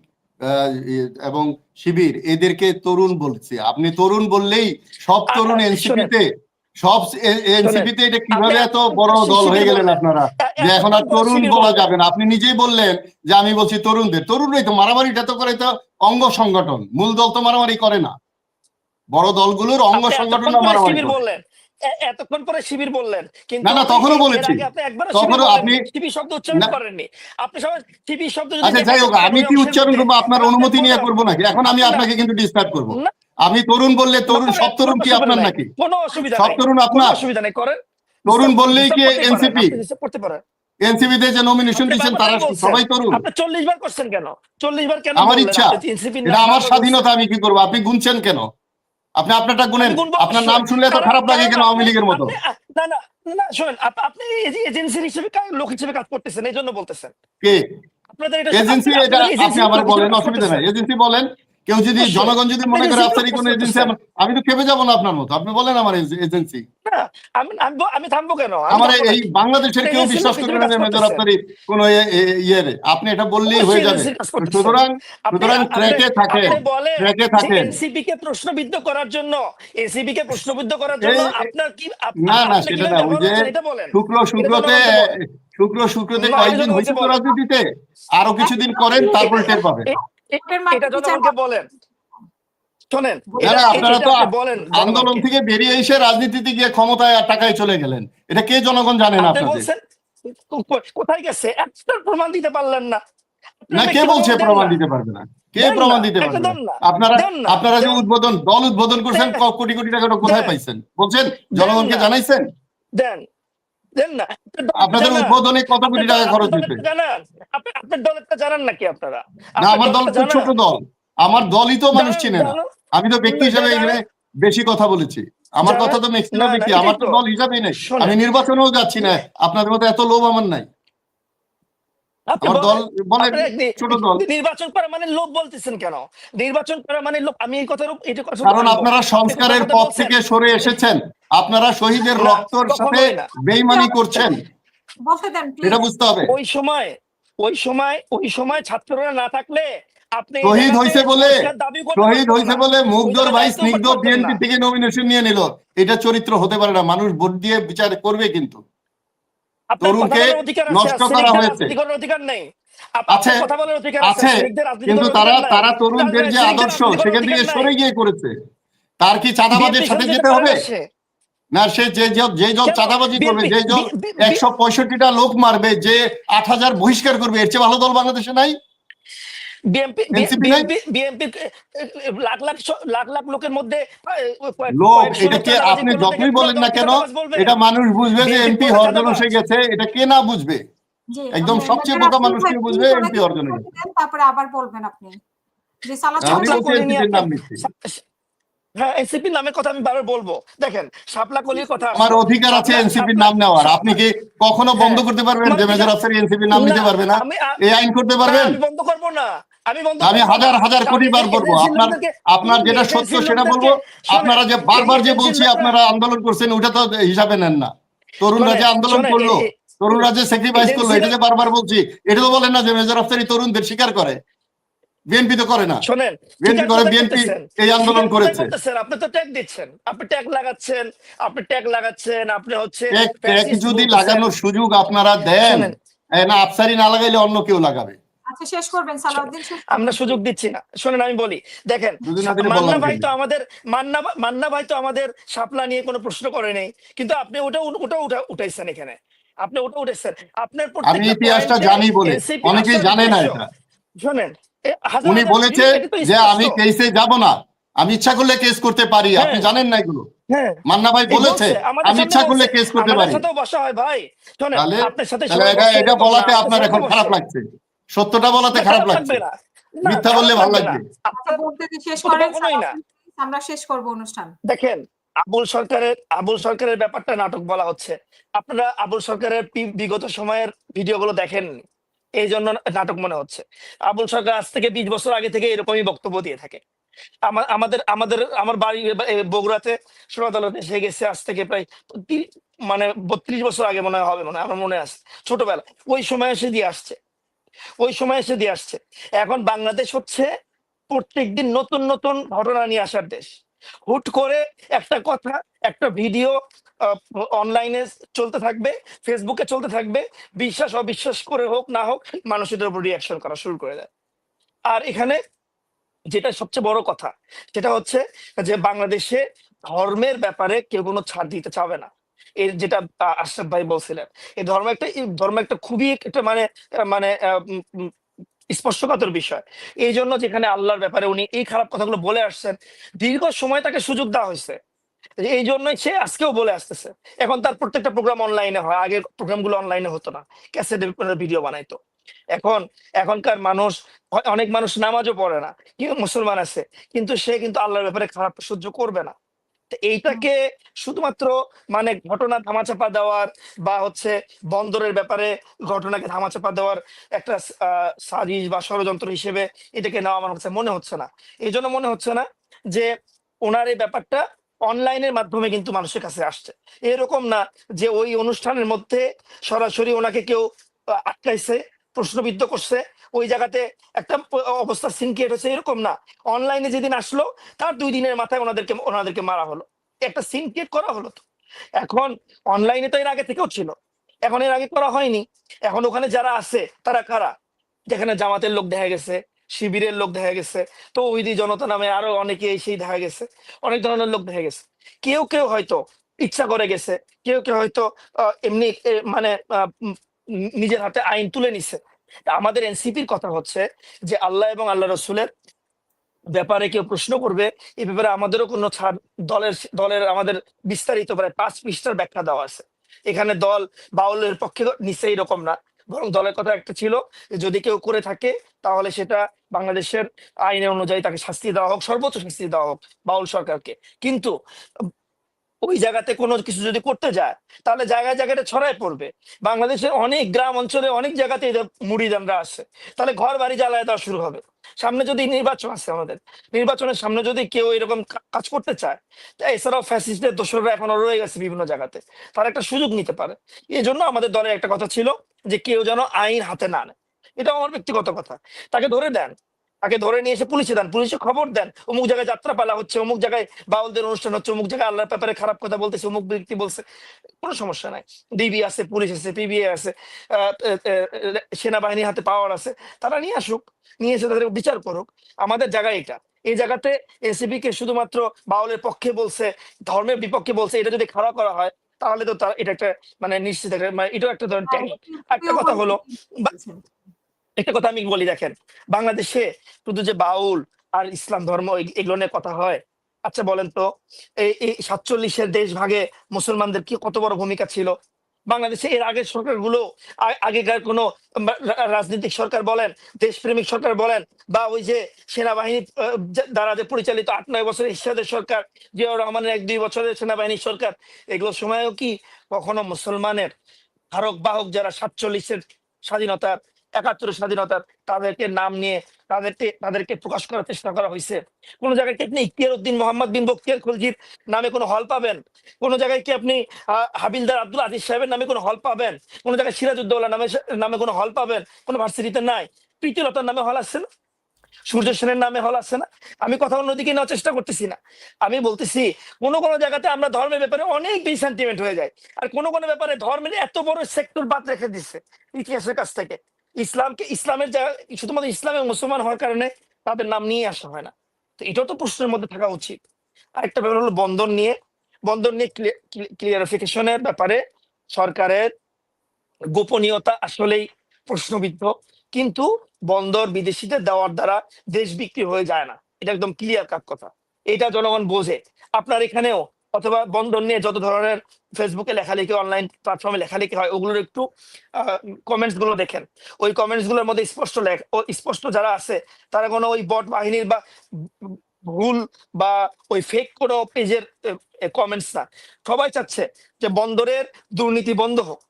এবং শিবির, এদেরকে তরুণ বলছি। আপনি তরুণ বললেই সব তরুণ এনসিপিতে, সব এনসিপিতে, এটা কিভাবে এত বড় দল হয়ে গেলেন আপনারা যে এখন আর তরুণ বলা যাবে না? আপনি নিজেই বললেন যে আমি বলছি তরুণদের, তরুণরাই তো মারামারিটা তো করে, তো অঙ্গ সংগঠন, মূল দল তো মারামারি করে না, বড় দলগুলোর অঙ্গ সংগঠন মারামারি করে। বললেন, এতক্ষণ পরে শিবির বললেন, কিন্তু না তখনও বলেছি, আপনি একবার তখনও আপনি শিবির শব্দ উচ্চারণ করেননি। আপনি সবাই শিবির শব্দ যদি আচ্ছা যাই হোক, আমি কি উচ্চারণ করবো? আপনার অনুমতি নিয়ে করবো নাকি? এখন আমি আপনাকে কিন্তু ডিস্টার্ব করবো। আমি তরুণ বললে তরুণ, সব তরুণ কি আপনার নাকি? কোনো অসুবিধা সব তরুণ আপনার? অসুবিধা নেই, করেন। তরুণ বললেই কি এনসিপি? করতে পারেন। এনসিপিতে যে নমিনেশন দিচ্ছেন তারা সবাই তরুণ? আপনি 40 বার করছেন কেন? 40 বার কেন? আমার ইচ্ছা, এটা আমার স্বাধীনতা, আমি কি করবো? আপনি গুনছেন কেন? আপনি আপনারটা গুনেন। আপনার নাম শুনলে এত খারাপ লাগে কেন আওয়ামী লীগের মতো? না না না, শুনেন, আপনি এজেন্সির হিসেবে লোক হিসেবে কাজ করতেছেন, এই জন্য বলতেছেন। কে আপনাদের এজেন্সি? এটা আপনি আমার বলেন, অসুবিধা নাই, এজেন্সি বলেন। কেউ যদি, জনগণ যদি মনে করে আফসারি কোন এজেন্সি, আমি তো খেপে যাবো না আপনার মতো। আপনি বলেন আমার এজেন্সি। আমি থামবো কেন? আমার এই বাংলাদেশের কেউ বিশ্বাস করবে না যে মেজর আফসারি কোন ইয়ের, আপনি এটা বললেই হয়ে যাবে। সুতরাং ট্র্যাকে থাকেন, ট্র্যাকে থাকেন। এনসিপি কে প্রশ্নবিদ্ধ করার জন্য, এনসিপি কে প্রশ্নবিদ্ধ করার জন্য আপনার কি? না সেটা না, ওই যে শুক্রতে কয়েকদিন হয়েছে তো রাজনীতিতে, আরো কিছুদিন করেন, তারপর টের পাবেন। এটা জনগণকে বলেন, শোনেন, আপনারা তো আন্দোলন থেকে বেরিয়ে এসে রাজনীতিতে গিয়ে ক্ষমতায় আর টাকায় চলে গেলেন, এটা কে জনগণ জানে না আপনাদের? কোথায় গেছে? একটা প্রমাণ দিতে পারলেন না। না, কে বলছে প্রমাণ দিতে পারবে না? কে প্রমাণ দিতে পারবে না? আপনারা যে দল উদ্বোধন করছেন, কোটি কোটি টাকা কোথায় পাইছেন বলছেন? জনগণকে জানাইছেন? দেন না। আপনাদের উদ্বোধনে কত কোটি টাকা খরচ হয়েছে? আপনার দলেরটা জানান নাকি আপনারা? না, আমার দল খুব ছোট দল, আমার দলই তো মানুষ চিনে না। আমি তো ব্যক্তি হিসেবে এখানে বেশি কথা বলেছি, আমার কথা তো ম্যাক্সিমাম ব্যক্তি, আমার তো দল হিসাবেই নেই। আমি নির্বাচনেও যাচ্ছি না, আপনাদের মতো এত লোভ আমার নাই। আমার দল বলে ছোট দল। নির্বাচন করা মানে লোভ বলতেছেন কেন? নির্বাচন করা মানে লোভ, আমি এই কথার কারণ আপনারা সংস্কারের পথ থেকে সরে এসেছেন, আপনারা শহীদের রক্তের সাথে বেইমানি করছেন, এটা বুঝতে হবে। ওই সময় ছাত্ররা না থাকলে আপনি শহীদ হয়েছে বলে মুগ্ধর ভাই স্নিগ্ধ বিএনপি থেকে নমিনেশন নিয়ে নিল, এটা চরিত্র হতে পারে না। মানুষ ভোট দিয়ে বিচার করবে, কিন্তু তরুণকে নষ্ট করা হয়েছে। আছে কিন্তু তারা তরুণদের যে আদর্শ সেখান থেকে সরে গিয়ে করেছে। তার কি চাঁদাবাজের সাথে যেতে হবে না? সে যে চাঁদাবাজি করবে, যে 165টা লোক মারবে, যে 8000 বহিষ্কার করবে, এর চেয়ে ভালো দল বাংলাদেশে নাই। বিএনপি লাখ লাখ লোকের মধ্যে লোক, এটাকে আপনি যতই বলেন না কেন, এটা মানুষ বুঝবে যে এমপি হওয়ার জন্য সে গেছে। এটা কে না বুঝবে? একদম সবচেয়ে বোকা মানুষ কি বুঝবে এমপি হওয়ার জন্য? তারপরে আবার বলবেন আপনি যে আমি বলছি এমপির নাম নিচ্ছি। হ্যাঁ, এনসিপি নামের কথা আমি বারবার বলবো। দেখেন শাপলা কলির কথা আমার আসছে, অধিকার আছে শাপলা এনসিপির শাপলা নাম নেওয়ার, আপনি শাপলা কি কখনো বন্ধ হ্যাঁ, করতে পারবেন আমার যে অধিকার। মেজর আফসার এনসিপির নাম না নিতে পারবে না? আমি এই আইন করতে না পারবেন? আমি বন্ধ করবো না, আমি বন্ধ আমি করবো না। হাজার হাজার কোটি কারণ বার এই বলবো, এজেন্সির আপনার লোকদেরকে আপনার যেটা সত্য এজেন্সির সেটা বলবো। লোকদেরকে শোনেন, আপনারা যে এই বারবার যে এজেন্সির বলছি লোকরা আপনারা আন্দোলন করছেন, ওইটা তো হিসাবে নেন না। তরুণরা শোনেন যে আন্দোলন শোনেন করলো, তরুণরা যে স্যাক্রিফাইস করলো, এটা এজেন্সিরা যে বারবার বলছি, এটা তো বলেন না যে মেজর আফসারি তরুণদের স্বীকার করে। বিএনপি তো করে না। শোনেন, বিএনপি স্বীকার করে, কোথায় বিএনপি করতেছেন, এই আন্দোলন স্বীকার কোথায় করেছে। করতেছেন? আপনি তো ট্যাগ দিচ্ছেন, আপনি ট্যাগ লাগাচ্ছেন, আপনি ট্যাগ লাগাচ্ছেন, আপনি হচ্ছে ট্যাগ ট্যাগ ফ্যাসিস্ট যদি বলতেছেন। লাগানোর সুযোগ আপনারা দেন, শোনেন, না আফসারি না লাগাইলে অন্য কেউ লাগাবে। আচ্ছা, শেষ করবেন সালাউদ্দিন, শেষ আমরা করবেন সুযোগ প্লিজ। দিচ্ছি না। শোনেন আমি বলি, দেখেন যদি না দিলে মান্না বললাম ভাই কিন্তু। তো আমাদের মান্না ভাই তো আমাদের শাপলা নিয়ে কোনো প্রশ্ন করে নেই, কিন্তু আপনি উঠাইছেন এখানে, আপনি ওটা উঠেছেন আপনার আমি প্রত্যেকটা ইতিহাসটা পয়েন্টে জানি বলে, এনসিপি অনেকেই আসার জানে না উদ্দেশ্য। এটা। শোনেন, হাজার উনি হাজার ভিউ, বলেছে এটা তো যে স্পষ্ট। আমি কেসে যাব না, আমি ইচ্ছা করলে কেস করতে পারি। আপনি হ্যাঁ জানেন না এগুলো? হ্যাঁ, মান্না ভাই এই বলেছে বলছে, আমাদের আমি সামনে ইচ্ছা করলে বলছে, কেস করতে আমাদের পারি। সাথেও বসা হয় ভাই। শোনেন, তাহলে আপনার সাথে তাহলে সবাই এটা বসছে এটা এরকম না, বলাতে আপনার আপনার সাথে এখন খারাপ বসছে লাগছে? সত্যটা বলাতে না, খারাপ খারাপ লাগছে? লাগবে না, না মিথ্যা খারাপ বললে ভালো লাগবে না। লাগবে? আচ্ছা, বলতে দিয়ে শেষ তো করেন কখনোই না। সালাউদ্দিন, please, আমরা শেষ করব অনুষ্ঠান। দেখেন, আবুল সরকারের ব্যাপারটা নাটক বলা হচ্ছে। আপনারা আবুল সরকারের বিগত সময়ের ভিডিওগুলো দেখেননি, এই জন্য নাটক মনে হচ্ছে। আবুল সরকার আজ থেকে 20 বছর আগে থেকে এরকমই বক্তব্য দিয়ে থাকে। আমার বাড়ি বগুড়াতে সোনা আদালতে এসে গেছে আজ থেকে প্রায় মানে 32 বছর আগে মনে হবে, আমার মনে আছে ছোটবেলা, ওই সময় এসে দিয়ে আসছে, এখন বাংলাদেশ হচ্ছে প্রত্যেকদিন নতুন নতুন ঘটনা নিয়ে আসার দেশ। হুট করে একটা কথা, একটা ভিডিও অনলাইনে চলতে থাকবে, ফেসবুকে চলতে থাকবে, বিশ্বাস অবিশ্বাস করে হোক না হোক মানুষের উপর রিয়াকশন করা শুরু করে দেয়। আর এখানে যেটা সবচেয়ে বড় কথা, সেটা হচ্ছে যে বাংলাদেশে ধর্মের ব্যাপারে কেউ কোনো ছাড় দিতে চাবে না। এর যেটা আশরাফ ভাই বলছিলেন, এই ধর্ম একটা খুবই একটা মানে স্পর্শকাতর বিষয়। এই জন্য যেখানে আল্লাহর ব্যাপারে উনি এই খারাপ কথাগুলো বলে আসছেন, দীর্ঘ সময় তাকে সুযোগ দেওয়া হয়েছে, এই জন্যই সে আজকেও বলে আসতেছে। এখন তার প্রত্যেকটা প্রোগ্রাম অনলাইনে হয়, আগের প্রোগ্রামগুলো অনলাইনে হতো না, ক্যাসেটের ভিডিও বানাইতো। এখন এখনকার মানুষ, অনেক মানুষ নামাজও পড়ে না, কিন্তু মুসলমান আছে, কিন্তু সে কিন্তু আল্লাহর ব্যাপারে খারাপ সহ্য করবে না। তো হুম, এইটাকে শুধুমাত্র মানে ঘটনা ধামাচাপা দেওয়ার বা হচ্ছে বন্দরের ব্যাপারে ঘটনাকে ধামাচাপা দেওয়ার একটা সাজিশ বা ষড়যন্ত্র হিসেবে এটাকে নেওয়া আমার কাছে মনে হচ্ছে না। এই জন্য মনে হচ্ছে না যে ওনার এই ব্যাপারটা অনলাইনের মাধ্যমে কিন্তু মানুষের কাছে আসছে, এরকম না যে ওই অনুষ্ঠানের মধ্যে সরাসরি ওনাকে কেউ আটকাইছে, প্রশ্নবিদ্ধ করছে, ওই জায়গাতে একটা অবস্থা সিনক্রিয়েট হচ্ছে, এরকম না। অনলাইনে যেদিন আসলো তার 2 দিনের মাথায় ওনাদেরকে মারা হলো, একটা সিন ক্রিয়েট করা হলো। তো এখন অনলাইনে তো এর আগে থেকেও ছিল, এখন এর আগে করা হয়নি। এখন ওখানে যারা আছে তারা কারা? যেখানে জামাতের লোক দেখা গেছে, শিবিরের লোক দেখা গেছে, তো ওই জনতা নামে আরো অনেকে সেই দেখা গেছে, অনেক ধরনের লোক দেখা গেছে। কেউ কেউ হয়তো ইচ্ছা করে গেছে, কেউ কেউ হয়তো এমনি মানে নিজের হাতে আইন তুলে নিছে। তা আমাদের এনসিপির কথা হচ্ছে যে আল্লাহ এবং আল্লাহ রসুলের ব্যাপারে কেউ প্রশ্ন করবে, এই ব্যাপারে আমাদেরও কোনো ছাড়, দলের দলের আমাদের বিস্তারিত প্রায় 5 পৃষ্ঠার ব্যাখ্যা দেওয়া আছে। এখানে দল বাউলের পক্ষে নিচে এরকম না, বরং দলের কথা একটা ছিল যে যদি কেউ করে থাকে তাহলে সেটা বাংলাদেশের আইনের অনুযায়ী তাকে শাস্তি দেওয়া হোক, সর্বোচ্চ শাস্তি দেওয়া হোক বাউল সরকারকে। কিন্তু ওই জায়গাতে কোনো কিছু যদি করতে যায় তাহলে জায়গায় জায়গাটা ছড়ায় পড়বে। বাংলাদেশের অনেক গ্রাম অঞ্চলে অনেক জায়গাতে মুড়িদানরা আছে, তাহলে ঘর বাড়ি জ্বালায় দেওয়া শুরু হবে। সামনে যদি নির্বাচন আছে, আমাদের নির্বাচনের সামনে যদি কেউ এরকম কাজ করতে চায়, তা এছাড়াও ফ্যাসিস্টদের দোসররা এখনো রয়ে গেছে বিভিন্ন জায়গাতে, তারা একটা সুযোগ নিতে পারে। এই জন্য আমাদের দলের একটা কথা ছিল যে কেউ যেন আইন হাতে না নেয়। এটা আমার ব্যক্তিগত কথা। তাকে ধরে দেন, তাকে ধরে নিয়ে এসে পুলিশে দেন, পুলিশে খবর দেন অমুক জায়গায় যাত্রা পালা হচ্ছে, অমুক জায়গায় বাউলদের অনুষ্ঠান হচ্ছে, অমুক জায়গায় আল্লাহর ব্যাপারে খারাপ কথা বলতেছে, অমুক ব্যক্তি বলছে, কোনো সমস্যা নাই। ডিবি আছে, পুলিশ আছে, পিবিএ আছে, সেনাবাহিনীর হাতে পাওয়ার আছে, তারা নিয়ে আসুক, নিয়ে এসে তাদের বিচার করুক। আমাদের জায়গায় এটা, এই জায়গাতে এসিবি কে শুধুমাত্র বাউলের পক্ষে বলছে, ধর্মের বিপক্ষে বলছে, এটা যদি খারাপ করা হয় তাহলে তো এটা একটা মানে নিশ্চিত মানে এটাও একটা ধরনের হ্যাঁ, ট্যাগিং। একটা প্রিয় কথা বন্ধু, হলো, বলছেন। একটা কথা আমি বলি, দেখেন বাংলাদেশে শুধু যে বাউল আর ইসলাম ধর্ম এগুলো নিয়ে কথা হয়, আচ্ছা বলেন তো এই 47-এর দেশ ভাগে মুসলমানদের কি কত বড় ভূমিকা ছিল? বাংলাদেশে এর আগের সরকারগুলো আগেকার কোনো রাজনৈতিক সরকার বলেন, দেশপ্রেমিক সরকার বলেন, বা ওই যে সেনাবাহিনী দ্বারা যে পরিচালিত 8-9 বছরের এরশাদের সরকার, জিয়াউর রহমানের 1-2 বছরের সেনাবাহিনীর সরকার, এগুলোর সময়ও কি কখনো মুসলমানের ধারক বাহক যারা 47-এর স্বাধীনতার, 71-এর স্বাধীনতার, তাদেরকে নাম নিয়ে তাদেরকে প্রকাশ করার চেষ্টা করা হয়েছে? কোন জায়গায় কি আপনি ইখতিয়ার উদ্দিন মোহাম্মদ বিন বখতিয়ার খলজির নামে কোনো হল পাবেন? কোন জায়গায় কি আপনি হাবিলদার আব্দুল আজিজ সাহেবের নামে কোনো হল পাবেন? কোন জায়গায় সিরাজউদ্দৌলা নামে কোনো হল পাবেন? কোন ভার্সিটিতে নাই। প্রীতিলতার নামে হল আসছে না, সূর্য সেনের নামে হল আসছে না। আমি কথা অন্যদিকে নেওয়ার চেষ্টা করতেছি না, আমি বলতেছি কোন কোন জায়গাতে আমরা ধর্মের ব্যাপারে অনেক বেশি সেন্টিমেন্ট হয়ে যায়, আর কোন কোন ব্যাপারে ধর্মের এত বড় সেক্টর বাদ রেখে দিচ্ছে ইতিহাসের কাছ থেকে। ইসলামের জায়গা শুধুমাত্র ইসলামের মুসলমান হওয়ার কারণে তাদের নাম নিয়ে আসা হয় না। তো এটাও তো প্রশ্নের মধ্যে থাকা উচিত। আরেকটা ব্যাপার হলো বন্দর নিয়ে ক্লিয়ারিফিকেশনের ব্যাপারে সরকারের গোপনীয়তা আসলেই প্রশ্নবিদ্ধ। কিন্তু বন্দর বিদেশিদের দেওয়ার দ্বারা দেশ বিক্রি হয়ে যায় না, এটা একদম ক্লিয়ার কাট কথা, এটা জনগণ বোঝে। আপনার এখানেও অথবা বন্দর নিয়ে যত ধরনের ফেসবুকে লেখালেখি, অনলাইন প্ল্যাটফর্মে লেখালেখি হয়, ওগুলোর একটু কমেন্টস গুলো দেখেন। ওই কমেন্টস গুলোর মধ্যে স্পষ্ট যারা আছে তারা কোনো ওই বট বাহিনীর বা ভুল বা ওই ফেক কোনো পেজের কমেন্টস না। সবাই চাচ্ছে যে বন্দরের দুর্নীতি বন্ধ হোক,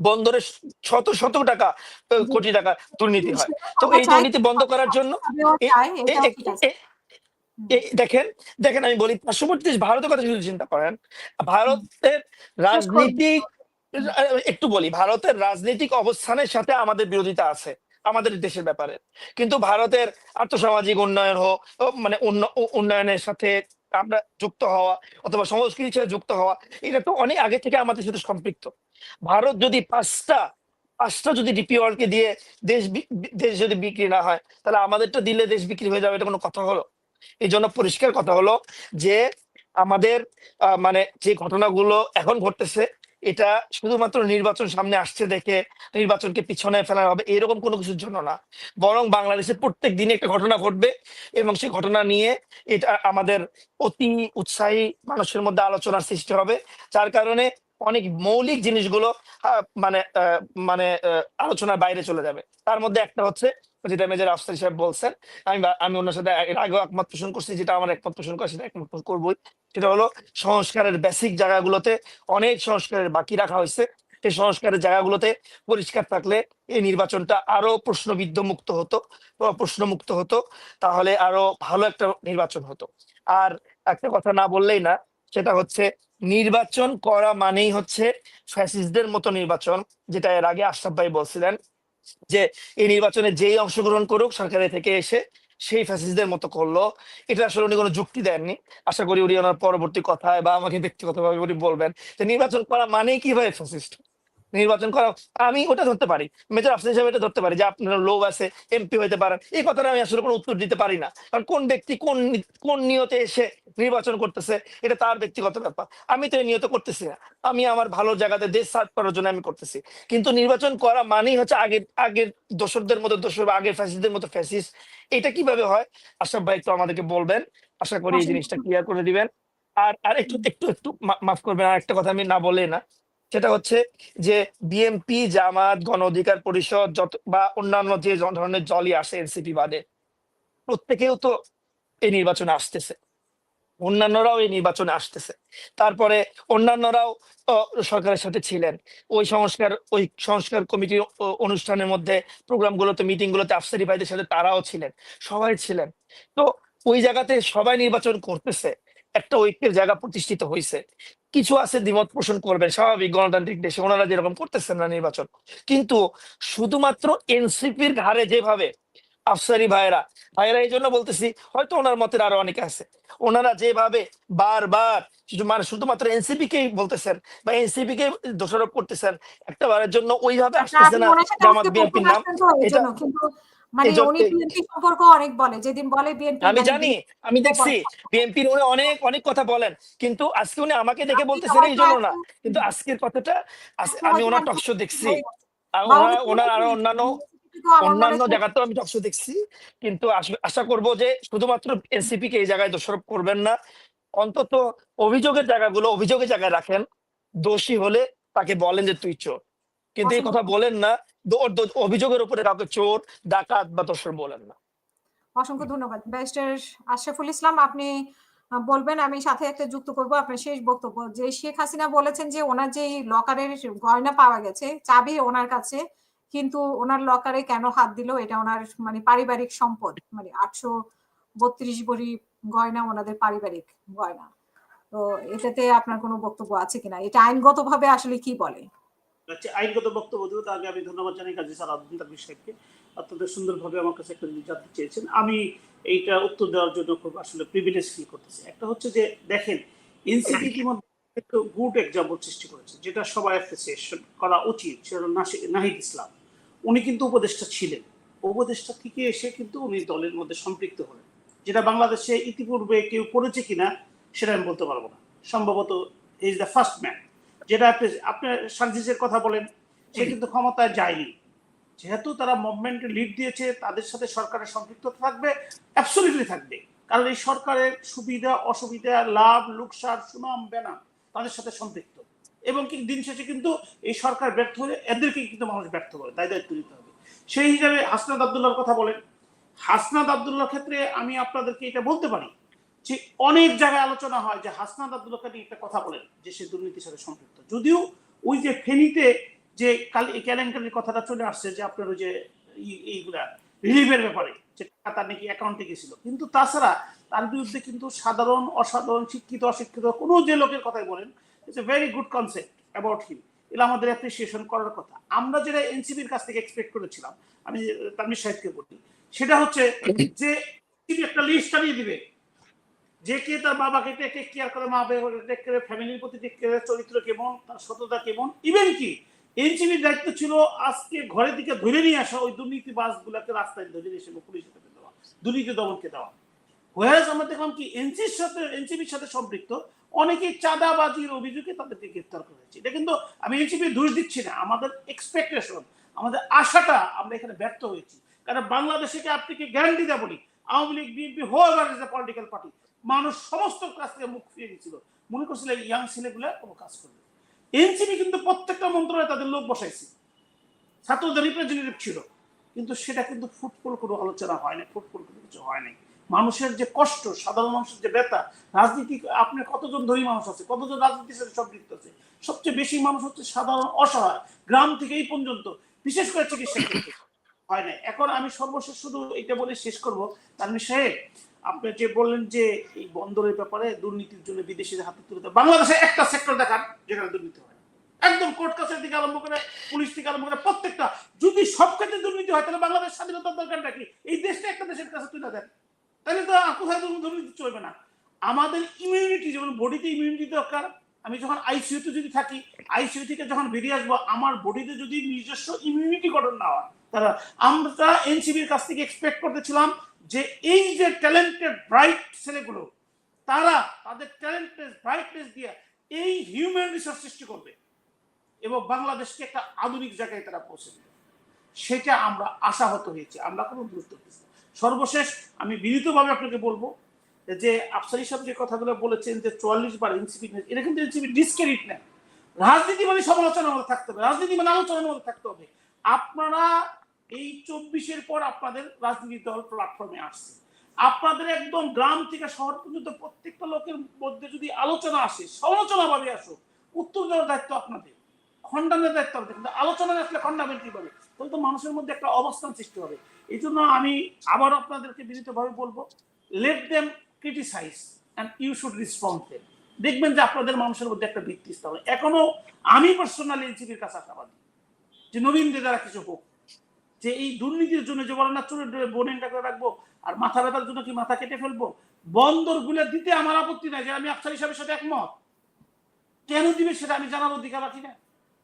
বন্দরে শত শত টাকা, কোটি টাকা দুর্নীতি হয়। তো এই দুর্নীতি বন্ধ করার জন্য দেখেন দেখেন আমি বলি, পার্শ্ববর্তী দেশ ভারতের কথা যদি চিন্তা করেন, ভারতের রাজনীতিক একটু বলি, ভারতের রাজনৈতিক অবস্থানের সাথে আমাদের বিরোধিতা আছে আমাদের দেশের ব্যাপারে। কিন্তু ভারতের আর্থসামাজিক উন্নয়ন হোক, মানে উন্নয়নের সাথে আমরা যুক্ত হওয়া অথবা সংস্কৃতির সাথে যুক্ত হওয়া, এটা তো অনেক আগে থেকে আমাদের সাথে সম্পৃক্ত। ভারত যদি পাঁচটা যদি ডিপি ওয়ার্ল্ডকে দিয়ে দেশ যদি বিক্রি না হয়, তাহলে আমাদেরটা দিলে দেশ বিক্রি হয়ে যাবে, এটা কোনো কথা হলো? এই জন্য পরিষ্কার কথা হলো যে আমাদের মানে যে ঘটনাগুলো এখন ঘটতেছে, এটা শুধুমাত্র নির্বাচন সামনে আসছে দেখে নির্বাচনকে পিছনে ফেলা হবে এরকম কোনো কিছুর জন্য না, বরং বাংলাদেশে প্রত্যেক দিনে একটা ঘটনা ঘটবে এবং সেই ঘটনা নিয়ে এটা আমাদের অতি উৎসাহী মানুষের মধ্যে আলোচনার সৃষ্টি হবে, যার কারণে অনেক মৌলিক জিনিসগুলো মানে আলোচনার বাইরে চলে যাবে। তার মধ্যে একটা হচ্ছে যেটা মেজর আফসার সাহেব বলছেন, আমি ওনার সাথে এর আগেও একমত পোষণ করছি, যেটা আমার একমত পোষণ করা সেটা একমত পোষণ করবোই। সেটা হলো সংস্কারের বেসিক জায়গাগুলোতে অনেক সংস্কারের বাকি রাখা হয়েছে। এই সংস্কারের জায়গাগুলোতে পরিষ্কার থাকলে এই নির্বাচনটা আরো প্রশ্নমুক্ত হতো, তাহলে আরো ভালো একটা নির্বাচন হতো। আর একটা কথা না বললেই না, সেটা হচ্ছে নির্বাচন করা মানেই হচ্ছে ফ্যাসিস্টদের মতো নির্বাচন, যেটা এর আগে আশরাফ ভাই বলছিলেন যে এই নির্বাচনে যেই অংশগ্রহণ করুক সরকারের থেকে এসে সেই ফ্যাসিস্টদের মতো করলো। এটা আসলে উনি কোনো যুক্তি দেননি। আশা করি উনি ওনার পরবর্তী কথায় বা আমাকে ব্যক্তিগতভাবে উনি বলবেন যে নির্বাচন করা মানেই কিভাবে ফ্যাসিস্ট নির্বাচন করা। আমি ওটা ধরতে পারি, মেজর আফসার হিসেবে এটা ধরতে পারি যে আপনার লোভ আছে, এমপি হইতে পারেন, এই কথাটা আমি আসলে কোনো উত্তর দিতে পারি না, কারণ কোন ব্যক্তি কোন নিয়তে এসে নির্বাচন করতেছে এটা তার ব্যক্তিগত ব্যাপার। আমি তো এই নিয়ত করতেছি না, আমি আমার ভালো জায়গাতে দেশ সার্ভ করার জন্য আমি করতেছি। কিন্তু নির্বাচন করা মানেই হচ্ছে আগের দোসরদের মতো দোসর বা আগের ফ্যাসিস্টদের মতো ফ্যাসিস্ট। এটা কিভাবে হয় আশরাফ ভাই একটু আমাদেরকে বলবেন, আশা করি এই জিনিসটা ক্লিয়ার করে দিবেন। আর একটু মাফ করবেন, আর একটা কথা আমি না বলে না, সেটা হচ্ছে যে বিএনপি, জামাত, গণ অধিকার পরিষদ যত বা অন্যান্য যে ধরনের দলই আসে এনসিপি বাদে, প্রত্যেকেও তো এই নির্বাচনে আসতেছে, অন্যান্যরাও এই নির্বাচনে আসতেছে। তারপরে অন্যান্যরাও সরকারের সাথে ছিলেন ওই সংস্কার কমিটির অনুষ্ঠানের মধ্যে, প্রোগ্রামগুলোতে, মিটিং গুলোতে আফসারি ভাইদের সাথে তারাও ছিলেন, সবাই ছিলেন। তো ওই জায়গাতে সবাই নির্বাচন করতেছে, একটা ঐক্যের জায়গা প্রতিষ্ঠিত হয়েছে। কিছু আছে দ্বিমত পোষণ করবেন, স্বাভাবিক, গণতান্ত্রিক দেশে ওনারা যেরকম করতেছেন না নির্বাচন, কিন্তু শুধুমাত্র এনসিপির ঘাড়ে যেভাবে আফসারি ভাইয়েরা এই জন্য বলতেছি, হয়তো ওনার মতের আরো অনেকে আছে, ওনারা যেভাবে বারবার শুধুমাত্র এনসিপি কেই বলতেছেন বা এনসিপি কে দোষারোপ করতেছেন, একটা বারের জন্য ওইভাবে আসতেছে না জামাত বিএনপির নাম। এটা মানে উনি বিএনপি সম্পর্ক অনেক বলে, যেদিন বলে বিএনপি, আমি জানি, আমি দেখছি বিএনপির উনি অনেক কথা বলেন, কিন্তু আজকে উনি আমাকে দেখে বলতেছেন এই জন্য না, কিন্তু আজকের কথাটা আমি ওনার টকশো দেখছি, ওনার আরো অন্যান্য জায়গাতেও আমি টকশো দেখছি, কিন্তু আশা করব যে শুধুমাত্র এনসিপি কে এই জায়গায় দোষারোপ করবেন না, অন্তত অভিযোগের জায়গায় রাখেন, দোষী হলে তাকে বলেন যে তুই চোর, কিন্তু এই অসংখ্য কথা বলেন না, অভিযোগের উপরে কাউকে চোর, ডাকাত বা দোসর বলেন না। অসংখ্য ধন্যবাদ। ব্যারিস্টার আশরাফুল ইসলাম, আপনি বলবেন, আমি সাথে একটা যুক্ত করব আপনার শেষ বক্তব্য, যে শেখ হাসিনা বলেছেন যে ওনার যে লকারের গয়না পাওয়া গেছে, চাবি ওনার কাছে, কিন্তু ওনার লকারে কেন হাত দিল, এটা ওনার মানে পারিবারিক সম্পদ, মানে 832 ভরি গয়না ওনাদের পারিবারিক গয়না। তো এটাতে আপনার কোনো বক্তব্য আছে কিনা, এটা আইনগতভাবে আসলে কি বলে? আচ্ছা, আইনগত বক্তব্য দেবো তার আগে আমি ধন্যবাদ জানাই কাজী স্যার আব্দুল তাকবীর সাহেবকে, অত্যন্ত সুন্দরভাবে আমার কাছে একটা জিনিস জানতে চেয়েছেন। আমি এইটা উত্তর দেওয়ার জন্য খুব আসলে প্রিভিলেজ ফিল করতেছি। একটা হচ্ছে যে দেখেন, এনসিপি ইতিমধ্যে একটু গুড এক্সাম্পল সৃষ্টি করেছে, যেটা সবাই অ্যাপ্রিসিয়েশন করা উচিত। সেটা নাহিদ ইসলাম, উনি কিন্তু উপদেষ্টা ছিলেন, উপদেষ্টা থেকে এসে কিন্তু উনি দলের মধ্যে সম্পৃক্ত হলেন, যেটা বাংলাদেশে ইতিপূর্বে কেউ করেছে কিনা সেটা আমি বলতে পারবো না। সম্ভবত ইজ দ্য ফার্স্ট ম্যান। যেটা আপনার সার্জিসের কথা বলেন, সে কিন্তু ক্ষমতায় যায়নি, যেহেতু তারা মুভমেন্টে লিড দিয়েছে, তাদের সাথে সরকারের সম্পৃক্ত থাকবে, অ্যাবসলিউটলি থাকবে, কারণ এই সরকারের সুবিধা অসুবিধা, লাভ লোকসান, সুনাম বেনাম তাদের সাথে সম্পৃক্ত। এবং কি দিন শেষে কিন্তু এই সরকার ব্যর্থ হলে এদেরকে কিন্তু মানুষ ব্যর্থ করে, দায় দায়িত্ব নিতে হবে। সেই হিসাবে হাসনাত আব্দুল্লাহর কথা বলেন, হাসনাত আব্দুল্লাহর ক্ষেত্রে আমি আপনাদেরকে এটা বলতে পারি যে অনেক জায়গায় আলোচনা হয় যে হাসনাত আব্দুল্লাহকে নিয়ে একটা কথা বলেন যে সে দুর্নীতির সাথে সম্পৃক্ত, যদিও ওই যে ফেনীতে যে কেলেঙ্কারির কথাটা চলে আসছে, যে আপনার ওই যে এইগুলা রিলিফের ব্যাপারে, যে টাকা তার নাকি অ্যাকাউন্টে গেছিল, কিন্তু তাছাড়া তার বিরুদ্ধে কিন্তু সাধারণ অসাধারণ শিক্ষিত অশিক্ষিত কোনো যে লোকের কথাই বলেন, it's a very good concept about him, এটা আমাদের অ্যাপ্রিসিয়েশন করার কথা। আমরা যেটা এনসিপির কাছ থেকে এক্সপেক্ট করেছিলাম, আমি তানভীর সাহেবকে বলি, সেটা হচ্ছে যে একটা লিস্ট আনিয়ে দিবে, যে কে তার বাবাকে টেক কেয়ার করে, মা টেক করে, ফ্যামিলির প্রতি টেক কেয়ার, চরিত্র কেমন, তার সততা কেমন, ইভেন কি এনসিবির দায়িত্ব ছিল আজকে ঘরের দিকে ধরে নিয়ে আসা ওই দুর্নীতি বাসগুলোকে রাস্তায় ধরে নিয়ে এসে পুলিশের কাছে দেওয়া, দুর্নীতি দমনকে দেওয়া। হোয়াজ আমরা দেখলাম কি এনসিবির সাথে সম্পৃক্ত অনেকে চাঁদাবাজির অভিযোগে তাদেরকে গ্রেফতার করেছে। এটা কিন্তু আমি এনসিবির দোষ দিচ্ছি না, আমাদের এক্সপেকটেশন, আমাদের আশাটা আমরা এখানে ব্যর্থ হয়েছি। কারণ বাংলাদেশে আপনি কি গ্যারান্টি দেওয়া বলি, Awami League BNP where is a political party, মানুষ সমস্ত কাজ থেকে মুখ ফিরিয়ে দিয়েছিল, মনে করছিল ইয়াং ছেলেগুলো কোনো কাজ করবে। এনসিপি কিন্তু প্রত্যেকটা মন্ত্রণালয়ে তাদের লোক বসাইছে, ছাত্রদের রিপ্রেজেন্টেটিভ ছিল, কিন্তু সেটা কিন্তু ফুটফল কোনো আলোচনা হয় না, ফুটফল কোনো কিছু হয় নাই। মানুষের যে কষ্ট, সাধারণ মানুষের যে ব্যথা, রাজনীতি, আপনার কতজন ধনী মানুষ আছে, কতজন রাজনীতির সাথে সম্পৃক্ত আছে, সবচেয়ে বেশি মানুষ হচ্ছে সাধারণ অসহায়, গ্রাম থেকে এই পর্যন্ত, বিশেষ করে চিকিৎসা ক্ষেত্রে হয় না। এখন আমি সর্বশেষ শুধু এটা বলে শেষ করবো, তানভীর সাহেব, আপনি যে বললেন যে এই বন্দরের ব্যাপারে দুর্নীতির জন্য বিদেশিদের হাতে তুলে দেয়, বাংলাদেশে একটা সেক্টর দেখান যেখানে দুর্নীতি হয়, একদম কোর্ট কাছারি থেকে আরম্ভ করে পুলিশ থেকে আরম্ভ করে প্রত্যেকটা, যদি সব ক্ষেত্রে দুর্নীতি হয় তাহলে বাংলাদেশ স্বাধীনতার দরকারটা কি? এই দেশটা একটা দেশের কাছে তুলে দেন, তাহলে তো কোথায় দুর্নীতি চলবে না। আমাদের ইমিউনিটি, যেমন বডিতে ইমিউনিটি দরকার, আমি যখন আইসিইউতে যদি থাকি, আইসিইউ থেকে যখন বেরিয়ে আসবো, আমার বডিতে যদি নিজস্ব ইমিউনিটি গঠন না হয়, তারা, আমরা এনসিবির কাছ থেকে এক্সপেক্ট করতেছিলাম যে এই যে ট্যালেন্টেড ব্রাইট ছেলেগুলো, তারা তাদের ট্যালেন্টেড ব্রাইটনেস দিয়ে এই হিউম্যান রিসোর্স সৃষ্টি করবে এবং বাংলাদেশকে একটা আধুনিক জায়গায় তারা পৌঁছে দেবে, সেটা আমরা আশাহত হয়েছি, আমরা কোনো গুরুত্ব দিচ্ছি। সর্বশেষ আমি বিনীতভাবে আপনাকে বলবো যে আফসারি সাহেব যে কথাগুলো বলেছেন যে 44 বার এনসিপি, এটা কিন্তু এনসিপি ডিসক্রেডিট না, রাজনীতি মানে সমালোচনার মধ্যে থাকতে হবে, রাজনীতি মানে আলোচনার মধ্যে থাকতে হবে। আপনারা এই 24-এর পর আপনাদের রাজনীতি দল প্ল্যাটফর্মে আসছে, আপনাদের একদম গ্রাম থেকে শহর পর্যন্ত প্রত্যেকটা লোকের মধ্যে যদি আলোচনা আসে, সমালোচনা ভাবে আসুক, উত্তর দেওয়ার দায়িত্ব আপনাদের, খণ্ডনের দায়িত্ব আপনাদের, কিন্তু আলোচনা আসলে খণ্ডাবেন কিভাবে, তাহলে তো মানুষের মধ্যে একটা অবস্থান সৃষ্টি হবে। এই জন্য আমি আবার আপনাদেরকে বিনীতভাবে বলবো, let them criticise and you should respond them, দেখবেন যে আপনাদের মানুষের মধ্যে একটা ভিত্তি স্থাপন। এখনো আমি পার্সোনালি এনসিপির কাছে আশাবাদী যে নবীনদের দ্বারা কিছু হোক, যে এই দুর্নীতির জন্য যে বলেন না চুরের বোনেনটা করে রাখবো আর মাথা ব্যথার জন্য কি মাথা কেটে ফেলবো, বন্দর গুলো দিতে আমার আপত্তি নাই, যে আমি আফসার হিসাবের সাথে একমত, কেন দিবে সেটা আমি জানার অধিকার রাখি না।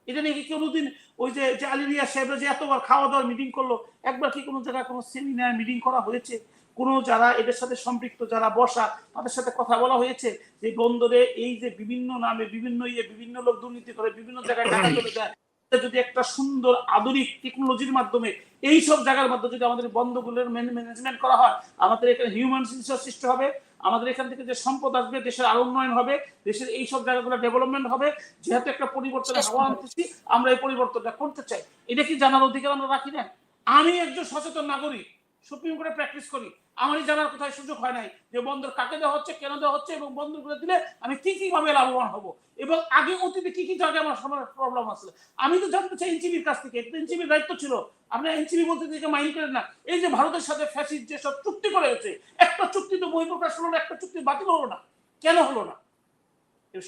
এটা নিয়ে কি কোনোদিন ওই যে আলী রিয়া সাহেব যে এতবার খাওয়া দাওয়ার মিটিং করলো, একবার কি কোনো জায়গায় কোনো সেমিনার মিটিং করা হয়েছে, কোনো যারা এদের সাথে সম্পৃক্ত যারা বসা তাদের সাথে কথা বলা হয়েছে যে বন্দরে এই যে বিভিন্ন নামে বিভিন্ন লোক দুর্নীতি করে, বিভিন্ন জায়গায় টাকা চলে যায়, যদি একটা সুন্দর আধুনিক টেকনোলজির মাধ্যমে এই সব জায়গার মধ্যে যদি আমাদের বন্দরগুলোর ম্যানেজমেন্ট করা হয়, আমাদের এখানে হিউম্যান রিসোর্স সৃষ্টি হবে, আমাদের এখান থেকে যে সম্পদ আসবে, দেশের আরো উন্নয়ন হবে, দেশের এই সব জায়গাগুলো ডেভেলপমেন্ট হবে। যেহেতু একটা পরিবর্তনের হাওয়া আনতেছি, আমরা এই পরিবর্তনটা করতে চাই। এটা কি জানার অধিকার আমরা রাখি না? আমি একজন সচেতন নাগরিক, সুপ্রিম কোর্টে প্র্যাকটিস করি, আমারই জানার কোথায় সুযোগ হয় নাই যে বন্দর কাকে দেওয়া হচ্ছে, কেন দেওয়া হচ্ছে, এবং বন্দরগুলো দিলে আমি কি কি ভাবে লাভবান হব, এবং আগে অতীতে কি কি জায়গায় আমার সময় প্রবলেম আসলে আমি তো জানতে চাই এনসিবির কাছ থেকে। এনসিবির দায়িত্ব ছিল, আপনার এনসিবি বলতে থেকে মাইন্ড করেন না। এই যে ভারতের সাথে ফ্যাসিস্ট যেসব চুক্তি করে হয়েছে, একটা চুক্তি তো বহিঃপ্রকাশ হলো না, একটা চুক্তি বাতিল হলো না, কেন হলো না?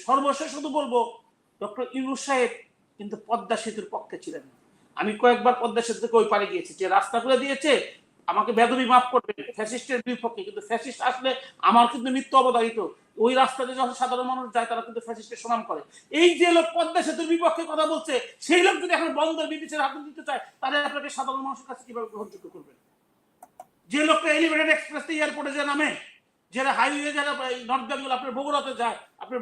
সর্বশেষ শুধু বলবো, ডক্টর ইউনূস সাহেব কিন্তু পদ্মা সেতুর পক্ষে ছিলেন না। আমি কয়েকবার পদ্মা সেতু থেকে ওই পারে গিয়েছি, যে রাস্তাগুলো দিয়েছে, আমাকে বেদবি মাফ করবেন, ফ্যাসিস্টের বিপক্ষে, কিন্তু ফ্যাসিস্ট আসলে আমার কিন্তু মৃত্যু অবধারিত। ওই রাস্তাতে যখন সাধারণ মানুষ যায়, তারা কিন্তু ফ্যাসিস্টের সুনাম করে। এই যে লোক পদ্মা সেতুর বিপক্ষে কথা বলছে, সেই লোক যদি এখন বন্দর ব্রিটিশের হাতে দিতে চায়, তাহলে আপনাকে সাধারণ মানুষের কাছে কিভাবে গ্রহণযোগ্য করবেন? যে লোকটা এলিভেটেড এক্সপ্রেস এয়ারপোর্টে যে নামে, যারা হাইওয়ে, যারা নর্থ বেঙ্গল আপনার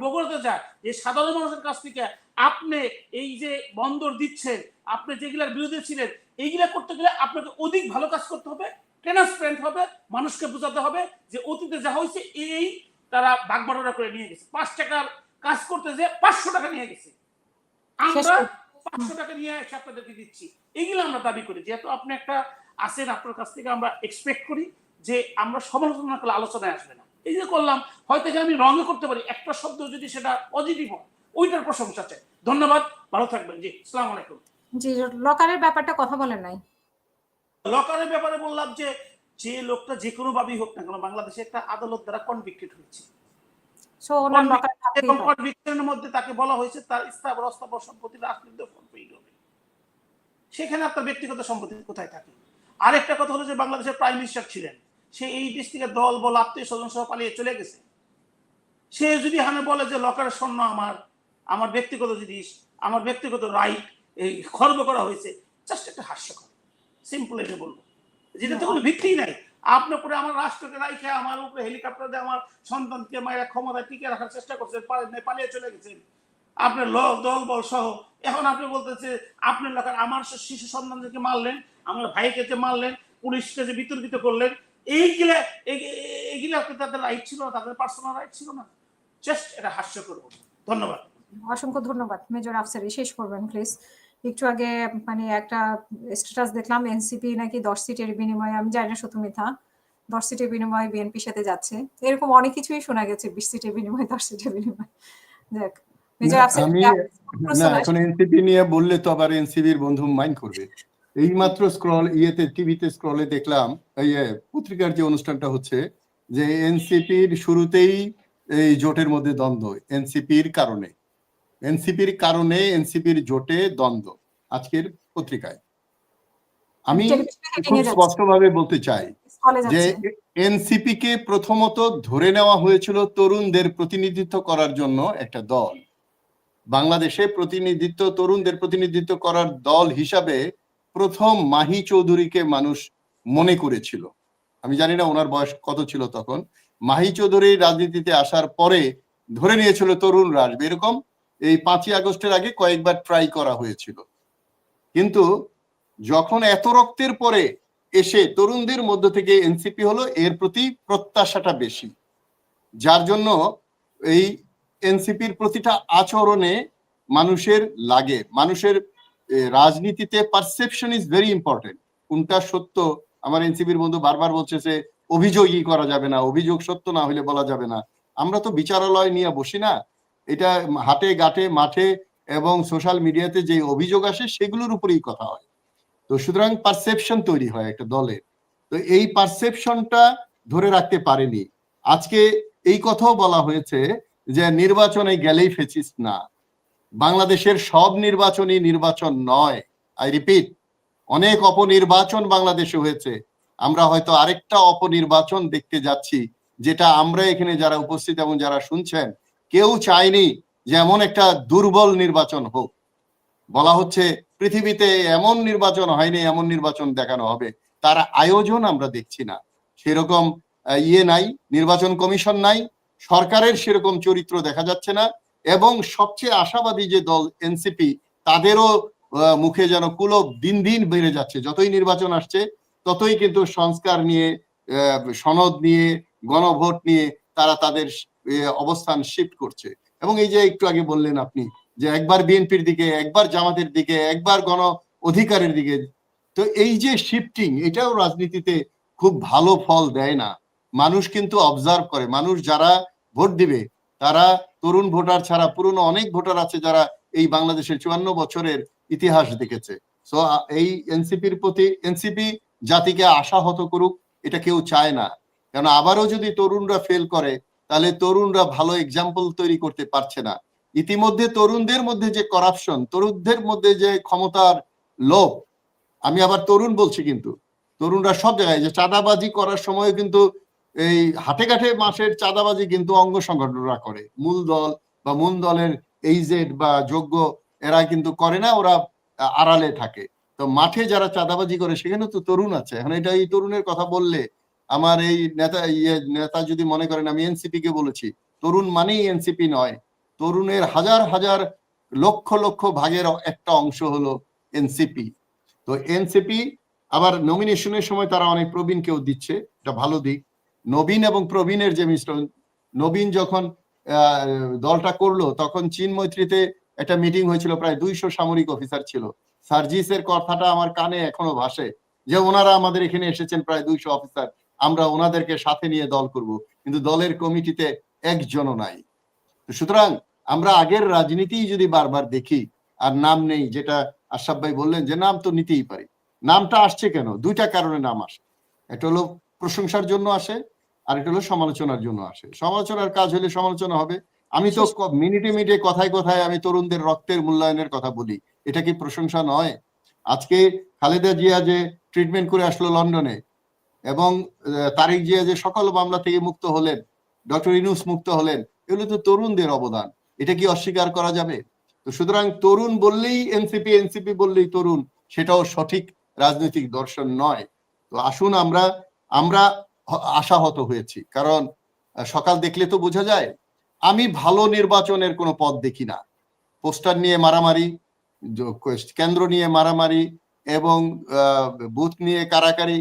বগুড়াতে যায়, যে সাধারণ মানুষের কাছ থেকে আপনি এই যে বন্দর দিচ্ছেন, আপনি যেগুলার বিরোধী ছিলেন, এইগুলা করতে গেলে আপনাকে অধিক ভালো কাজ করতে হবে, ট্রান্সপারেন্ট হবে, মানুষকে বোঝাতে হবে যে অতীতে যা হয়েছে এই তারা ভাগবাটোয়ারা করে নিয়ে গেছে। 5 টাকার কাজ করতে যে 500 টাকা নিয়ে গেছে, আমরা 500 টাকা নিয়ে এসে আপনাদেরকে দিচ্ছি। এইগুলো আমরা দাবি করি। যেহেতু আপনি একটা আছেন, আপনার কাছ থেকে আমরা এক্সপেক্ট করি যে আমরা সমালোচনা করলে আলোচনায় আসবে না। এই যে করলাম, হয়তো আমি রঙে করতে পারি, একটা শব্দ যদি সেটা পজিটিভ হয়, ওইটার প্রশংসা চাই। ধন্যবাদ, ভালো থাকবেন। জি, আসসালামু আলাইকুম। জি, লকারের ব্যাপারটা কথা বলেন নাই। লকারের ব্যাপারে বললাম যে, যে লোকটা যে কোনো ভাবেই হোক না কেন, বাংলাদেশে একটা আদালত দ্বারা কনভিক্টেড হয়েছে, সো ওনার লকার থাকতেই এবং হবে। কনভিকশনের মধ্যে তাকে বলা হয়েছে তার স্থাবর অস্থাবর সম্পত্তি রাজনীতি করতেই হবে। সেখানে আপনার ব্যক্তিগত সম্পত্তি কোথায় থাকে? আরেকটা কথা হলো যে, বাংলাদেশের প্রাইম মিনিস্টার ছিলেন, সে এই দেশ থেকে দল বল আত্মীয় স্বজন সহ পালিয়ে চলে গেছে। সে যদি আমি বলে যে লকারের স্বর্ণ আমার ব্যক্তিগত জিনিস, আমার ব্যক্তিগত রাইট এই খর্ব করা হয়েছে, জাস্ট একটা হাস্যকর, সিম্পল এটা বলবো, যেটাতে কোনো ভিত্তি নাই। আপনার উপরে আমার রাষ্ট্রকে রাইখে, আমার উপরে হেলিকপ্টার দিয়ে আমার সন্তানকে মায়ের ক্ষমতায় টিকে রাখার চেষ্টা করছেন, পারেন নাই, পালিয়ে চলে গেছেন আপনার দল বল সহ। এখন আপনি বলতেছে আপনার এলাকার আমার শিশু সন্তানদেরকে মারলেন, আমার ভাইকে যে মারলেন, পুলিশকে যে বিতর্কিত করলেন, এইগুলা তাদের রাইট ছিল না, তাদের পার্সোনাল রাইট ছিল না। জাস্ট এটা হাস্যকর। ধন্যবাদ। অসংখ্য ধন্যবাদ। মেজর আফসারি শেষ করবেন প্লিজ। একটু আগে মানে একটা স্ট্যাটাস দেখলাম, এনসিপি নাকি 10 সিটের বিনিময়ে, আমি জানি না সত্য মিথ্যা, 10 সিটের বিনিময়ে বিএনপির সাথে যাচ্ছে, এরকম অনেক কিছুই শোনা গেছে, 20 সিটের বিনিময়ে, 10 সিটের বিনিময়ে। দেখ মেজর আফসারি, আমি না, এখন এনসিপি নিয়ে বললে তো আবার এনসিপির বন্ধু মাইন্ড করবে। এই মাত্র টিভিতে স্ক্রলে দেখলাম, এই পত্রিকার যে অনুষ্ঠানটা হচ্ছে, যে এনসিপির শুরুতেই এই জোটের মধ্যে দ্বন্দ্ব, এনসিপির এনসিপির জোটে দ্বন্দ্ব, আজকের পত্রিকায়। আমি খুব স্পষ্টভাবে বলতে চাই যে এনসিপি কে প্রথমত ধরে নেওয়া হয়েছিল তরুণদের প্রতিনিধিত্ব করার জন্য একটা দল, বাংলাদেশে তরুণদের প্রতিনিধিত্ব করার দল হিসাবে প্রথম মাহি চৌধুরীকে মানুষ মনে করেছিল। আমি জানি না ওনার বয়স কত ছিল তখন। মাহি চৌধুরী রাজনীতিতে আসার পরে ধরে নিয়েছিল তরুণরা আসবে, এরকম এই 5ই আগস্টের আগে কয়েকবার ট্রাই করা হয়েছিল। কিন্তু যখন এত রক্তের পরে এসে তরুণদের মধ্য থেকে এনসিপি হলো, এর প্রতি প্রত্যাশাটা বেশি, যার জন্য এই এনসিপির প্রতিটা আচরণে মানুষের লাগে। মানুষের রাজনীতিতে পারসেপশন ইজ ভেরি ইম্পর্টেন্ট। কোনটা সত্য, আমার এনসিপির বন্ধু বারবার বলছে যে অভিযোগই করা যাবে না, অভিযোগ সত্য না হলে বলা যাবে না। আমরা তো বিচারালয় নিয়ে বসি না, এটা হাটে ঘাটে মাঠে এবং সোশ্যাল মিডিয়াতে যে অভিযোগ আসে সেগুলোর উপরেই কথা হয়। তো সুতরাং পারসেপশন তৈরি হয় একটা দলের, তো এই পারসেপশনটা ধরে রাখতে পারেনি। আজকে এই কথাও বলা হয়েছে যে নির্বাচনে গেলেই ফেসিস্ট না, বাংলাদেশের সব নির্বাচনই নির্বাচন নয়। আই রিপিট, অনেক অপনির্বাচন বাংলাদেশে হয়েছে, আমরা হয়তো আরেকটা অপনির্বাচন দেখতে যাচ্ছি, যেটা আমরা এখানে যারা উপস্থিত এবং যারা শুনছেন কেউ চায়নি যে এমন একটা দুর্বল নির্বাচন হোক। বলা হচ্ছে পৃথিবীতে এমন নির্বাচন হয়নি, এমন নির্বাচন দেখানো হবে, তার আয়োজন আমরা দেখছি না, সেরকম নাই, নির্বাচন কমিশন নাই, সরকারের সেরকম চরিত্র দেখা যাচ্ছে না, এবং সবচেয়ে আশাবাদী যে দল এনসিপি, তাদেরও মুখে যেন কুলব দিন দিন বেড়ে যাচ্ছে। যতই নির্বাচন আসছে ততই কিন্তু সংস্কার নিয়ে, সনদ নিয়ে, গণভোট নিয়ে তারা তাদের অবস্থান শিফট করছে। এবং এই যে একটু আগে বললেন আপনি যে একবার বিএনপির দিকে, একবার জামাতের দিকে, একবার গণ অধিকারের দিকে, তো এই যে শিফটিং, এটাও রাজনীতিতে খুব ভালো ফল দেয় না। মানুষ কিন্তু অবজার্ভ করে, মানুষ যারা ভোট দিবে তারা তরুণ ভোটার ছাড়া পুরনো অনেক ভোটার আছে যারা এই বাংলাদেশের 54 বছরের ইতিহাস দেখেছে। সো এই এনসিপির প্রতি, এনসিপি জাতিকে আশাহত করুক এটা কেউ চায় না, কারণ আবারও যদি তরুণরা ফেল করে তাহলে তরুণরা ভালো এক্সাম্পল তৈরি করতে পারছে না। ইতিমধ্যে তরুণদের মধ্যে যে করাপশন, তরুণদের মধ্যে যে ক্ষমতার লোভ, আমি আবার তরুণ বলছি কিন্তু তরুণরা সব জায়গায় যে চাঁদাবাজি করার সময় কিন্তু এই হাটে ঘাটে মাসের চাঁদাবাজি কিন্তু অঙ্গ সংগঠনরা করে, মূল দল বা মূল দলের এইজেড বা যোগ্য এরা কিন্তু করে না, ওরা আড়ালে থাকে। তো মাঠে যারা চাঁদাবাজি করে সেখানে তো তরুণ আছে। এখন এটা এই তরুণের কথা বললে আমার এই নেতা যদি মনে করেন আমি এনসিপি কে বলেছি, তরুণ মানেই এনসিপি নয়। তরুণের হাজার হাজার লক্ষ লক্ষ ভাগের একটা অংশ হলো এনসিপি। তো এনসিপি আবার নমিনেশনের সময় তারা অনেক প্রবীণকেও দিচ্ছে, এটা ভালো দিক। নবীন এবং প্রবীণের যে মিশ্রণ, নবীন যখন দলটা করলো তখন চীন মৈত্রীতে একটা মিটিং হয়েছিল, প্রায় 200 সামরিক অফিসার ছিল। সার্জিসের কথাটা আমার কানে এখনো ভাসে যে ওনারা আমাদের এখানে এসেছেন প্রায় 200 অফিসার, আমরা ওনাদেরকে সাথে নিয়ে দল করব, কিন্তু দলের কমিটিতে একজনও নাই। সুতরাং আমরা আগের রাজনীতি যদি বারবার দেখি আর নাম নেই, যেটা আশরাফ ভাই বললেন যে নাম তো নিতেই পারি, নামটা আসছে কেন? দুইটা কারণে নাম আসে, একটা হলো প্রশংসার জন্য আসে, আর একটা হলো সমালোচনার জন্য আসে। সমালোচনার কাজ হলে সমালোচনা হবে। আমি তো মিনিটে মিনিটে কথায় কথায় আমি তরুণদের রক্তের মূল্যায়নের কথা বলি, এটা কি প্রশংসা নয়? আজকে খালেদা জিয়া যে ট্রিটমেন্ট করে আসলো লন্ডনে, এবং তারেক জিয়া যে সকল মামলা থেকে মুক্ত হলেন, ডক্টর ইউনূস মুক্ত হলেন, এগুলো তো তরুণদের অবদান, এটা কি অস্বীকার করা যাবে? তো সুতরাং তরুণ বললেই এনসিপি, এনসিপি বললেই তরুণ, সেটাও সঠিক রাজনৈতিক দর্শন নয়। তো আসুন আমরা আমরা আশাহত হয়েছি, কারণ সকাল দেখলে তো বোঝা যায়। আমি ভালো নির্বাচনের কোনো পথ দেখি না। পোস্টার নিয়ে মারামারি, কেন্দ্র নিয়ে মারামারি এবং বুথ নিয়ে কারাকারি,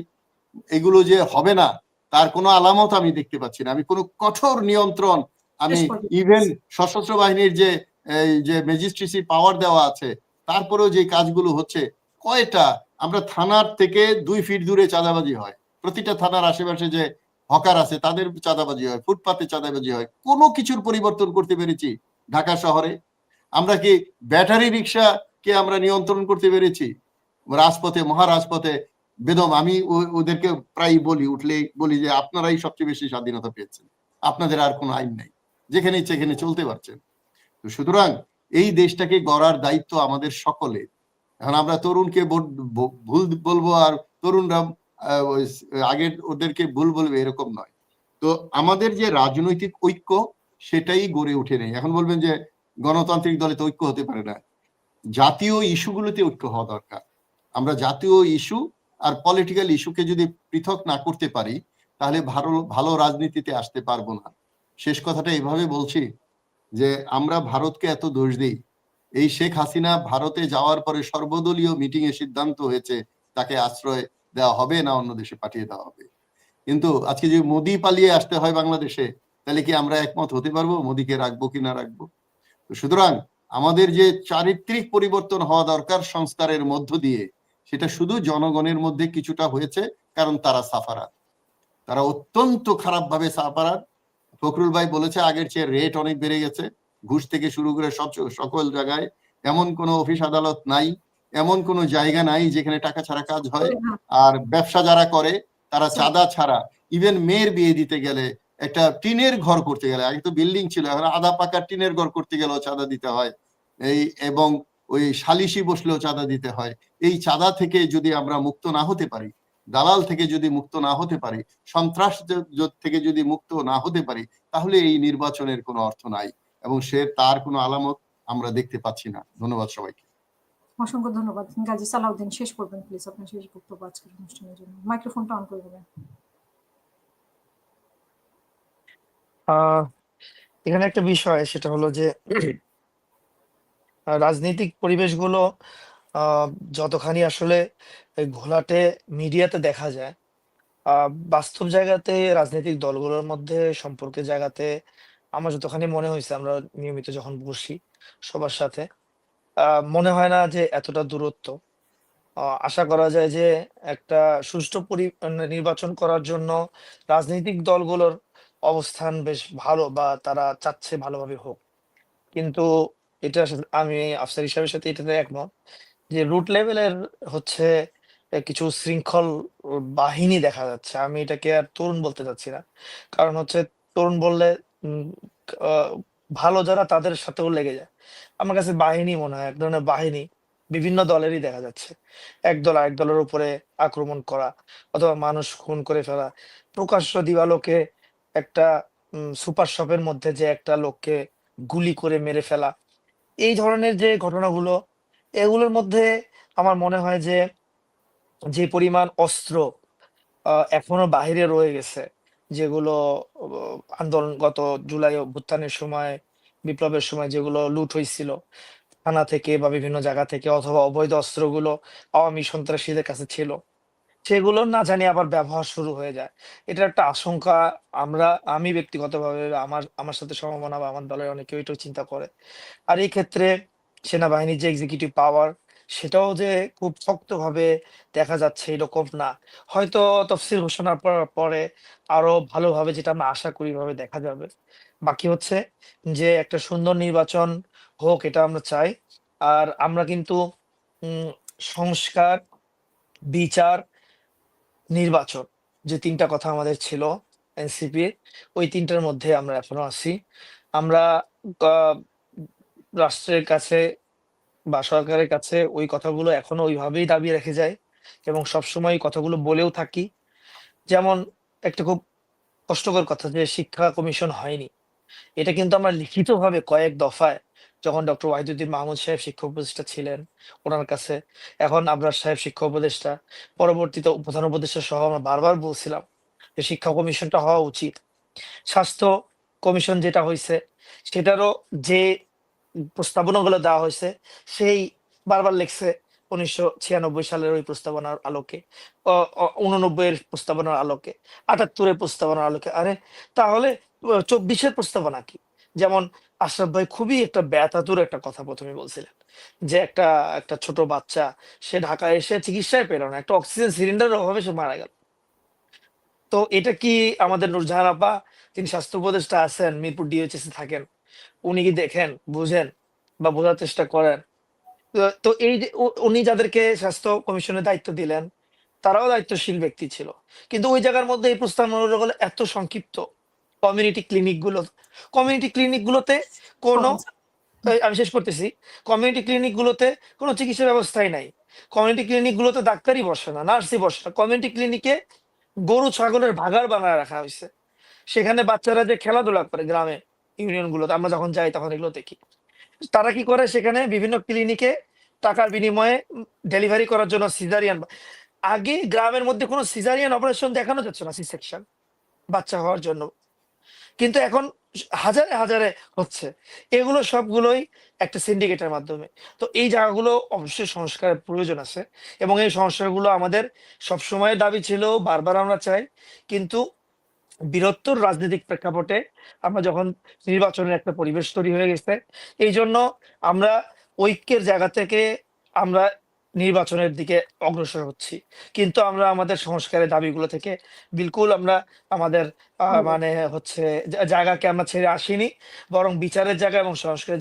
এগুলো যে হবে না তার কোনো আলামত আমি দেখতে পাচ্ছি না। আমি কোনো কঠোর নিয়ন্ত্রণ, আমি ইভেন সশস্ত্র বাহিনীর যে ম্যাজিস্ট্রেসি পাওয়ার দেওয়া আছে তারপরেও যে কাজগুলো হচ্ছে, কয়টা আমরা থানার থেকে 2 ফিট দূরে চাঁদাবাজি হয়, প্রতিটা থানার আশেপাশে যে হকার আছে তাদের চাঁদাবাজি হয়, ফুটপাতে চাঁদাবাজি হয়, কোনো কিছুর পরিবর্তন করতে পেরেছি ঢাকা শহরে? আমরা কি ব্যাটারি রিক্সা কে আমরা নিয়ন্ত্রণ করতে পেরেছি? রাজপথে, মহারাজপথে বেদম, আমি ওদেরকে প্রায় বলি, উঠলেই বলি যে আপনারাই সবচেয়ে বেশি স্বাধীনতা পেয়েছেন, আপনাদের আর কোনো আইন নাই, যেখানে ইচ্ছে সেখানে চলতে পারছেন। তো সুতরাং এই দেশটাকে গড়ার দায়িত্ব আমাদের সকলের। এখন আমরা তরুণকে ভুল বলবো আর তরুণরা আগের ওদেরকে ভুল বলবে এরকম নয়। তো আমাদের যে রাজনৈতিক ঐক্য সেটাই গড়ে উঠে নেই। এখন বলবেন যে গণতান্ত্রিক দলে তো ঐক্য হতে পারে না, জাতীয় ইস্যুগুলোতে ঐক্য হওয়া দরকার। আমরা জাতীয় ইস্যু আর পলিটিক্যাল ইস্যুকে যদি পৃথক না করতে পারি তাহলে ভালো রাজনীতিতে আসতে পারবো না। শেষ কথাটা এইভাবে বলছি যে আমরা ভারতকে এত দোষ দিই, এই শেখ হাসিনা ভারতে যাওয়ার পরে সর্বদলীয় মিটিং এ সিদ্ধান্ত হয়েছে তাকে আশ্রয় দেওয়া হবে না অন্য দেশে পাঠিয়ে দেওয়া হবে। কিন্তু আজকে যদি মোদি পালিয়ে আসতে হয় বাংলাদেশে, তাহলে কি আমরা একমত হতে পারবো মোদিকে রাখবো কি না রাখবো? সুতরাং আমাদের যে চারিত্রিক পরিবর্তন হওয়া দরকার সংস্কারের মধ্য দিয়ে, সেটা শুধু জনগণের মধ্যে কিছুটা হয়েছে, কারণ তারা সাফারাত, তারা অত্যন্ত খারাপ ভাবে সাফারাত। ফখরুল ভাই বলেছে আগের চেয়ে রেট অনেক বেড়ে গেছে, ঘুষ থেকে শুরু করে সকল জায়গায়। এমন কোনো অফিস আদালত নাই, এমন কোনো জায়গা নাই যেখানে টাকা ছাড়া কাজ হয়। আর ব্যবসা যারা করে তারা চাঁদা ছাড়া, ইভেন মেয়ের বিয়ে দিতে গেলে, একটা টিনের ঘর করতে গেলে, আগে তো বিল্ডিং ছিল, এখন আধা পাকা টিনের ঘর করতে গেলেও চাঁদা দিতে হয়, এবং ওই সালিশি বসলেও চাঁদা দিতে হয়। এই চাঁদা থেকে যদি আমরা মুক্ত না হতে পারি, দালাল থেকে যদি মুক্ত না হতে পারি, সন্ত্রাস থেকে যদি মুক্ত না হতে পারি, তাহলে এই নির্বাচনের কোনো অর্থ নাই এবং তার কোনো আলামত আমরা দেখতে পাচ্ছি না। ধন্যবাদ সবাইকে। অসংখ্য ধন্যবাদ। গাজী সালাউদ্দিন, শেষ করবেন প্লিজ আপনার শেষ বক্তব্য আজকের অনুষ্ঠানের জন্য। মাইক্রোফোনটা অন করে দেবেন। এখানে একটা বিষয়, সেটা হলো যে রাজনৈতিক পরিবেশগুলো যতখানি আসলে ঘোলাটে মিডিয়াতে দেখা যায়, বাস্তব জায়গাতে রাজনৈতিক দলগুলোর মধ্যে সম্পর্কের জায়গাতে আমার যতখানি মনে হয়েছে, আমরা নিয়মিত যখন বসি সবার সাথে, মনে হয় না যে এতটা দূরত্ব। আশা করা যায় যে একটা সুষ্ঠু নির্বাচন করার জন্য রাজনৈতিক দলগুলোর অবস্থান বেশ ভালো, বা তারা চাচ্ছে ভালোভাবে হোক। কিন্তু এটা আমি আফসার হিসাবের সাথে এটাতে একমত যে রুট লেভেলের হচ্ছে কিছু শৃঙ্খল বাহিনী দেখা যাচ্ছে। আমি এটাকে আর তরুণ বলতে চাচ্ছি না। কারণ হচ্ছে তরুণ বললে উম আ ভালো যারা তাদের সাথেও লেগে যায়। আমার কাছে বাহিনী মনে হয়, এক ধরনের বাহিনী বিভিন্ন দলেরই দেখা যাচ্ছে। এক দল আরেক দলের উপরে আক্রমণ করা অথবা মানুষ খুন করে ফেলা। প্রকাশ্য দিবালোকে একটা সুপার শপের মধ্যে যে একটা লোককে গুলি করে মেরে ফেলা। এই ধরনের যে ঘটনাগুলো, এগুলোর মধ্যে আমার মনে হয় যে, যে পরিমাণ অস্ত্র এখনো বাহিরে রয়ে গেছে, যেগুলো অ আন্দোলন গত জুলাই অভ্যুত্থানের সময়, বিপ্লবের সময় যেগুলো লুট হইছিল থানা থেকে বা বিভিন্ন জায়গা থেকে, অথবা অবৈধ অস্ত্রগুলো আওয়ামী সন্ত্রাসীদের কাছে ছিল, সেগুলো না জানি আবার ব্যবহার শুরু হয়ে যায়। এটার একটা আশঙ্কা আমি ব্যক্তিগতভাবে আমার আমার সাথে সমমনা বা আমার দলের অনেকেও এটাও চিন্তা করে। আর এই ক্ষেত্রে সেনাবাহিনীর যে এক্সিকিউটিভ পাওয়ার, সেটাও যে খুব শক্তভাবে দেখা যাচ্ছে এরকম না। হয়তো তফসিল ঘোষণার পরে আরো ভালোভাবে, যেটা আমরা আশা করি, এভাবে দেখা যাবে। বাকি হচ্ছে যে একটা সুন্দর নির্বাচন হোক, এটা আমরা চাই। আর আমরা কিন্তু উম সংস্কার, বিচার, নির্বাচন, যে ৩ টা কথা আমাদের ছিল এনসিপির, ওই ৩ টার মধ্যে আমরা এখনো আছি। আমরা আ রাষ্ট্রের কাছে বা সরকারের কাছে ওই কথাগুলো এখনো ওইভাবেই দাবি রেখে যাই, এবং সবসময় এই কথাগুলো বলেও থাকি। যেমন একটা খুব কষ্টকর কথা যে শিক্ষা কমিশন হয়নি। এটা কিন্তু আমরা লিখিতভাবে কয়েক দফায়, যখন ডক্টর ওয়াহিদুদ্দিন মাহমুদ সাহেব শিক্ষা উপদেষ্টা ছিলেন, ওনার কাছে, এখন আবরার সাহেব শিক্ষা উপদেষ্টা, পরবর্তীতে প্রধান উপদেষ্টা সহ আমরা বারবার বলছিলাম যে শিক্ষা কমিশনটা হওয়া উচিত। স্বাস্থ্য কমিশন যেটা হইছে, সেটারও যে প্রস্তাবনাগুলো দেওয়া হয়েছে, সেই বারবার লিখছে ১৯৯৬ সালের ওই প্রস্তাবনার আলোকে, ৮৯ এর প্রস্তাবনার আলোকে, ৭৮ এর প্রস্তাবনার আলোকে। আরে তাহলে ২৪ এর প্রস্তাবনা কি? যেমন আশরাফ ভাই খুবই একটা বেতাতুর একটা কথা ১ম এ বলছিলেন। যে একটা একটা ছোট বাচ্চা, সে ঢাকায় এসে চিকিৎসাই পেল না। একটা অক্সিজেন সিলিন্ডারের অভাবে সে মারা গেল। তো এটা কি আমাদের নূরজাহান আপা, যিনি স্বাস্থ্য উপদেষ্টা আছেন, মিরপুর ডিএইচএস এ থাকেন, উনি কি দেখেন, বুঝেন বা বোঝার চেষ্টা করেন? তো এই যে উনি যাদেরকে স্বাস্থ্য কমিশনের দায়িত্ব দিলেন, তারাও দায়িত্বশীল ব্যক্তি ছিল। কিন্তু ওই জায়গার মধ্যে এই প্রস্তাবনাগুলো এত সংক্ষিপ্ত। কমিউনিটি ক্লিনিক গুলো কমিউনিটি ক্লিনিক গুলোতে কোনো, আমি শেষ করতেছি। কমিউনিটি ক্লিনিক গুলোতে কোনো চিকিৎসা ব্যবস্থাই নাই। কমিউনিটি ক্লিনিক গুলোতে ডাক্তারই বসে না, নার্সই বসে না। কমিউনিটি ক্লিনিকে গরু ছাগলের ভাগাড় বানায় রাখা হইছে। সেখানে বাচ্চারা যে খেলাধুলা করে গ্রামে, ইউনিয়ন গুলোতে আমরা যখন যাই তখন এগুলো দেখি। তারা কি করে, সেখানে বিভিন্ন ক্লিনিকে টাকার বিনিময়ে ডেলিভারি করার জন্য সিজারিয়ান, আগে গ্রামের মধ্যে কোনো সিজারিয়ান অপারেশন দেখানো যাচ্ছে না, সি সেকশন, বাচ্চা হওয়ার জন্য। কিন্তু এখন হাজারে হাজারে হচ্ছে। এগুলো সবগুলোই একটা সিন্ডিকেটের মাধ্যমে। তো এই জায়গাগুলো অবশ্যই সংস্কারের প্রয়োজন আছে, এবং এই সংস্কারগুলো আমাদের সবসময়ের দাবি ছিল, বারবার আমরা চাই। কিন্তু বৃহত্তর রাজনৈতিক প্রেক্ষাপটে আমরা যখন নির্বাচনের একটা পরিবেশ তৈরি হয়ে গেছে, এই জন্য আমরা ঐক্যের জায়গা থেকে আমরা নির্বাচনের দিকে অগ্রসর হচ্ছি। কিন্তু আমরা আমাদের সংস্কারের দাবিগুলো থেকে বিলকুল আমরা আমাদের মানে হচ্ছে জায়গাকে আমরা ছেড়ে আসিনি, বরং বিচারের জায়গা এবং সংস্কারের